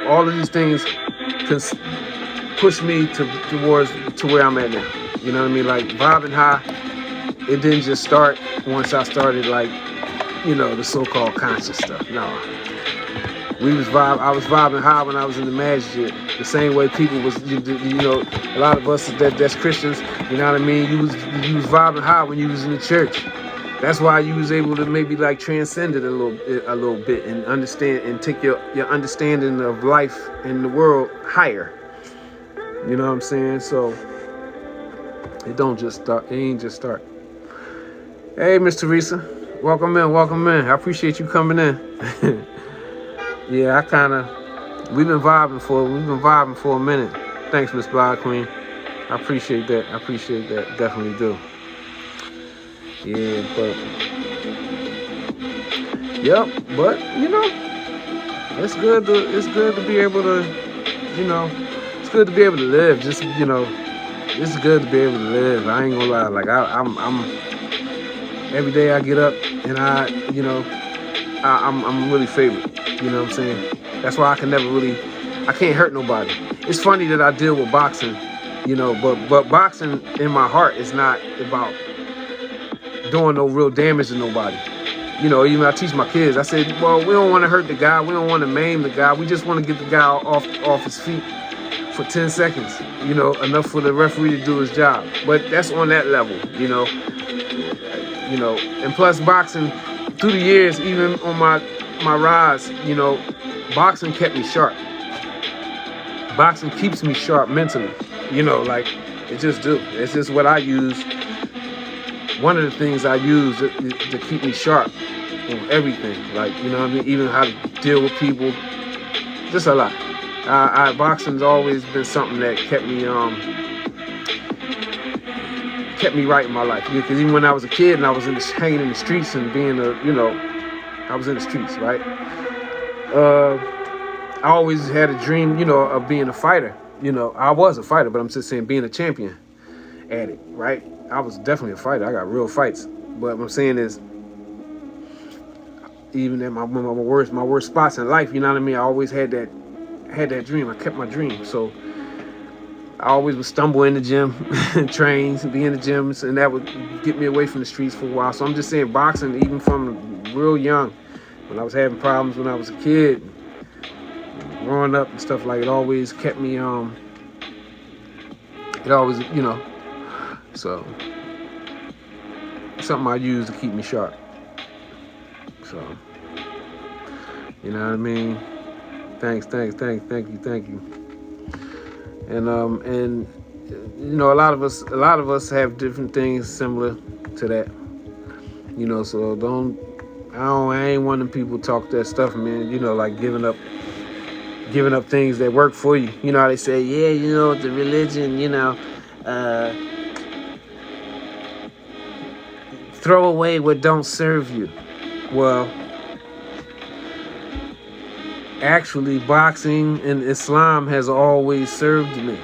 all of these things can push me towards where I'm at now. You know what I mean? Like vibing high, it didn't just start once I started like, the so-called conscious stuff. No. I was vibing high when I was in the masjid. The same way people was, a lot of us that's Christians, you know what I mean? You was vibing high when you was in the church. That's why you was able to maybe like transcend it a little bit and understand and take your understanding of life in the world higher. You know what I'm saying? So it ain't just start. Hey, Miss Teresa, welcome in. I appreciate you coming in. Yeah, we've been vibing for a minute. Thanks, Miss Blood Queen. I appreciate that. Definitely do. Yeah, but it's good to be able to, it's good to be able to live. Just, it's good to be able to live. I ain't gonna lie. Like I'm every day I get up and I'm really favored. You know what I'm saying? That's why I can't hurt nobody. It's funny that I deal with boxing, but boxing in my heart is not about doing no real damage to nobody. Even I teach my kids, I said, well, we don't want to hurt the guy. We don't want to maim the guy. We just want to get the guy off his feet for 10 seconds, enough for the referee to do his job. But that's on that level, and plus boxing through the years, even on my rise, boxing kept me sharp. Boxing keeps me sharp mentally, like it just do. It's just what I use. One of the things I use to keep me sharp on everything, like, even how to deal with people, just a lot. Boxing's always been something that kept me right in my life. Because even when I was a kid and I was hanging in the streets and being I was in the streets, right? I always had a dream, of being a fighter. I was a fighter, but I'm just saying being a champion at it, right? I was definitely a fighter. I got real fights. But what I'm saying is, even at my worst spots in life, you know what I mean? I always had that dream. I kept my dream. So I always would stumble in the gym, train, be in the gyms, and that would get me away from the streets for a while. So I'm just saying boxing, even from real young, when I was having problems when I was a kid, growing up and stuff, like it always kept me, so something I use to keep me sharp. So, you know what I mean? Thank you. And a lot of us have different things similar to that. So I ain't one of them people talk that stuff, man. Like giving up things that work for you. You know how they say, yeah, the religion, throw away what don't serve you. Well, actually, boxing and Islam has always served me.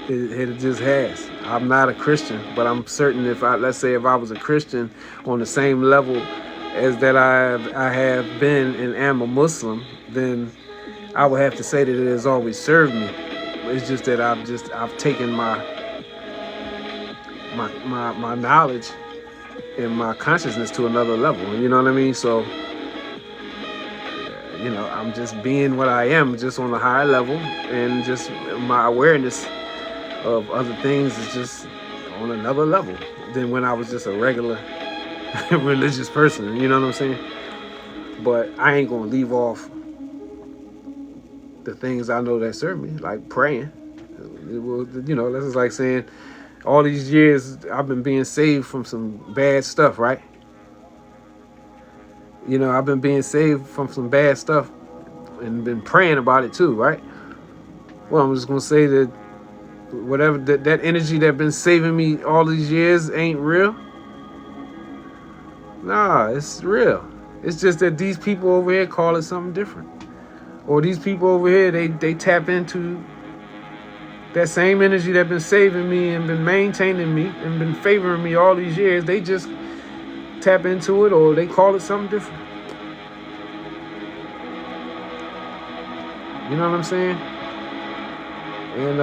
It just has. I'm not a Christian, but I'm certain let's say if I was a Christian on the same level as that I have been and am a Muslim, then I would have to say that it has always served me. It's just that I've taken my knowledge and my consciousness to another level. You know what I mean? So, I'm just being what I am, just on a higher level, and just my awareness of other things is just on another level than when I was just a regular religious person. You know what I'm saying? But I ain't gonna leave off the things I know that serve me, like praying. This is like saying all these years I've been being saved from some bad stuff, right? I've been being saved from some bad stuff and been praying about it too, right? Well, I'm just gonna say that whatever that energy that been saving me all these years ain't real. Nah, it's real. It's just that these people over here call it something different. or these people over here, they tap into that same energy that been saving me and been maintaining me and been favoring me all these years. They just tap into it, or they call it something different. You know what I'm saying? And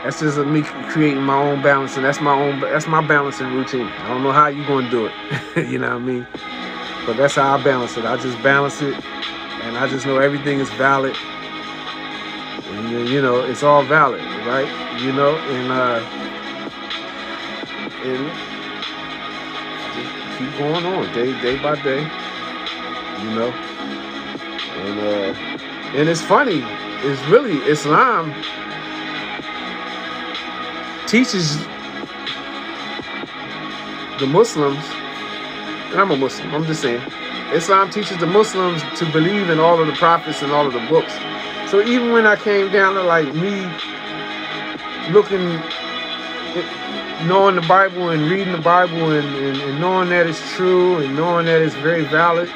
that's just me creating my own balance, and that's my balancing routine. I don't know how you gonna do it. You know what I mean? But that's how I balance it. I just balance it, and I just know everything is valid. And you know, it's all valid, right? You know, and just keep going on day by day. You know, and it's funny. It's really Islam teaches the Muslims, and I'm a Muslim, I'm just saying, Islam teaches the Muslims to believe in all of the prophets and all of the books. So even when I came down to like me knowing the Bible and reading the Bible and knowing that it's true and knowing that it's very valid,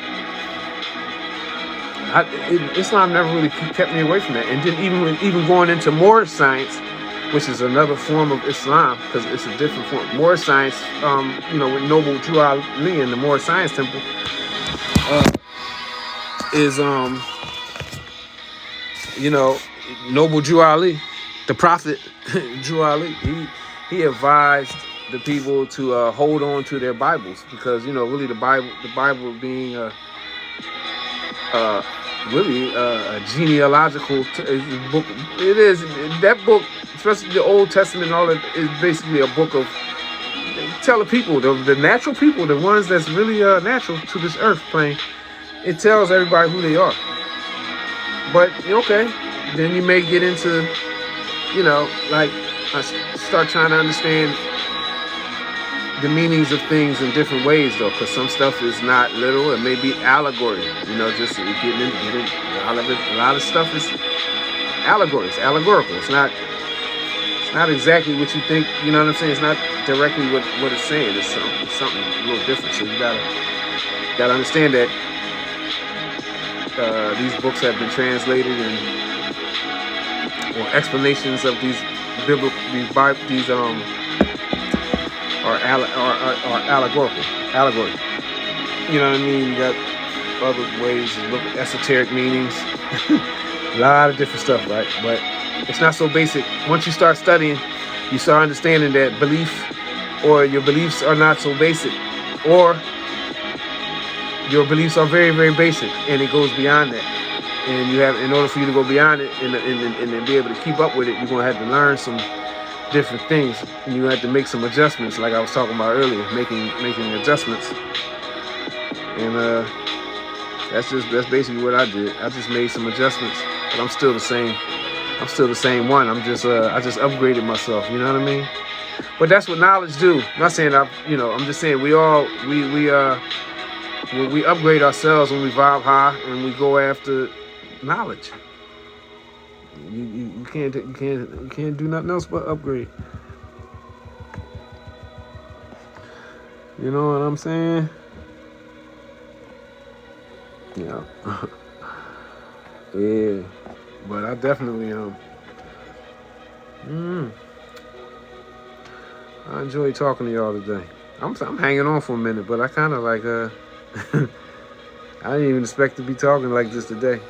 Islam never really kept me away from that. And then even going into Moorish science, which is another form of Islam, because it's a different form. Moorish science, you know, with Noble Drew Ali in the Moorish Science Temple, is, you know, Noble Drew Ali, the Prophet Drew Ali, he advised the people to hold on to their Bibles, because, you know, really the Bible being really a genealogical book. It is, that book, especially the Old Testament and all that, is basically a book of telling people, the natural people, the ones that's really natural to this earth plane. It tells everybody who they are. But, okay, then you may get into, you know, like, start trying to understand the meanings of things in different ways, though, because some stuff is not literal. It may be allegory, you know, just getting a lot of stuff is allegory. It's allegorical. It's not exactly what you think. You know what I'm saying? It's not directly what it's saying. It's something a little different. So you gotta understand that these books have been translated, or explanations of these biblical, these are allegorical. Allegory. You know what I mean? You got other ways to look at esoteric meanings. A lot of different stuff, right? But it's not so basic. Once you start studying, you start understanding that belief, or your beliefs are not so basic, or your beliefs are very, very basic, and it goes beyond that. And you have, in order for you to go beyond it and be able to keep up with it, you're gonna have to learn some different things, and you have to make some adjustments, like I was talking about earlier, making adjustments. And that's basically what I did. I just made some adjustments, but I'm still the same. I'm still the same one. I just upgraded myself. You know what I mean? But that's what knowledge do. I'm not saying I'm just saying we upgrade ourselves when we vibe high and we go after knowledge. You can't do nothing else but upgrade. You know what I'm saying? Yeah. Yeah. But I definitely I enjoy talking to y'all today. I'm hanging on for a minute, but I kind of like I didn't even expect to be talking like this today.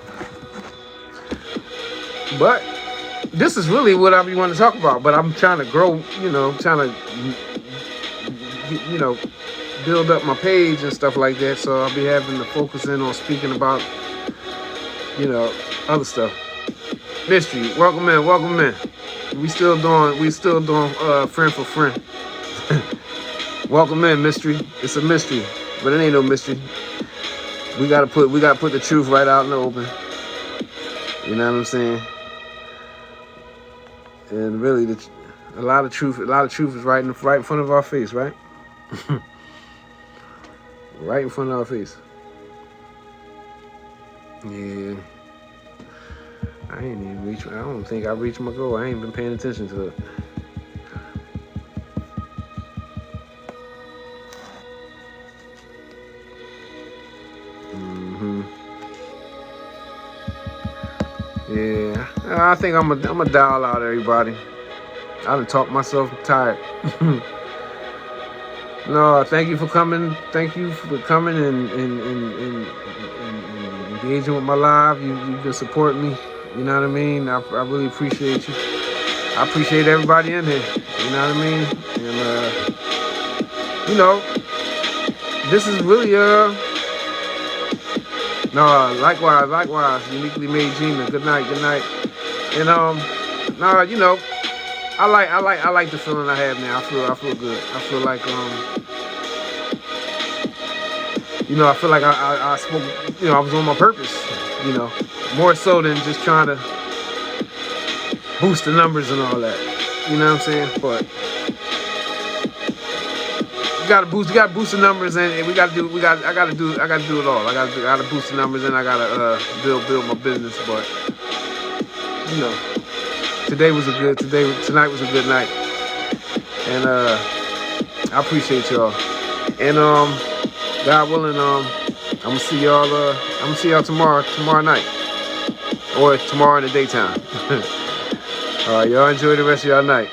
But this is really what I be wanting to talk about. But I'm trying to grow, trying to, build up my page and stuff like that. So I'll be having to focus in on speaking about, other stuff. Mystery, welcome in. We still doing friend for friend. Welcome in, Mystery. It's a mystery, but it ain't no mystery. We gotta put the truth right out in the open. You know what I'm saying? And really, a lot of truth is right in front of our face, right? Right in front of our face. Yeah. I don't think I reached my goal. I ain't been paying attention to it. Yeah, I think I'm a dial out everybody. I done talked myself tired. No, thank you for coming. Thank you for coming and engaging with my live. You can support me. You know what I mean? I really appreciate you. I appreciate everybody in here. You know what I mean? And you know, this is really no, likewise. Uniquely made Gina. Good night. And no, you know, I like the feeling I have now. I feel good. I feel like you know, I feel like I spoke, you know, I was on my purpose, you know, more so than just trying to boost the numbers and all that. You know what I'm saying? But you gotta boost the numbers, and I gotta do it all. I gotta boost the numbers, and I gotta build my business. But you know, tonight was a good night, and I appreciate y'all. And God willing, I'm gonna see y'all tomorrow night, or tomorrow in the daytime. All right, y'all enjoy the rest of y'all night.